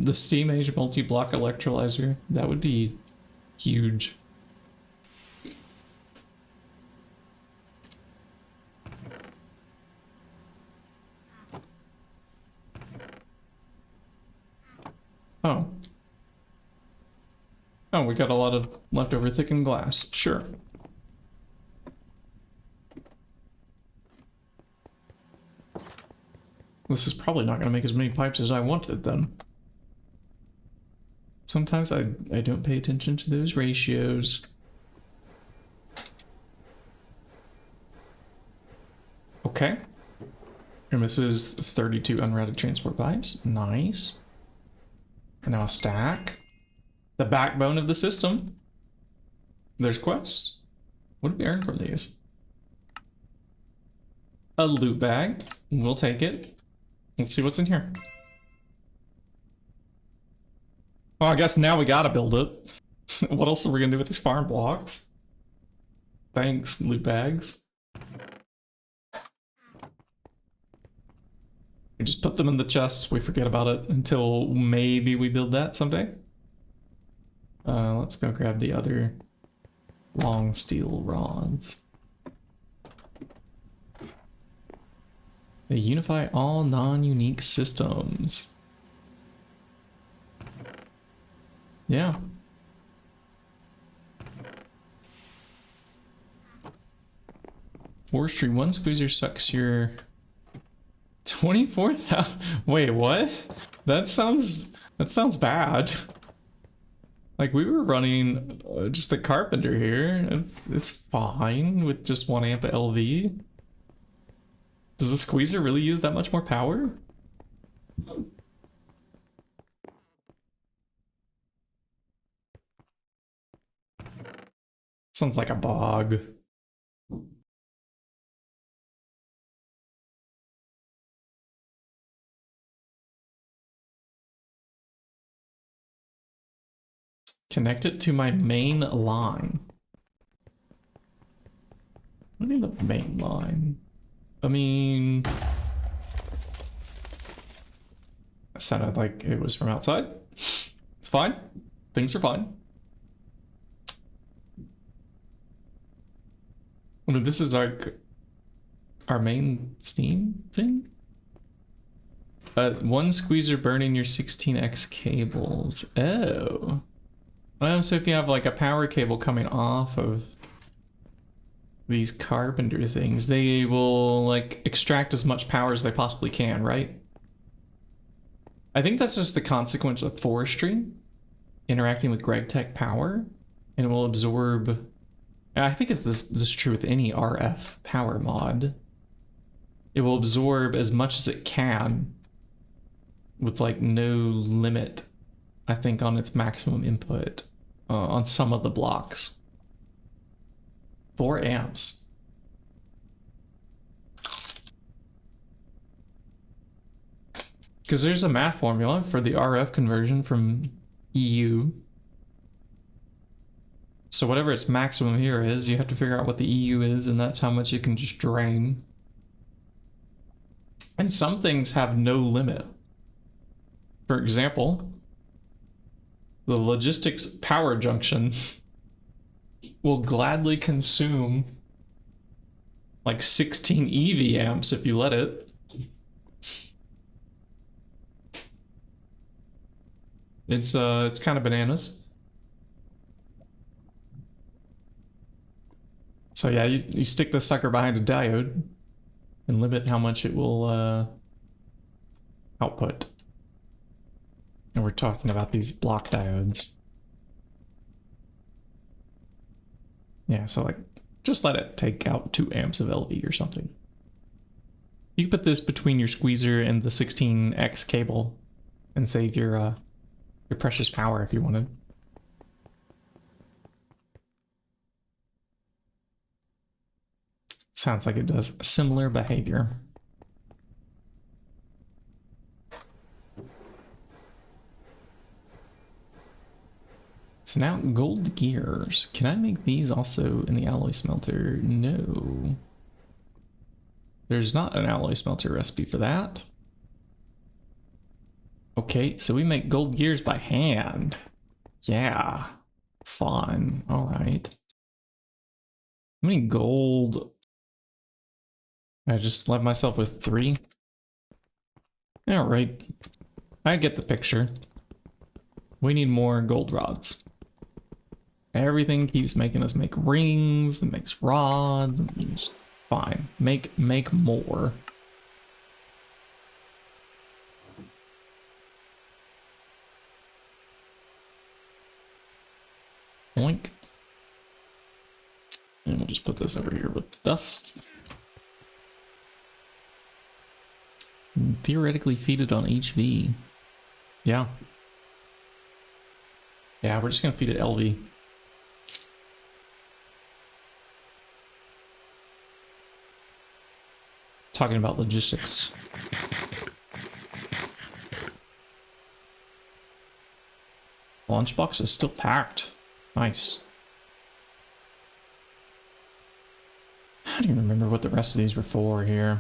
The Steam Age multi-block electrolyzer, that would be huge. Oh. Oh, we got a lot of leftover thickened glass. Sure. This is probably not going to make as many pipes as I wanted then. Sometimes I don't pay attention to those ratios. Okay. And this is 32 unrouted transport pipes. Nice. And now a stack. The backbone of the system. There's quests. What did we earn from these? A loot bag. We'll take it. Let's see what's in here. Well, I guess now we gotta build it. What else are we gonna do with these farm blocks? Thanks, loot bags. We just put them in the chests. We forget about it until maybe we build that someday. Let's go grab the other long steel rods. They unify all non-unique systems. Yeah. Forestry, one squeezer sucks your 24,000. Wait, what? That sounds bad. Like, we were running just a carpenter here. It's fine with just 1 amp LV. Does the squeezer really use that much more power? Sounds like a bog. Connect it to my main line. What do you mean the main line? I mean... That sounded like it was from outside. It's fine. Things are fine. I mean, this is our main Steam thing? One squeezer burning your 16x cables. Oh. So if you have like a power cable coming off of these carpenter things, they will like extract as much power as they possibly can, right? I think that's just the consequence of forestry interacting with GregTech power, and it will absorb. I think this is true with any RF power mod. It will absorb as much as it can with like no limit, I think, on its maximum input on some of the blocks. 4 amps. Because there's a math formula for the RF conversion from EU. So whatever its maximum here is, you have to figure out what the EU is, and that's how much you can just drain. And some things have no limit. For example, the logistics power junction will gladly consume like 16 EV amps if you let it. It's kind of bananas. So yeah, you stick the sucker behind a diode and limit how much it will output. And we're talking about these block diodes. Yeah, so like, just let it take out 2 amps of LV or something. You can put this between your squeezer and the 16x cable and save your precious power if you wanted. Sounds like it does similar behavior. So now gold gears. Can I make these also in the alloy smelter? No. There's not an alloy smelter recipe for that. Okay, so we make gold gears by hand. Yeah. Fun. Alright. How many gold? I just left myself with 3. Alright. I get the picture. We need more gold rods. Everything keeps making us make rings, and makes rods, and just fine. Make more. Boink. And we'll just put this over here with dust. And theoretically feed it on HV. Yeah. Yeah, we're just gonna feed it LV. Talking about logistics. Lunchbox is still packed. Nice. I don't even remember what the rest of these were for here.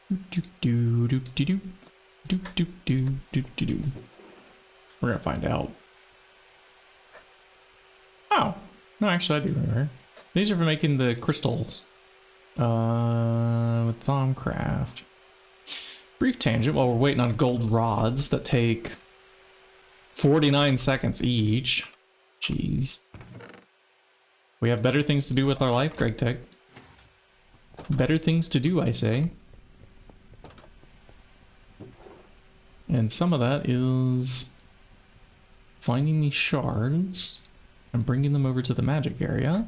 We're gonna find out. Oh, no, actually I do remember. These are for making the crystals. With Thaumcraft. Brief tangent while we're waiting on gold rods that take 49 seconds each. Jeez. We have better things to do with our life, GregTech. Better things to do, I say. And some of that is finding these shards and bringing them over to the magic area.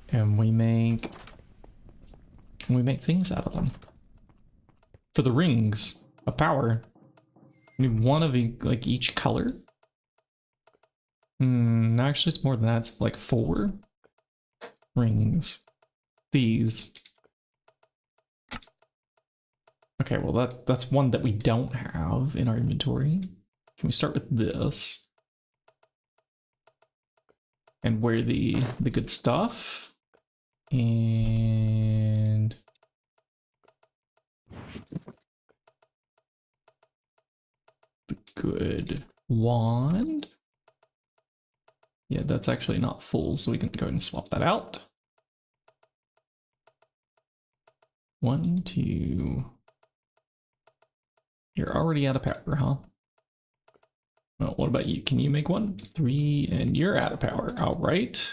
And we make things out of them. For the rings of power, we need one of like each color. Actually it's more than that, it's like 4 rings. These. Okay, well that's one that we don't have in our inventory. Can we start with this? And wear the good stuff. And the good wand. Yeah, that's actually not full, so we can go ahead and swap that out. 1, 2. You're already out of power, huh? Well, what about you? Can you make 1, 3, and you're out of power. All right.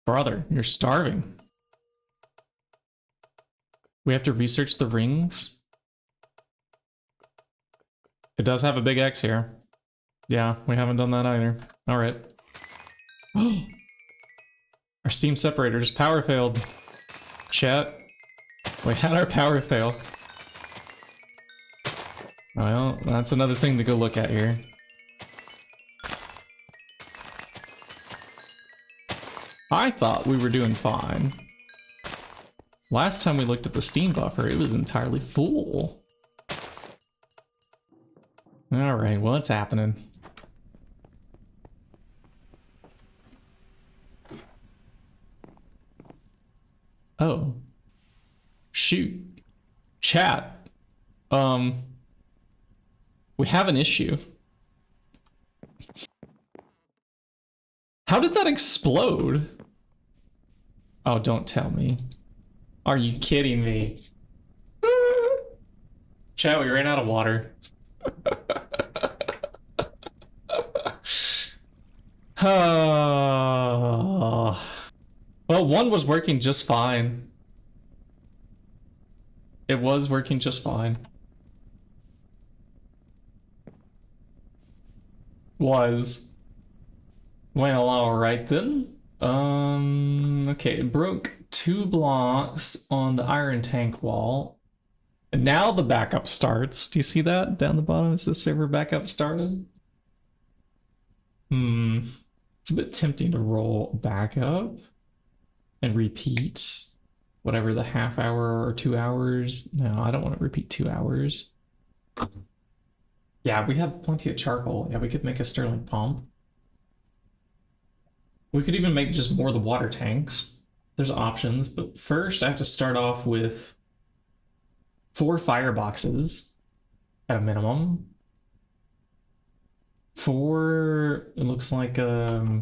Brother, you're starving. We have to research the rings. It does have a big X here. Yeah, we haven't done that either. All right. Our steam separator just power failed. Chat. We had our power fail. Well, that's another thing to go look at here. I thought we were doing fine. Last time we looked at the steam buffer, it was entirely full. Alright, well, it's happening. Oh. Shoot. Chat. We have an issue. How did that explode? Oh, don't tell me. Are you kidding me? Chat, we ran out of water. Oh. Well, one was working just fine. It was working just fine. Was. Well, alright then. Okay, it broke 2 blocks on the iron tank wall. And now the backup starts. Do you see that? Down the bottom, it says server backup started. It's a bit tempting to roll back up and repeat whatever the half hour or 2 hours. No, I don't want to repeat 2 hours. Yeah, we have plenty of charcoal. Yeah, we could make a Stirling pump. We could even make just more of the water tanks. There's options, but first I have to start off with 4 fireboxes at a minimum. 4, it looks like, I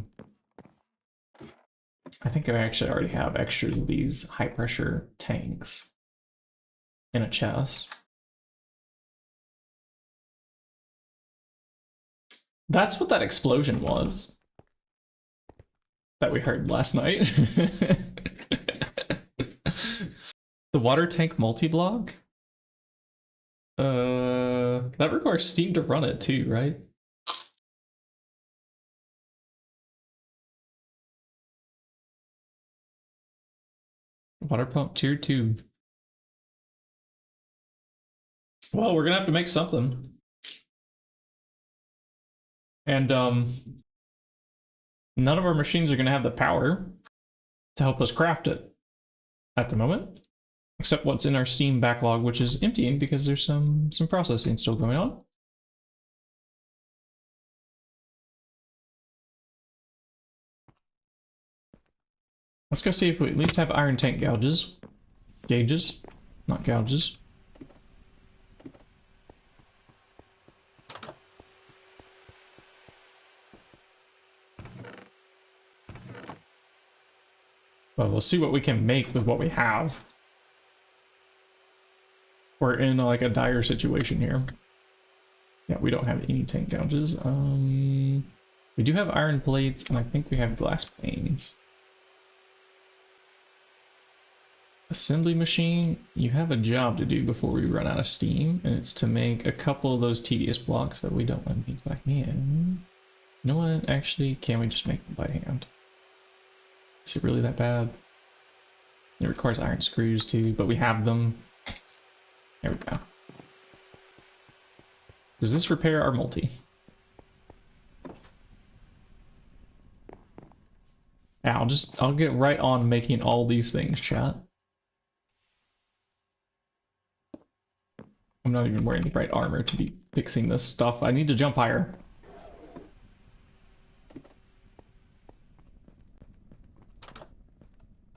think I actually already have extras of these high pressure tanks in a chest. That's what that explosion was that we heard last night. The water tank multi-block? That requires steam to run it too, right? Water pump tier 2. Well, we're gonna have to make something. And none of our machines are gonna have the power to help us craft it at the moment. Except what's in our Steam backlog, which is emptying because there's some processing still going on. Let's go see if we at least have iron tank gauges. Gauges, not gouges. But we'll see what we can make with what we have. We're in like a dire situation here. Yeah, we don't have any tank gouges. We do have iron plates, and I think we have glass panes. Assembly machine, you have a job to do before we run out of steam, and it's to make a couple of those tedious blocks that we don't want to be back in. You know what? Actually, can we just make them by hand? Is it really that bad? It requires iron screws too, but we have them. There we go. Does this repair our multi? Yeah, I'll get right on making all these things, chat. I'm not even wearing the right armor to be fixing this stuff. I need to jump higher.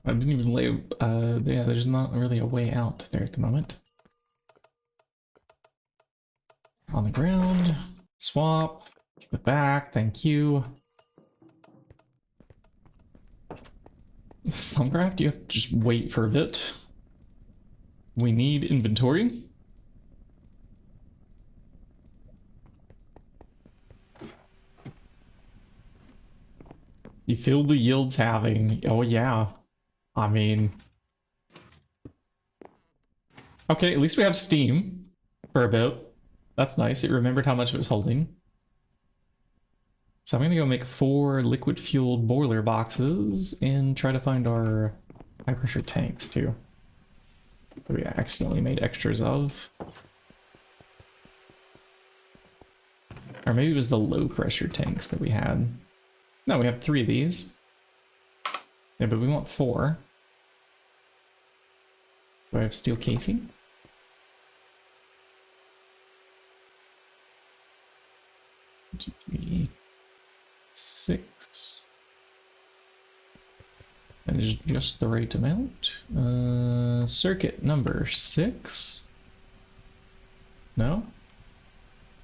I didn't even lay, yeah, there's not really a way out there at the moment. On the ground, swap, give it back, thank you. Thumbcraft, you have to just wait for a bit. We need inventory. You feel the yields having, oh yeah. I mean, okay, at least we have steam for a bit. That's nice. It remembered how much it was holding. So I'm gonna go make 4 liquid fueled boiler boxes and try to find our high pressure tanks too. That we accidentally made extras of. Or maybe it was the low pressure tanks that we had. No, we have 3 of these. Yeah, but we want 4. Do I have steel casing? Two, 3, 6. That is just the right amount. Circuit number 6. No?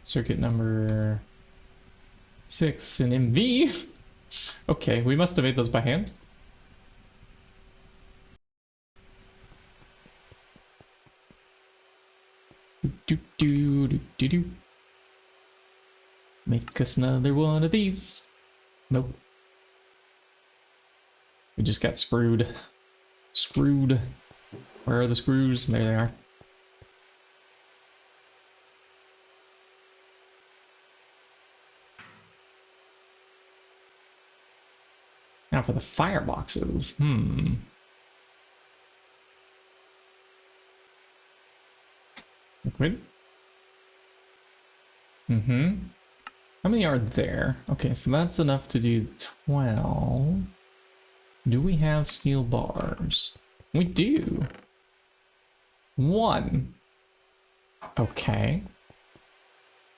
Circuit number 6 in MV. Okay, we must have made those by hand. Do. Make us another one of these. Nope. We just got screwed. Screwed. Where are the screws? There they are. Now for the fireboxes. Liquid. How many are there? Okay, so that's enough to do 12. Do we have steel bars? We do. 1. Okay.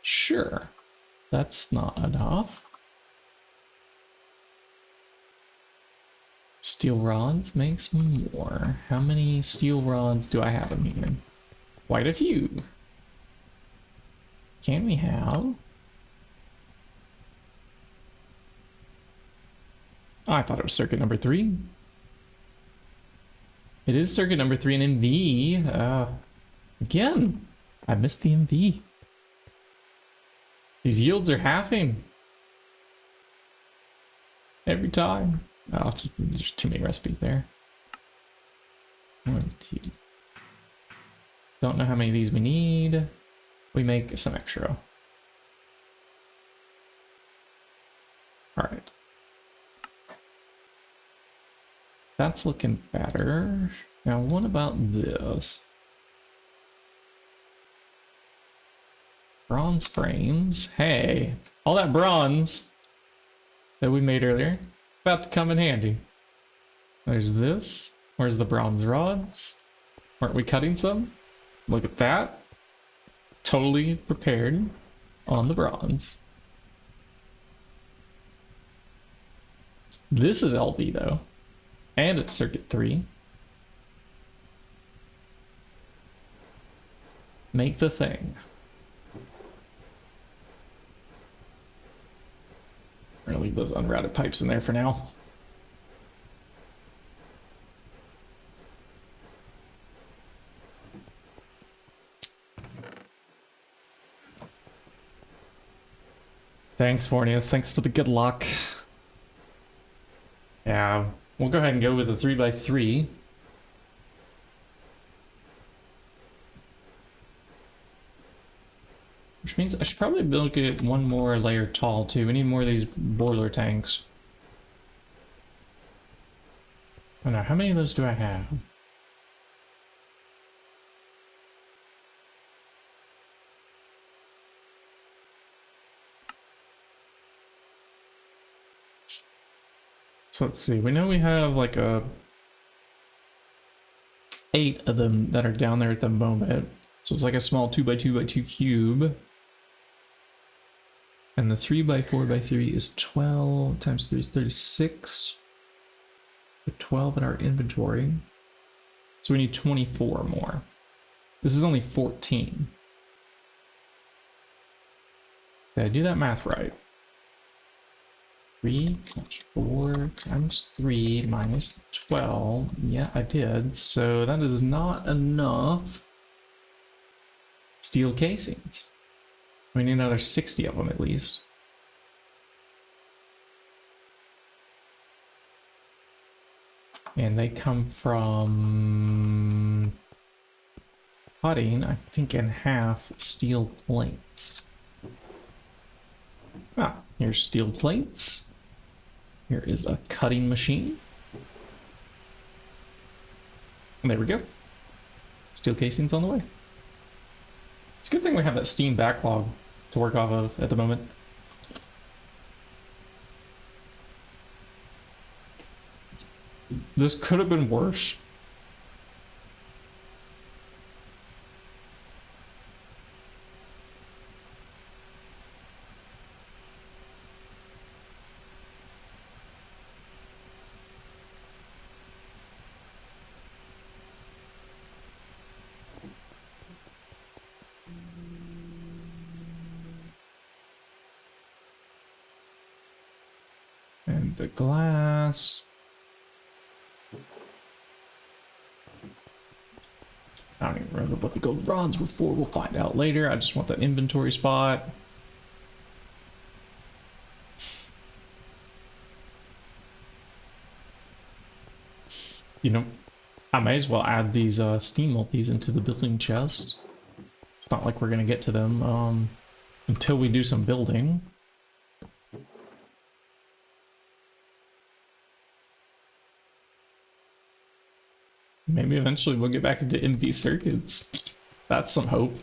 Sure. That's not enough. Steel rods makes more. How many steel rods do I have in here? Quite a few. Can we have? Oh, I thought it was circuit number 3. It is circuit number 3 in MV. Again, I missed the MV. These yields are halving. Every time. Oh, there's too many recipes there. 1, 2. Don't know how many of these we need. We make some extra. Alright. That's looking better. Now, what about this? Bronze frames. Hey, all that bronze that we made earlier, about to come in handy. There's this. Where's the bronze rods? Weren't we cutting some? Look at that. Totally prepared on the bronze. This is LB though. And it's circuit 3. Make the thing. We're gonna leave those unrouted pipes in there for now. Thanks, Fornius. Thanks for the good luck. Yeah, we'll go ahead and go with a 3x3. Which means I should probably build it one more layer tall too. We need more of these boiler tanks. Oh no, how many of those do I have? So let's see, we know we have like 8 of them that are down there at the moment. So it's like a small 2x2x2 cube. And the 3x4x3 is 12 times 3 is 36. With 12 in our inventory. So we need 24 more. This is only 14. Did I do that math right? 3 times 4 times 3 minus 12. Yeah, I did. So that is not enough steel casings. We need another 60 of them at least. And they come from cutting, I think, in half steel plates. Ah, here's steel plates. Here is a cutting machine. And there we go. Steel casings on the way. It's a good thing we have that Steam backlog to work off of at the moment. This could have been worse. And the glass. I don't even remember what the gold rods were for. We'll find out later. I just want that inventory spot. You know, I may as well add these steam multis into the building chest. It's not like we're going to get to them until we do some building. Maybe eventually we'll get back into NV circuits. That's some hope.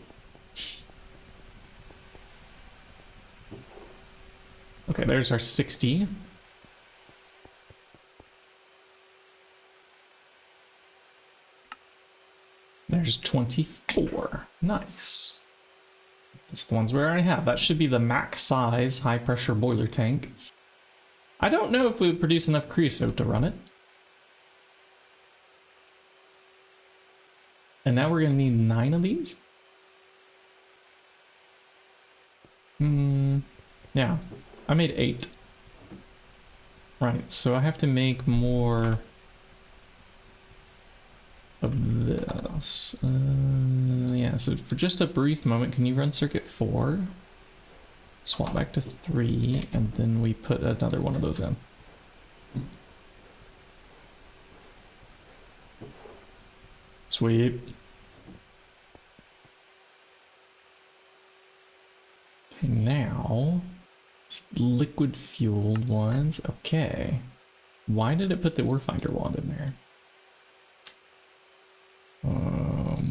Okay, there's our 60. There's 24. Nice. It's the ones we already have. That should be the max size high pressure boiler tank. I don't know if we would produce enough creosote to run it. And now we're going to need 9 of these? Yeah, I made 8. Right, so I have to make more of this. Yeah, so for just a brief moment, can you run circuit 4? Swap back to 3, and then we put another one of those in. Sweet. Okay, now liquid fueled ones. Okay. Why did it put the Warfinder wand in there?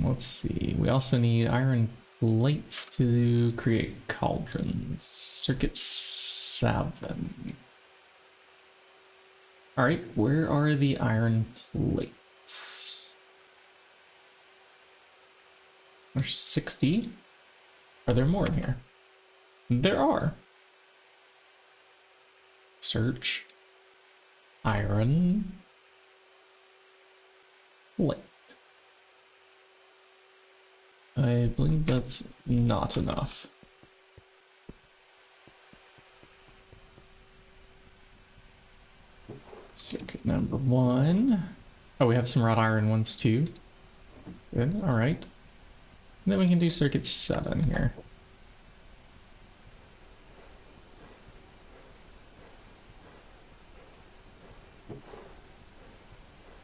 Let's see. We also need iron plates to create cauldrons. Circuit 7. Alright, where are the iron plates? There's 60. Are there more in here? There are. Search. Iron. plate. I believe that's not enough. Circuit number 1. Oh, we have some wrought iron ones too. Good, alright. Then we can do circuit 7 here.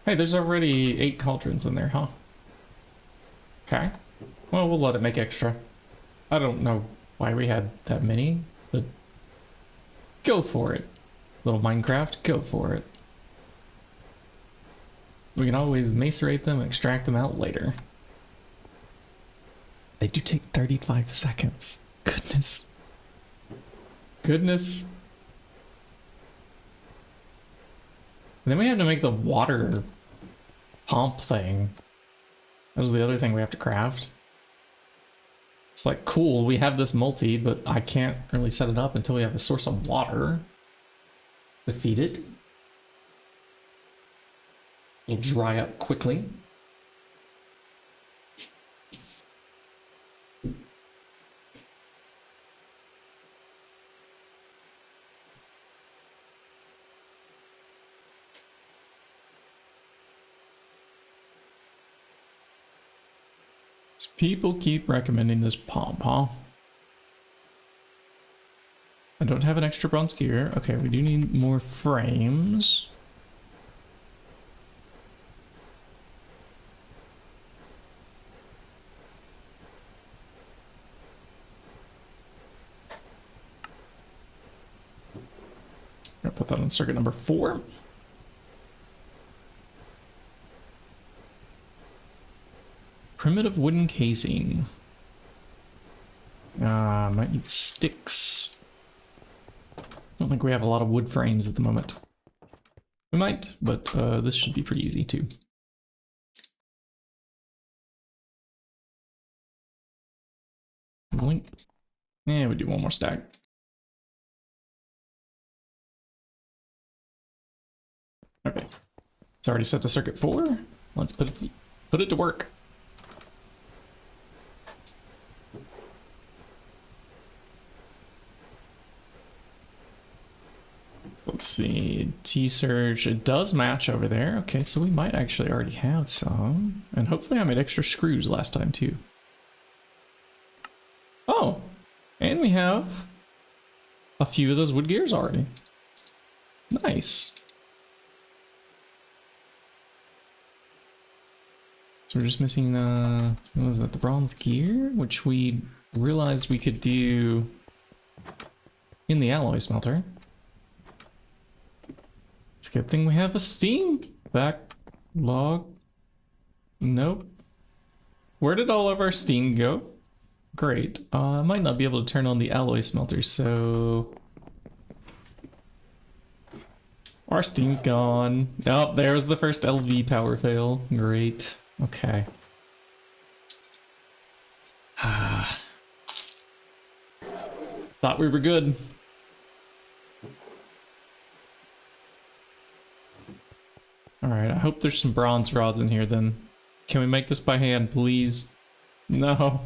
Hey, there's already 8 cauldrons in there, huh? Okay. Well, we'll let it make extra. I don't know why we had that many, but go for it. Little Minecraft, go for it. We can always macerate them and extract them out later. They do take 35 seconds. Goodness. Goodness. And then we have to make the water pump thing. That was the other thing we have to craft. It's like, cool, we have this multi, but I can't really set it up until we have a source of water to feed it. It'll dry up quickly. People keep recommending this pump, huh? I don't have an extra bronze gear. Okay, we do need more frames. I'm gonna put that on circuit number 4. Primitive wooden casing. Might need sticks. I don't think we have a lot of wood frames at the moment. We might, but this should be pretty easy too. Blink. Yeah, we do one more stack. Okay. It's already set to circuit 4. Let's put it to work. Let's see, T-Surge, it does match over there. Okay, so we might actually already have some. And hopefully I made extra screws last time too. Oh, and we have a few of those wood gears already. Nice. So we're just missing, what was that, the bronze gear? Which we realized we could do in the alloy smelter. It's a good thing we have a Steam backlog. Nope. Where did all of our steam go? Great. I might not be able to turn on the alloy smelter, so... Our steam's gone. Oh, there's the first LV power fail. Great. Okay. Thought we were good. Alright, I hope there's some bronze rods in here then. Can we make this by hand, please? No.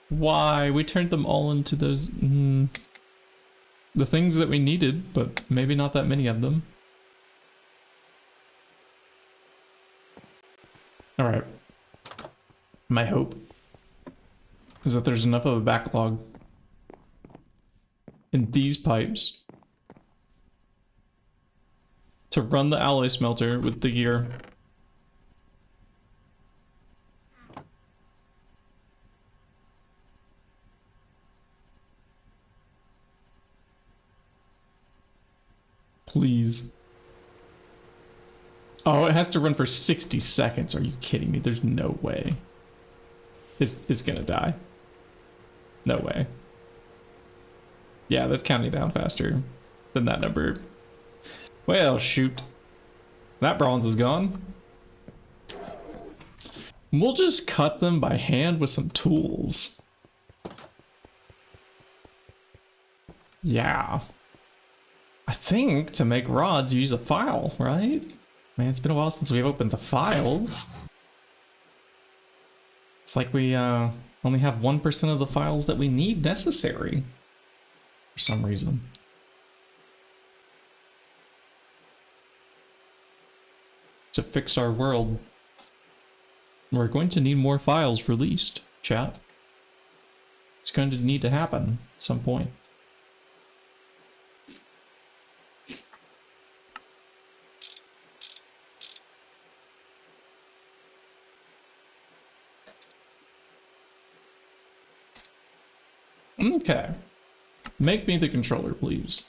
Why? We turned them all into those... the things that we needed, but maybe not that many of them. Alright. My hope is that there's enough of a backlog in these pipes to run the alloy smelter with the gear. Please. Oh, it has to run for 60 seconds. Are you kidding me? There's no way. It's gonna die. No way. Yeah, that's counting down faster than that number. Well, shoot. That bronze is gone. We'll just cut them by hand with some tools. Yeah. I think to make rods you use a file, right? Man, it's been a while since we've opened the files. It's like we only have 1% of the files that we need necessary for some reason. To fix our world. We're going to need more files released, chat. It's going to need to happen at some point. Okay. Make me the controller, please.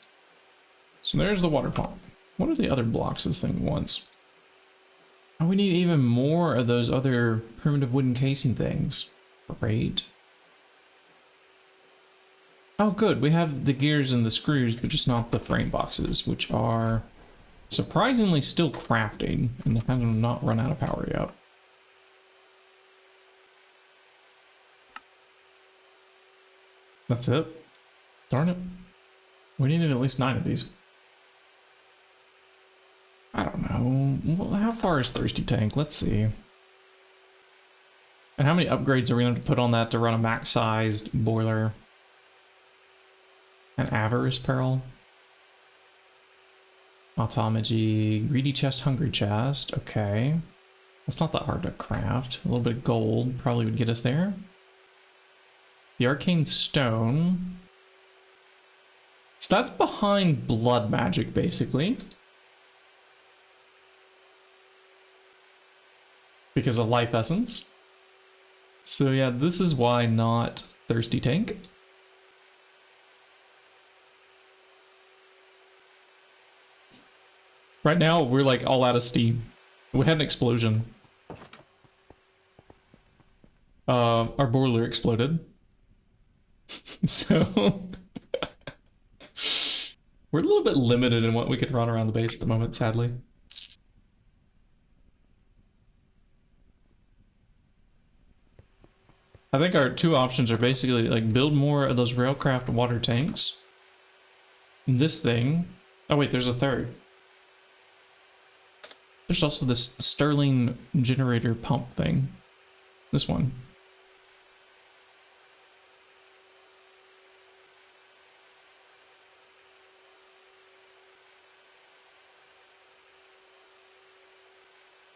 So there's the water pump. What are the other blocks this thing wants? Oh, we need even more of those other primitive wooden casing things. Great. Oh, good. We have the gears and the screws, but just not the frame boxes, which are surprisingly still crafting and have not run out of power yet. That's it? Darn it. We needed at least 9 of these. I don't know. Well, how far is Thirsty Tank? Let's see. And how many upgrades are we going to put on that to run a max-sized boiler? An Avarice Pearl. Automagy. Greedy Chest, Hungry Chest. Okay. That's not that hard to craft. A little bit of gold probably would get us there. The Arcane Stone. So that's behind blood magic, basically. Because of life essence. So yeah, this is why not Thirsty Tank. Right now, we're like all out of steam. We had an explosion. Our boiler exploded. So we're a little bit limited in what we could run around the base at the moment, sadly. I think our 2 options are basically like build more of those railcraft water tanks. This thing. Oh wait, there's a third. There's also this Stirling generator pump thing. This one.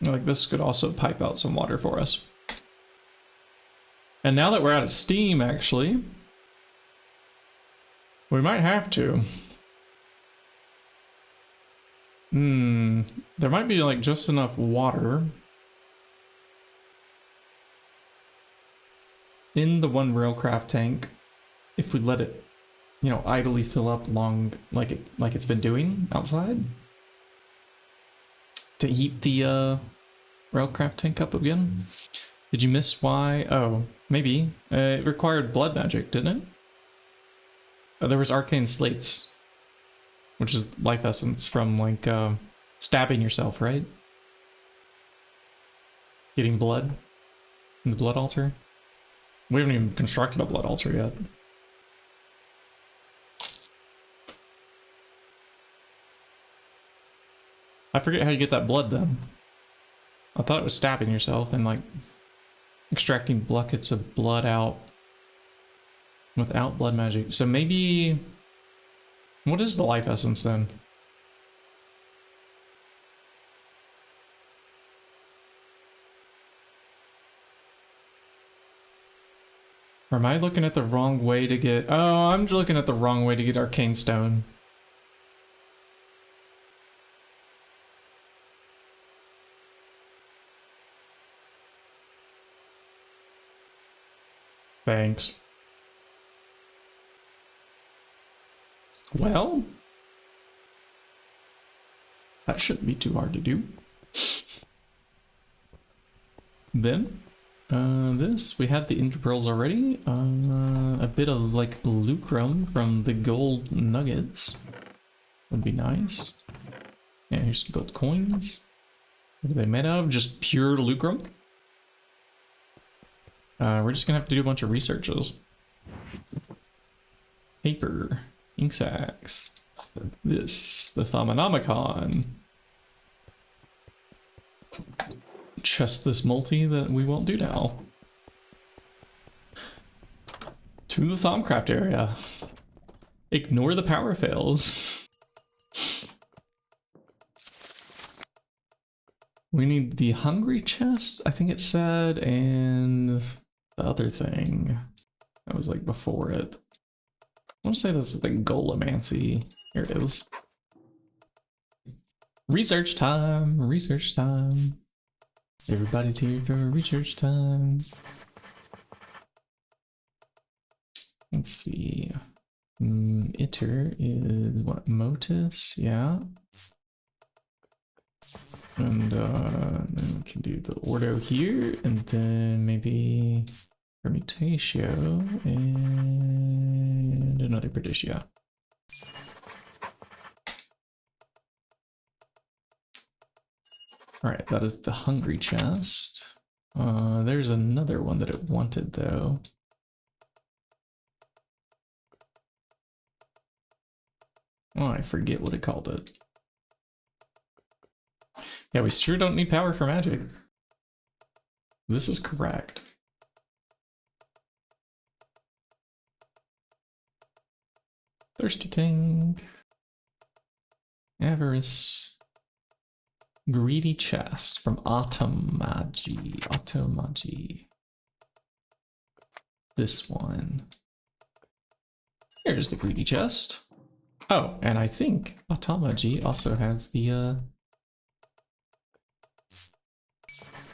Like this could also pipe out some water for us. And now that we're out of steam, actually, we might have to. There might be like just enough water in the one railcraft tank if we let it, you know, idly fill up long like it's been doing outside to heat the railcraft tank up again. Did you miss why? Oh, maybe. It required blood magic, didn't it? Oh, there was arcane slates, which is life essence from like stabbing yourself, right? Getting blood in the blood altar. We haven't even constructed a blood altar yet. I forget how you get that blood then. I thought it was stabbing yourself and like extracting buckets of blood out without blood magic. So maybe... What is the life essence then? Or am I looking at the wrong way to get... Oh, I'm looking at the wrong way to get Arcane Stone. Thanks. Well, that shouldn't be too hard to do. Then, this, we had the interpearls already. A bit of like lucrum from the gold nuggets would be nice. Yeah, here's some gold coins. What are they made of? Just pure lucrum? We're just gonna have to do a bunch of researches. Paper, ink sacs, this, the Thaumonomicon. Just this multi that we won't do now. To the Thaumcraft area. Ignore the power fails. We need the hungry chest, I think it said, and the other thing that was like before it. I want to say this is the Golomancy. Here it is. Research time! Research time! Everybody's here for research time. Let's see. Iter is what? Motus? Yeah. And then we can do the Ordo here, and then maybe Permutatio and another Perditia. Alright, that is the hungry chest. There's another one that it wanted though. Oh, I forget what it called it. Yeah, we sure don't need power for magic. This is correct. Thirsty Tank. Avarice. Greedy Chest from Automagy. Automagy. This one. Here's the Greedy Chest. Oh, and I think Automagy also has the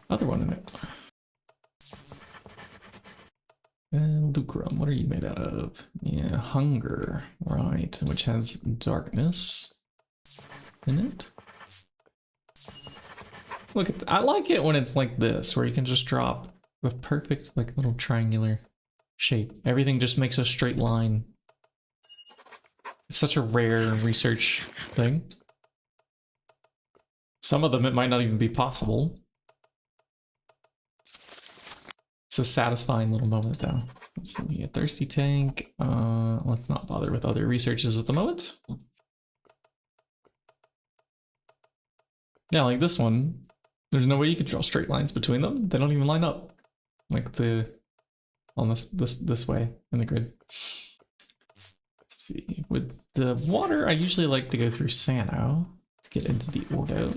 other one in it. And Lucrum, what are you made out of? Yeah, Hunger, right, which has Darkness in it. Look at I like it when it's like this, where you can just drop the perfect like little triangular shape. Everything just makes a straight line. It's such a rare research thing. Some of them it might not even be possible. It's a satisfying little moment though. Let's see, a Thirsty Tank. Let's not bother with other researches at the moment. Yeah, like this one. There's no way you could draw straight lines between them. They don't even line up. Like on this way in the grid. Let's see. With the water, I usually like to go through Sano to get into the Ordo.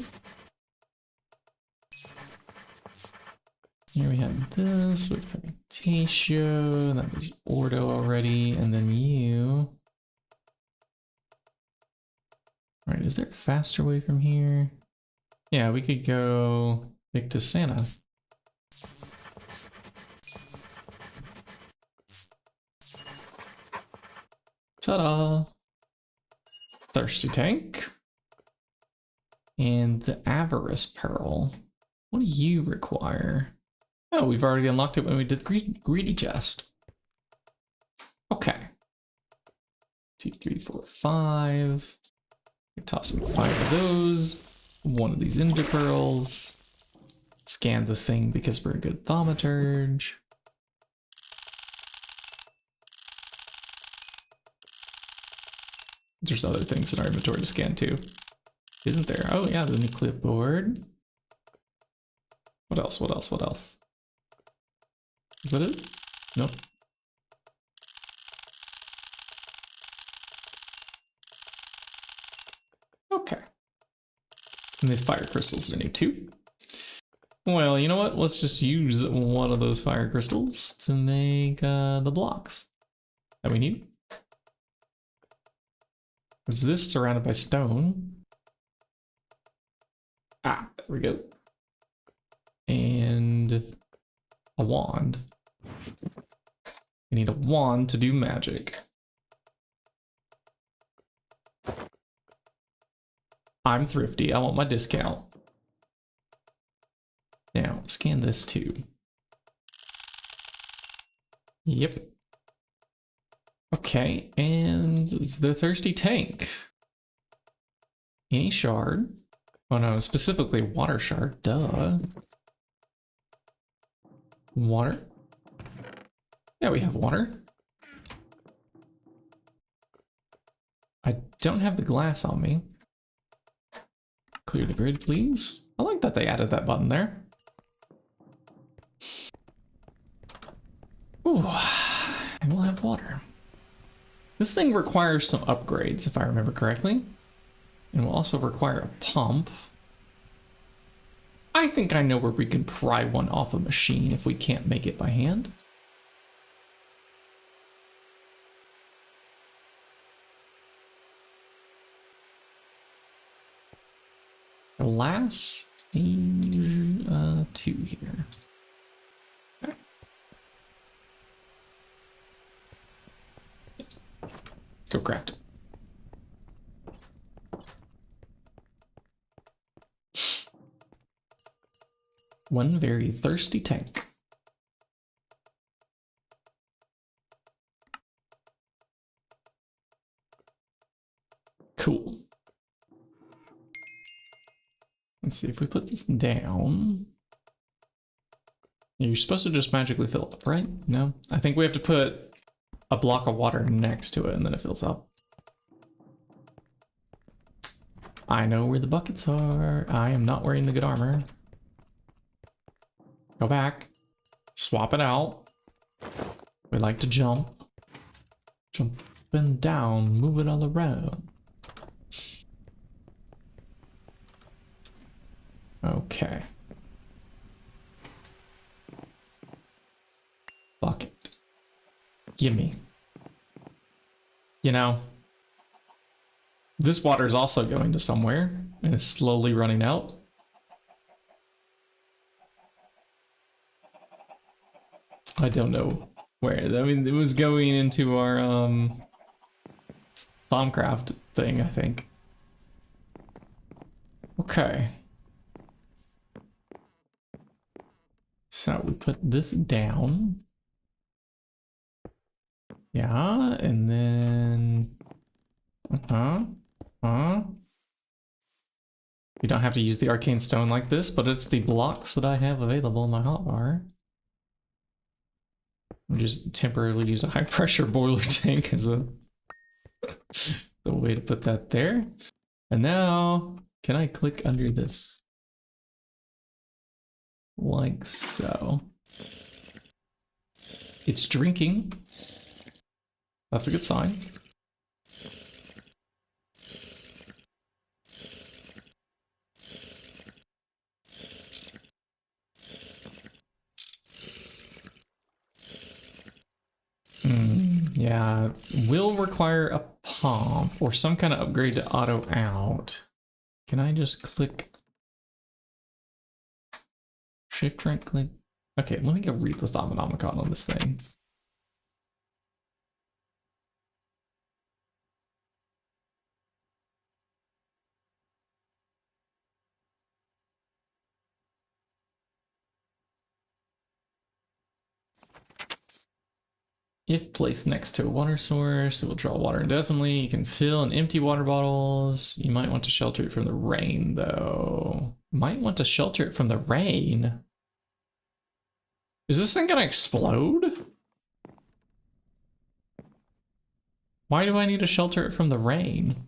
Here we have this with Permutatio, that was Ordo already, and then you. Alright, is there a faster way from here? Yeah, we could go back to Santa. Ta-da! Thirsty Tank. And the Avarice Pearl. What do you require? Oh, we've already unlocked it when we did Greedy Chest. Okay. 2, 3, 4, 5. We toss in 5 of those. One of these Ender Pearls. Scan the thing because we're a good thaumaturge. There's other things in our inventory to scan too. Isn't there? Oh yeah, the new clipboard. What else? What else? What else? Is that it? Nope. Okay. And these fire crystals are new too. Well, you know what? Let's just use one of those fire crystals to make the blocks that we need. Is this surrounded by stone? Ah, there we go. And a wand. We need a wand to do magic. I'm thrifty. I want my discount. Now, scan this too. Yep. Okay, and the Thirsty Tank. Any shard? Oh no, specifically water shard, duh. Water? Yeah, we have water. I don't have the glass on me. Clear the grid, please. I like that they added that button there. Ooh, and we'll have water. This thing requires some upgrades, if I remember correctly. And will also require a pump. I think I know where we can pry one off a machine if we can't make it by hand. The last 2 here. Okay. Let's go craft it. One very thirsty tank. Cool. Let's see if we put this down. You're supposed to just magically fill it up, right? No? I think we have to put a block of water next to it and then it fills up. I know where the buckets are. I am not wearing the good armor. Go back. Swap it out. We like to jump. Jump up and down. Move it all around. Okay. Bucket. Gimme. You know, this water is also going to somewhere and it's slowly running out. I don't know where. I mean, it was going into our Bombcraft thing, I think. Okay. So we put this down. Yeah, and then you don't have to use the arcane stone like this, but it's the blocks that I have available in my hotbar. I'll just temporarily use a high pressure boiler tank as a the way to put that there. And now, can I click under this? Like so. It's drinking. That's a good sign. Yeah, will require a pump or some kind of upgrade to auto out. Can I just click shift right click? Okay, let me go read the Thaumanomicon on this thing. If placed next to a water source, it will draw water indefinitely. You can fill and empty water bottles. You might want to shelter it from the rain, though. Might want to shelter it from the rain. Is this thing gonna explode? Why do I need to shelter it from the rain?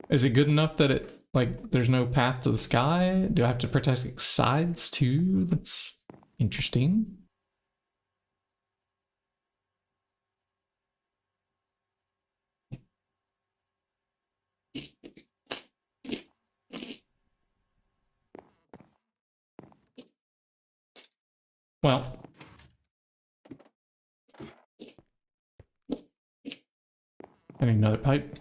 Is it good enough that it, like, there's no path to the sky? Do I have to protect its sides too? That's interesting. Well, I need another pipe.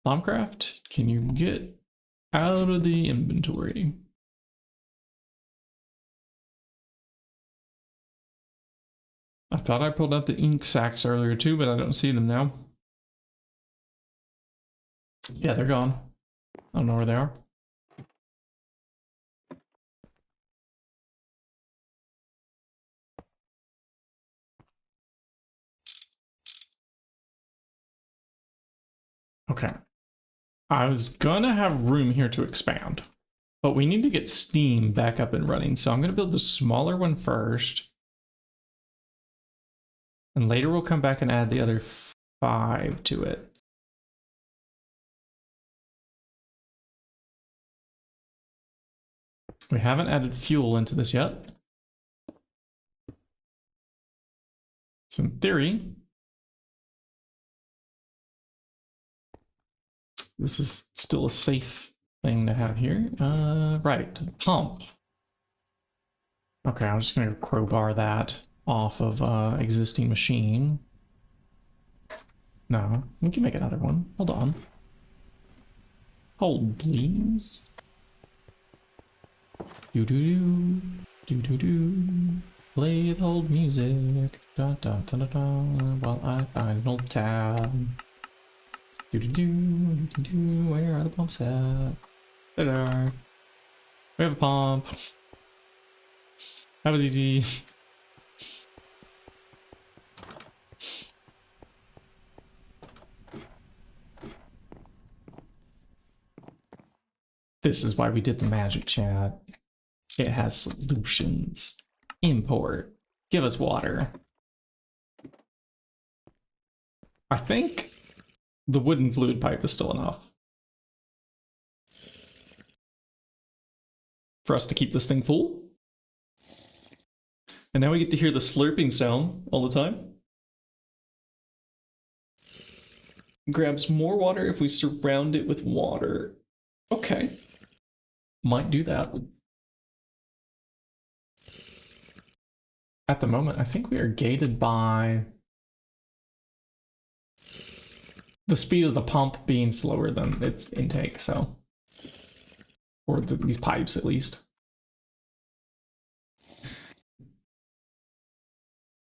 Bombcraft, can you get out of the inventory? I thought I pulled out the ink sacks earlier too, but I don't see them now. Yeah, they're gone. I don't know where they are. Okay. I was gonna have room here to expand, but we need to get Steam back up and running. So I'm gonna build the smaller one first. And later we'll come back and add the other 5 to it. We haven't added fuel into this yet. So in theory, this is still a safe thing to have here. Right, pump. Okay, I'm just gonna crowbar that off of existing machine. No, we can make another one. Hold on. Hold, please. Do do do do do do. Play the old music. Da da da da da. While I find an old tab. Do do do do do. Where are the pumps at? There. We have a pump. That was easy. This is why we did the magic chat. It has solutions. Import. Give us water. I think the wooden fluid pipe is still enough for us to keep this thing full. And now we get to hear the slurping sound all the time. Grabs more water if we surround it with water. Okay. Might do that. At the moment, I think we are gated by the speed of the pump being slower than its intake, so. Or these pipes, at least.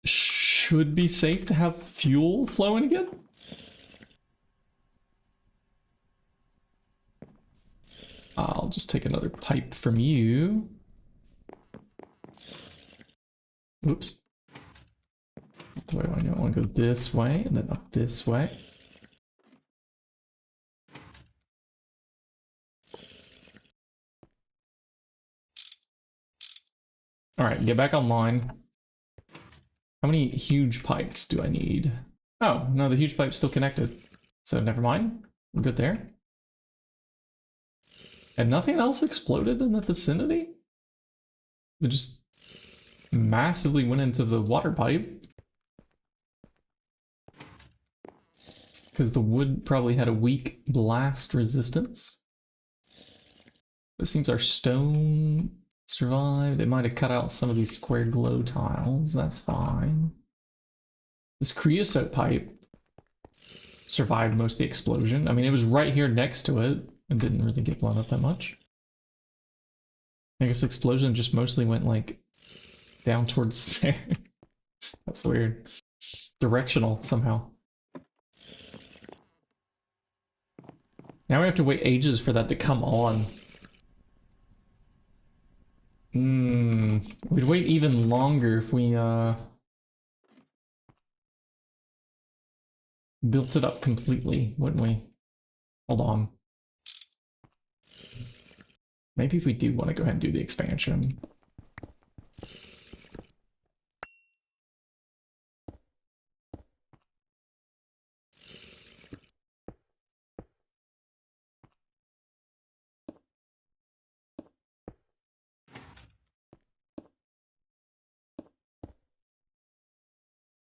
Should be safe to have fuel flowing again? I'll just take another pipe from you. Oops. Do I want to go this way and then up this way? All right, get back online. How many huge pipes do I need? Oh, no, the huge pipe's still connected. So never mind. We're good there. And nothing else exploded in the vicinity? It just massively went into the water pipe. Because the wood probably had a weak blast resistance. It seems our stone survived. It might have cut out some of these square glow tiles. That's fine. This creosote pipe survived most of the explosion. I mean, it was right here next to it and didn't really get blown up that much. I guess explosion just mostly went like down towards there. That's weird. Directional somehow. Now we have to wait ages for that to come on. We'd wait even longer if we built it up completely, wouldn't we? Hold on. Maybe if we do want to go ahead and do the expansion.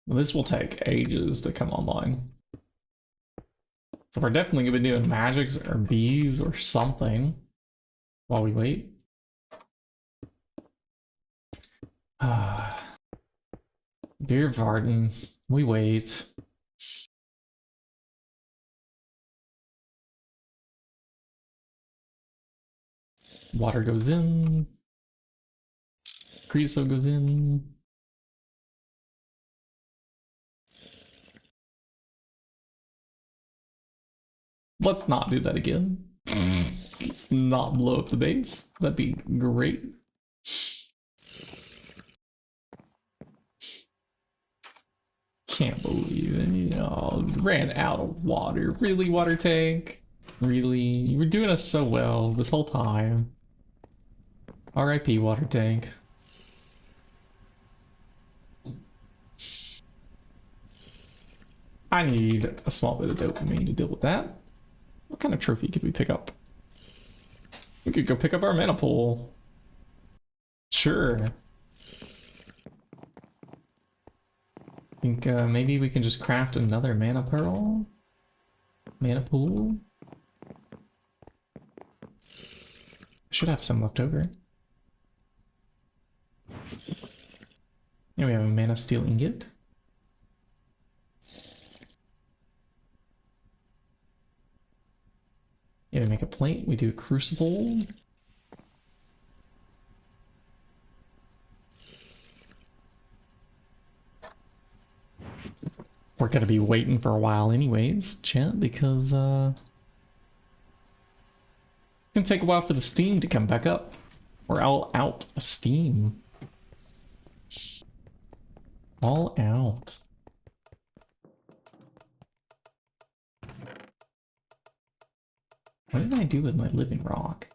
Well, this will take ages to come online. So we're definitely going to be doing magics or bees or something while we wait. Beer Varden, we wait. Water goes in. Creosote goes in. Let's not do that again. Let's not blow up the base. That'd be great. Can't believe it. You know, ran out of water. Really, water tank? Really? You were doing us so well this whole time. RIP, water tank. I need a small bit of dopamine to deal with that. What kind of trophy could we pick up? We could go pick up our mana pool. Sure. I think maybe we can just craft another mana pearl? Mana pool? Should have some left over. Here we have a mana steel ingot. Yeah, we make a plate, we do a crucible. We're gonna be waiting for a while anyways, chat, because it's gonna take a while for the steam to come back up. We're all out of steam. All out. What did I do with my living rock?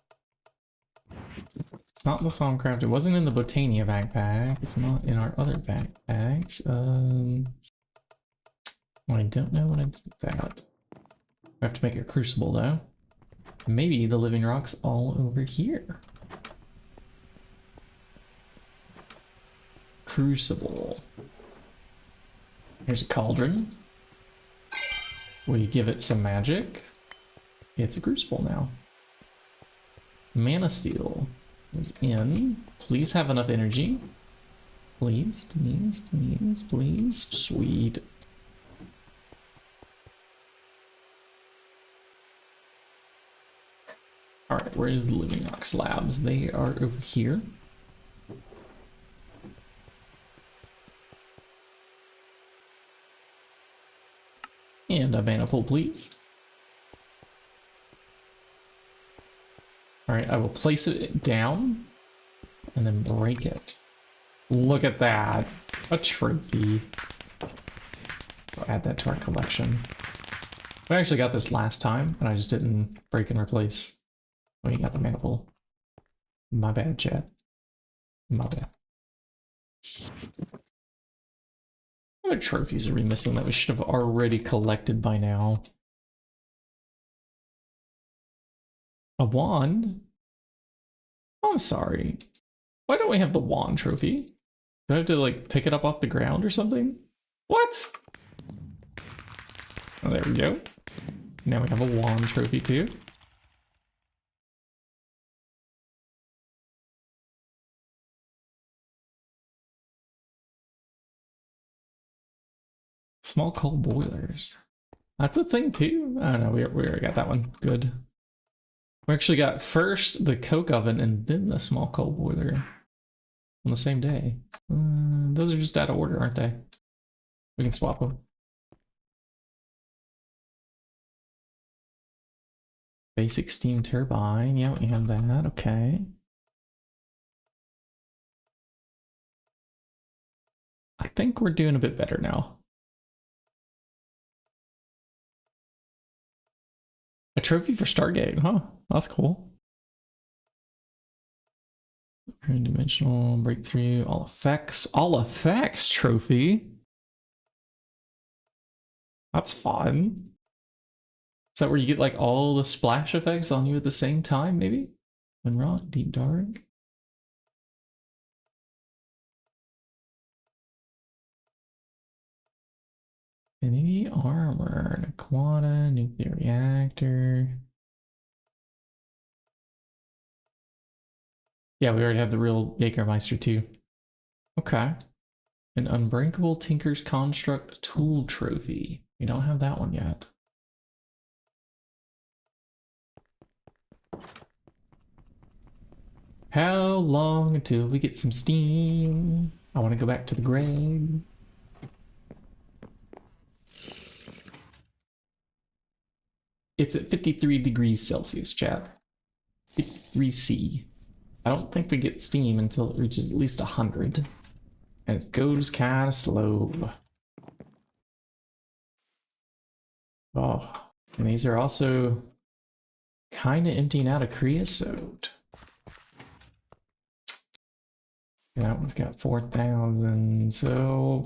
It's not the Thaumcraft. It wasn't in the Botania backpack. It's not in our other backpacks. I don't know what I did with that. We have to make a crucible though. Maybe the living rock's all over here. Crucible. Here's a cauldron. We give it some magic. It's a crucible now. Mana steel is in. Please have enough energy. Please, please, please, please. Sweet. Alright, where's the living rock slabs? They are over here. And a mana pool, please. Alright, I will place it down and then break it. Look at that. A trophy. I'll add that to our collection. We actually got this last time, and I just didn't break and replace. We got the mana pool. My bad, chat. My bad. What trophies are we missing that we should have already collected by now? A wand? Oh, I'm sorry. Why don't we have the wand trophy? Do I have to like pick it up off the ground or something? What? Oh, there we go. Now we have a wand trophy too. Small coal boilers. That's a thing too? I don't know, we already got that one. Good. We actually got first the coke oven and then the small coal boiler on the same day. Those are just out of order, aren't they? We can swap them. Basic steam turbine. Yeah, we have that. Okay. I think we're doing a bit better now. A trophy for Stargate, huh? That's cool. Dimensional breakthrough, all effects trophy. That's fun. Is that where you get like all the splash effects on you at the same time, maybe? When rock, deep dark. Enemy armor, an aquata, nuclear reactor. Yeah, we already have the real Jägermeister too. Okay. An Unbreakable Tinker's Construct Tool Trophy. We don't have that one yet. How long until we get some steam? I want to go back to the Greg. It's at 53 degrees Celsius, chat. 53 C. I don't think we get steam until it reaches at least 100. And it goes kind of slow. Oh, and these are also kind of emptying out of creosote. That one's got 4,000, so,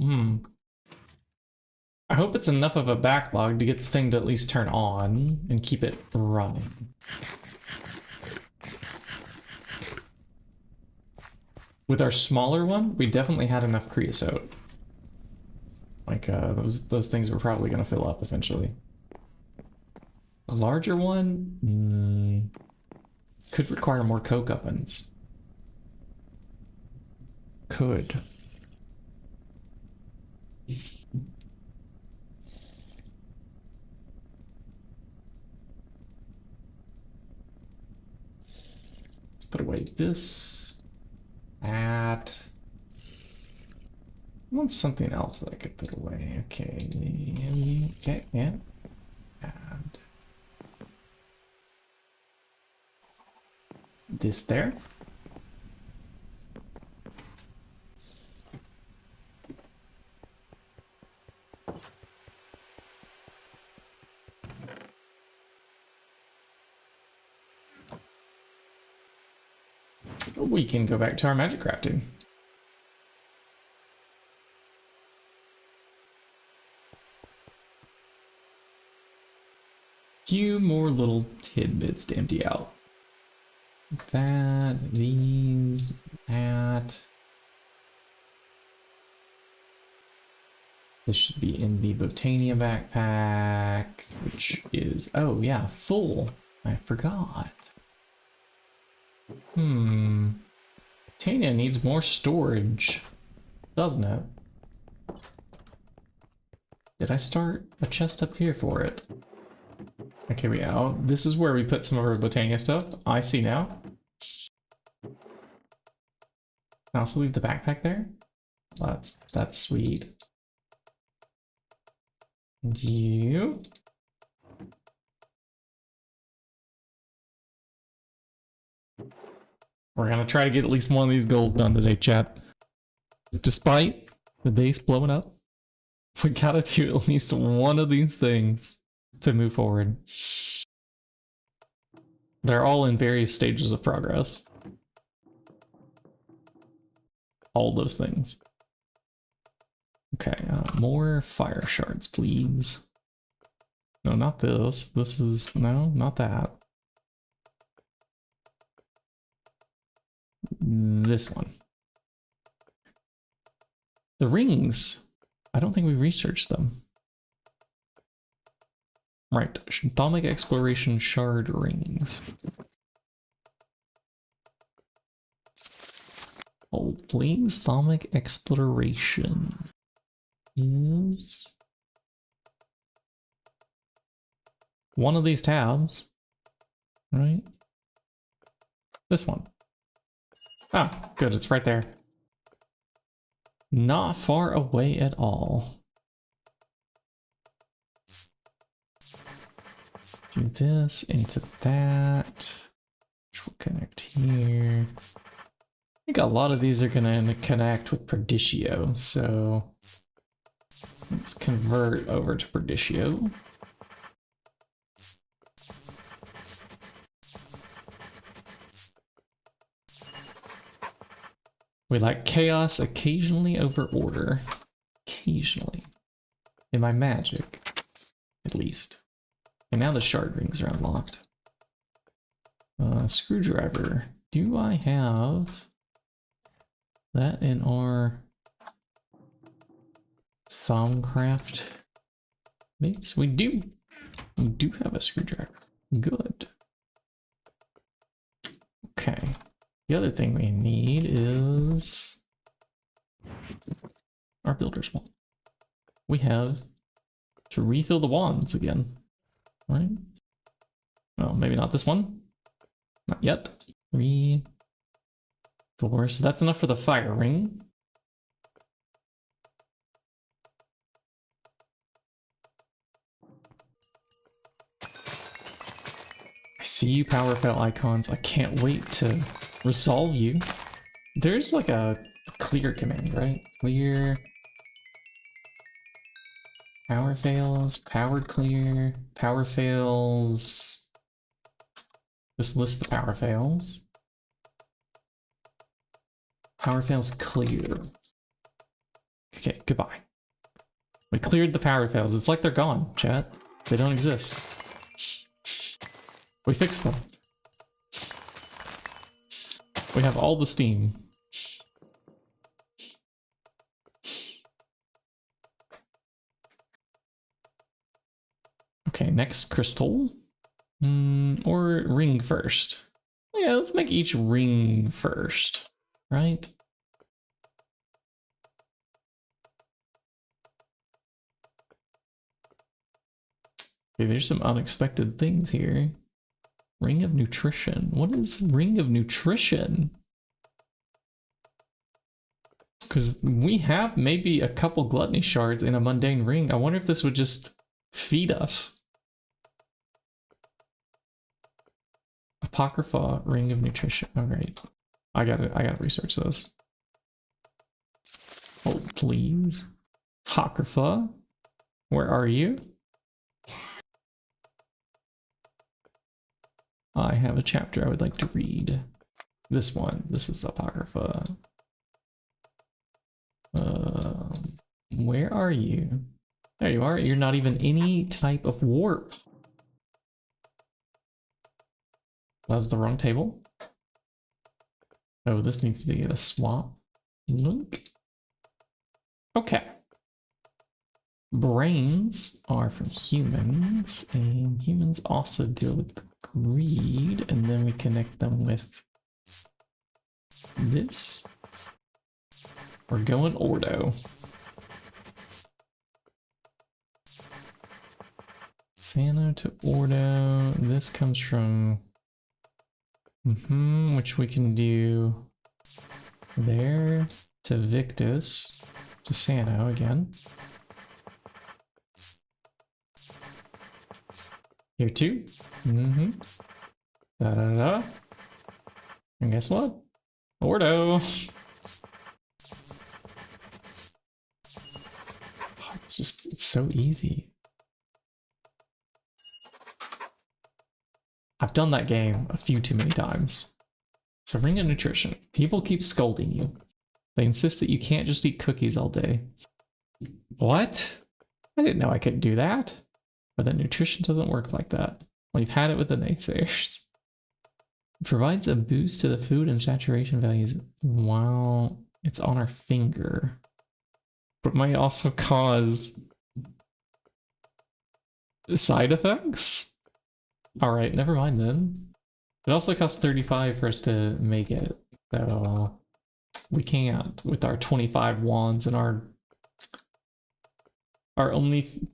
I hope it's enough of a backlog to get the thing to at least turn on and keep it running. With our smaller one, we definitely had enough creosote. Like, those things were probably going to fill up eventually. A larger one could require more coke ovens. Could. Let's put away this. That. I want something else that I could put away. Okay. Okay, yeah. And this there. We can go back to our magic crafting. Few more little tidbits to empty out. That, these, that. This should be in the Botania backpack, which is, oh yeah, full. I forgot. Botania needs more storage, doesn't it? Did I start a chest up here for it? Okay, this is where we put some of our Botania stuff. I see now. I also leave the backpack there. That's sweet. And you. We're gonna try to get at least one of these goals done today, chat. Despite the base blowing up, we gotta do at least one of these things to move forward. They're all in various stages of progress. All those things. Okay, more fire shards, please. No, not this. This is... no, not that. This one. The rings. I don't think we researched them. Right. Atomic exploration shard rings. Hold, please. Atomic exploration is one of these tabs, right? This one. Ah, good. It's right there. Not far away at all. Do this into that. Which will connect here. I think a lot of these are going to connect with Perdicio, so let's convert over to Perdicio. We like chaos occasionally over order. Occasionally. In my magic, at least. And now the shard rings are unlocked. Screwdriver. Do I have that in our Thaumcraft base? We do. We do have a screwdriver. Good. Okay. The other thing we need is our builder's wand. We have to refill the wands again, right? Well, maybe not this one. Not yet. 3, 4. So that's enough for the fire ring. I see you, power fail icons. I can't wait to resolve you. There's like a clear command, right? Clear. Power fails, powered clear, power fails. Just list the power fails. Power fails clear. Okay, goodbye. We cleared the power fails. It's like they're gone, chat. They don't exist. We fixed them. We have all the steam. Okay, next crystal. Or ring first. Yeah, let's make each ring first, right? Okay, there's some unexpected things here. Ring of nutrition. What is ring of nutrition? Because we have maybe a couple gluttony shards in a mundane ring. I wonder if this would just feed us. Apocrypha, ring of nutrition. All right, I gotta research this. Hold, please. Apocrypha, where are you? I have a chapter I would like to read. This one. This is Apocrypha. Where are you? There you are. You're not even any type of warp. That was the wrong table. Oh, this needs to be a swap link. Okay. Brains are from humans, and humans also deal with greed, and then we connect them with this. We're going Ordo. Sano to Ordo. This comes from which we can do there to Victus to Sano again. Here too. Da da da. And guess what? Ordo. It's so easy. I've done that game a few too many times. It's a ring of nutrition. People keep scolding you. They insist that you can't just eat cookies all day. What? I didn't know I could do that. But that nutrition doesn't work like that. We've had it with the naysayers. It provides a boost to the food and saturation values while it's on our finger. But might also cause side effects? Alright, never mind then. It also costs 35 for us to make it. So we can't with our 25 wands and our only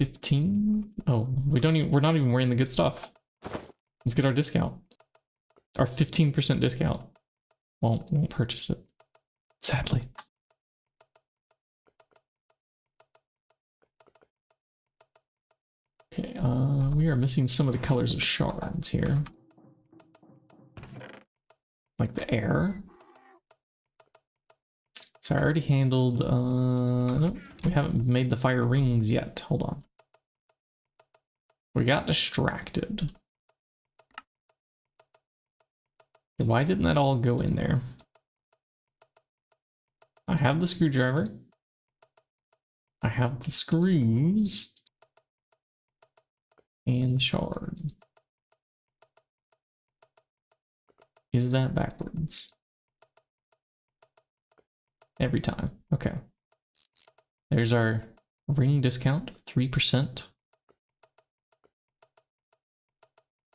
15? Oh, we're not even wearing the good stuff. Let's get our discount. Our 15% discount. Won't purchase it. Sadly. Okay, we are missing some of the colors of shards here. Like the air. So I already handled, no, we haven't made the fire rings yet. Hold on. We got distracted. Why didn't that all go in there? I have the screwdriver. I have the screws. And the shard. Is that backwards? Every time. Okay. There's our ring discount, 3%.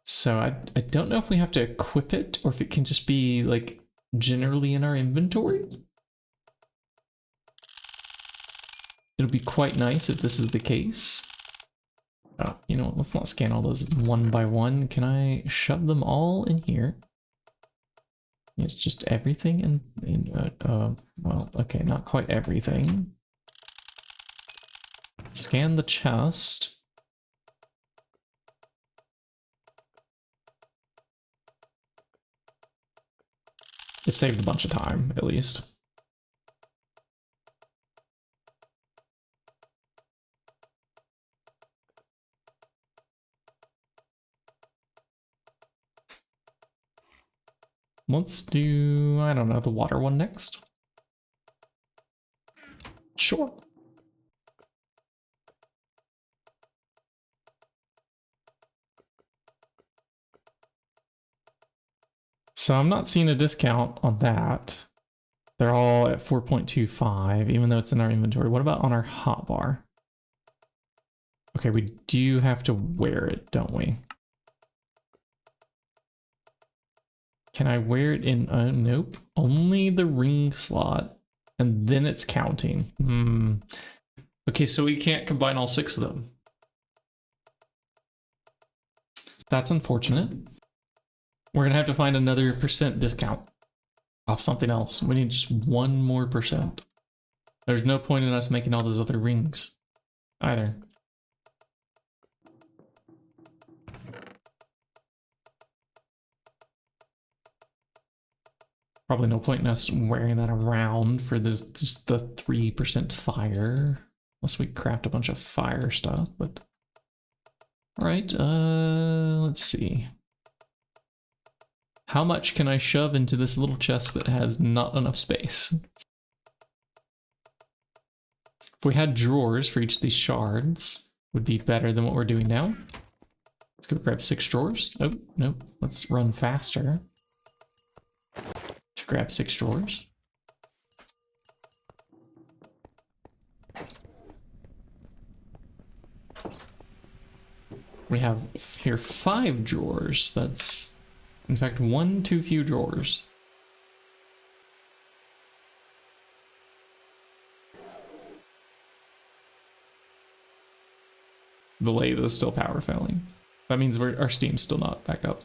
So I don't know if we have to equip it or if it can just be like generally in our inventory. It'll be quite nice if this is the case. Oh, you know what? Let's not scan all those one by one. Can I shove them all in here? It's just everything well, okay, not quite everything. Scan the chest. It saved a bunch of time, at least. Let's do, I don't know, the water one next. Sure. So I'm not seeing a discount on that. They're all at 4.25, even though it's in our inventory. What about on our hotbar? Okay, we do have to wear it, don't we? Can I wear it in? Nope. Only the ring slot. And then it's counting. Okay, so we can't combine all 6 of them. That's unfortunate. We're gonna have to find another % discount off something else. We need just 1 more %. There's no point in us making all those other rings either. Probably no point in us wearing that around for this, just the 3% fire. Unless we craft a bunch of fire stuff, but... Alright, let's see. How much can I shove into this little chest that has not enough space? If we had drawers for each of these shards, would be better than what we're doing now. Let's go grab 6 drawers. Oh, nope. Let's run faster. To grab 6 drawers. We have here 5 drawers. That's, in fact, 1 too few drawers. The lathe is still power failing. That means our Steam's still not back up.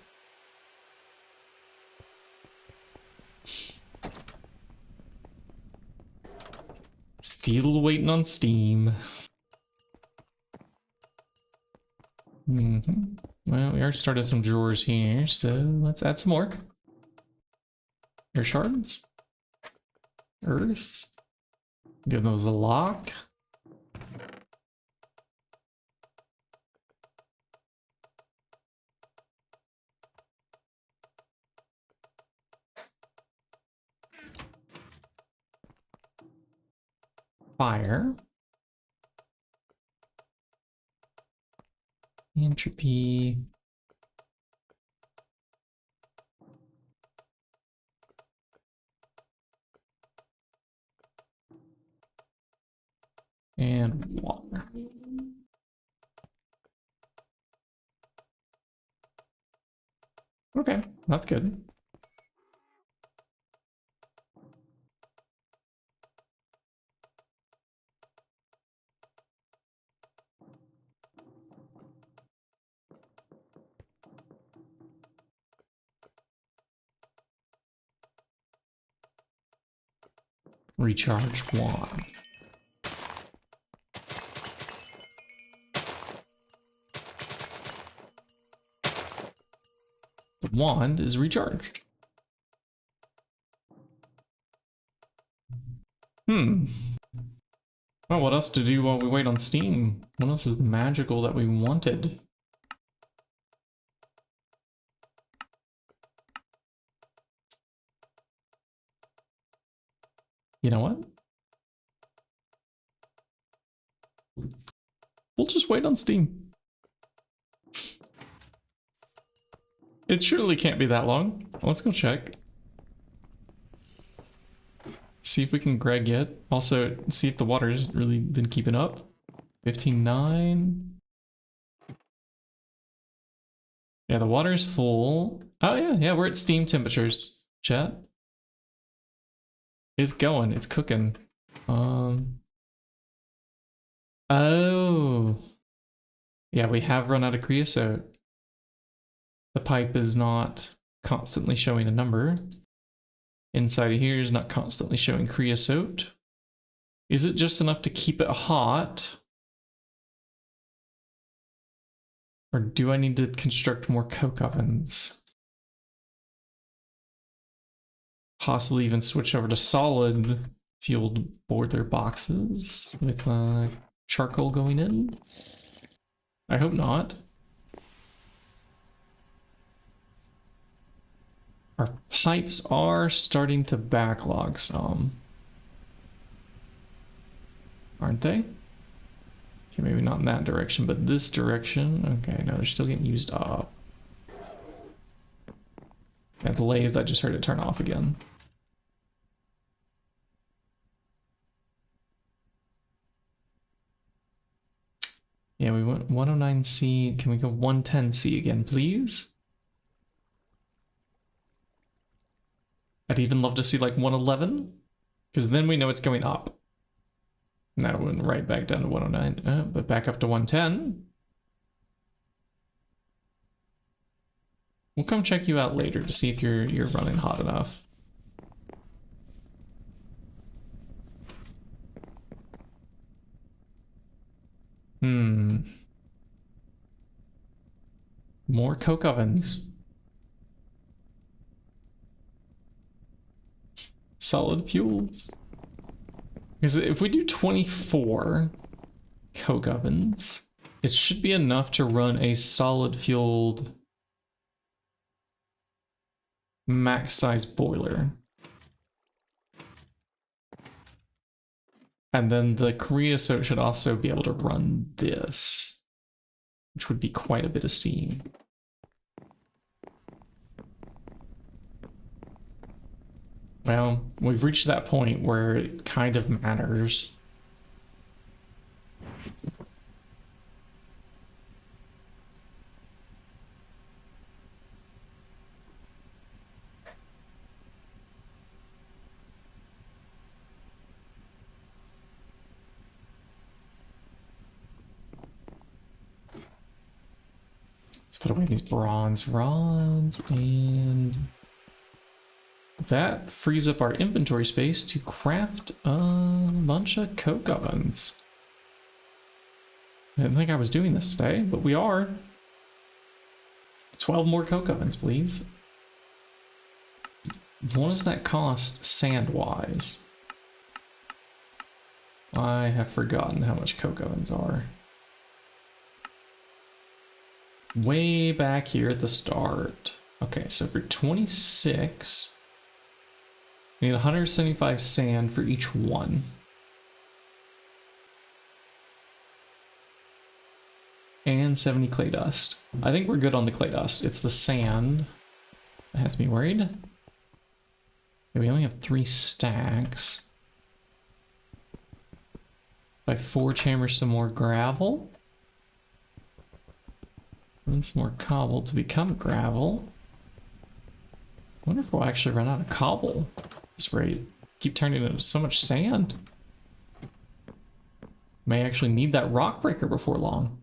Still waiting on Steam. Well, we already started some drawers here, so let's add some more. Air shards. Earth. Give those a lock. Fire. Entropy. And water. Okay, that's good. Recharge wand. The wand is recharged. Well, what else to do while we wait on Steam? What else is magical that we wanted? You know what? We'll just wait on Steam. It surely can't be that long. Let's go check. See if we can Greg it. Also, see if the water's really been keeping up. 15.9. Yeah, the water's full. Oh yeah, we're at Steam temperatures. Chat. It's going, it's cooking. Oh. Yeah, we have run out of creosote. The pipe is not constantly showing a number. Inside of here is not constantly showing creosote. Is it just enough to keep it hot? Or do I need to construct more coke ovens? Possibly even switch over to solid fueled boiler boxes with charcoal going in? I hope not. Our pipes are starting to backlog some. Aren't they? Okay, maybe not in that direction, but this direction. Okay, no, they're still getting used up. At the lathe, I just heard it turn off again. Yeah, we went 109C. Can we go 110C again, please? I'd even love to see like 111, because then we know it's going up. Now it went right back down to 109, but back up to 110. We'll come check you out later to see if you're running hot enough. More coke ovens. Solid fuels. Because if we do 24 coke ovens, it should be enough to run a solid fueled max size boiler. And then the creosote should also be able to run this, which would be quite a bit of steam. Well, we've reached that point where it kind of matters. Let's put away these bronze rods, and that frees up our inventory space to craft a bunch of coke ovens. I didn't think I was doing this today, but we are. 12 more coke ovens, please. What does that cost sand-wise? I have forgotten how much coke ovens are. Way back here at the start. Okay, so for 26, we need 175 sand for each one. And 70 clay dust. I think we're good on the clay dust. It's the sand that has me worried. Okay, we only have 3 stacks. If I forge hammer some more gravel. And some more cobble to become gravel. I wonder if we'll actually run out of cobble at this rate. Keep turning into so much sand. May actually need that rock breaker before long.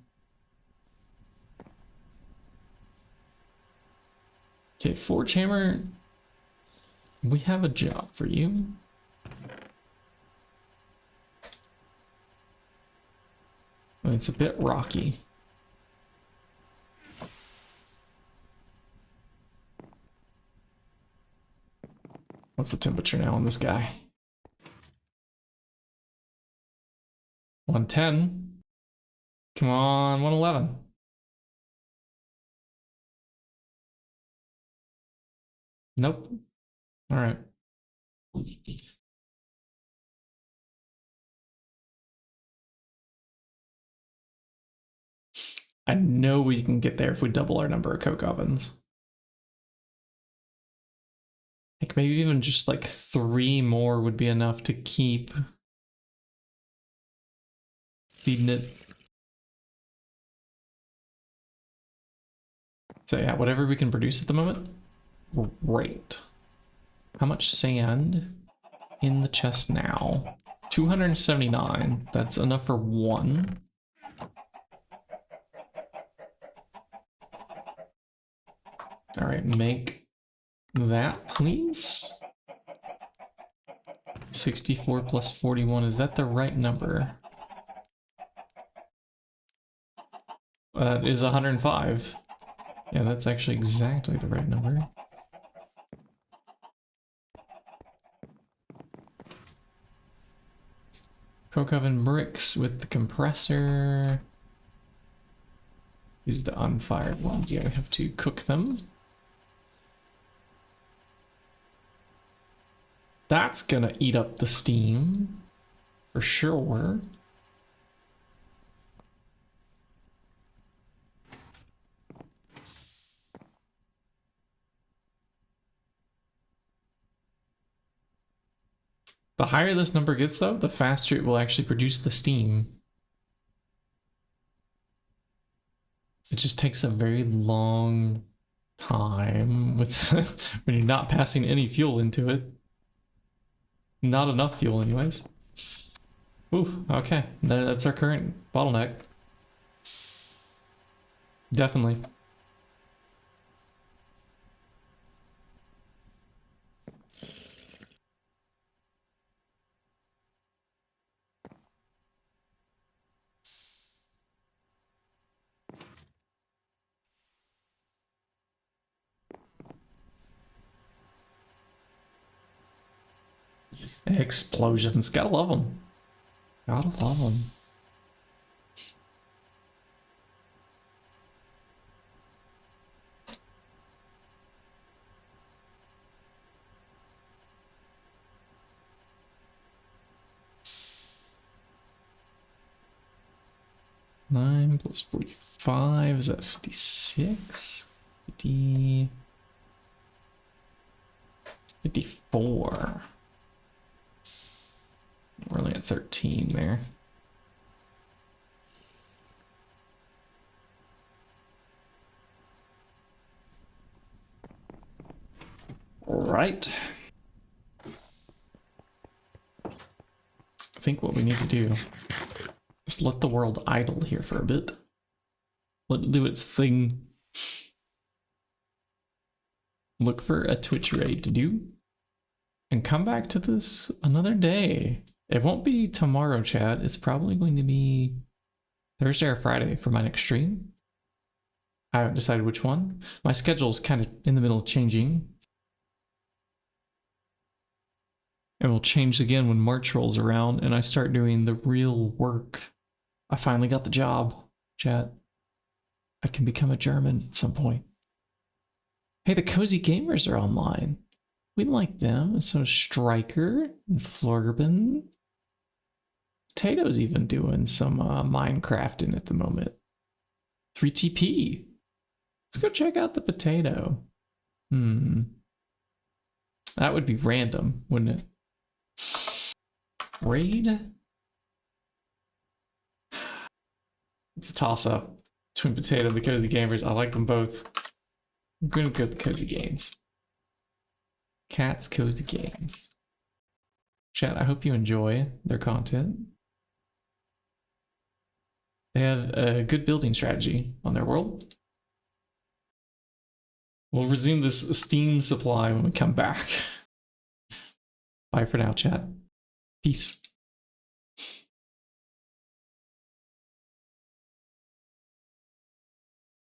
Okay, forge hammer. We have a job for you. It's a bit rocky. What's the temperature now on this guy? 110. Come on, 111. Nope. All right. I know we can get there if we double our number of coke ovens. Like maybe even just like 3 more would be enough to keep feeding it. So yeah, whatever we can produce at the moment. Great. How much sand in the chest now? 279. That's enough for 1. All right, make that, please. 64 plus 41. Is that the right number? That is 105. Yeah, that's actually exactly the right number. Coke oven bricks with the compressor. These are the unfired ones. Yeah, we have to cook them. That's gonna eat up the steam, for sure. The higher this number gets, though, the faster it will actually produce the steam. It just takes a very long time with when you're not passing any fuel into it. Not enough fuel, anyways. Ooh, okay. That's our current bottleneck. Definitely. Explosions. Gotta love them. Gotta love them. Nine plus 45 is that 56? 50, 54. We're only at 13 there. All right. I think what we need to do is let the world idle here for a bit. Let it do its thing. Look for a Twitch raid to do. And come back to this another day. It won't be tomorrow, chat. It's probably going to be Thursday or Friday for my next stream. I haven't decided which one. My schedule's kind of in the middle of changing. And will change again when March rolls around and I start doing the real work. I finally got the job, chat. I can become a German at some point. Hey, the Cozy Gamers are online. We like them. And so Striker and Florben. Potato's even doing some Minecrafting at the moment. 3TP. Let's go check out the Potato. That would be random, wouldn't it? Raid? It's a toss-up between Potato and the Cozy Gamers. I like them both. I'm gonna go with the Cozy Games. Cats Cozy Games. Chat, I hope you enjoy their content. They have a good building strategy on their world. We'll resume this Steam supply when we come back. Bye for now, chat. Peace.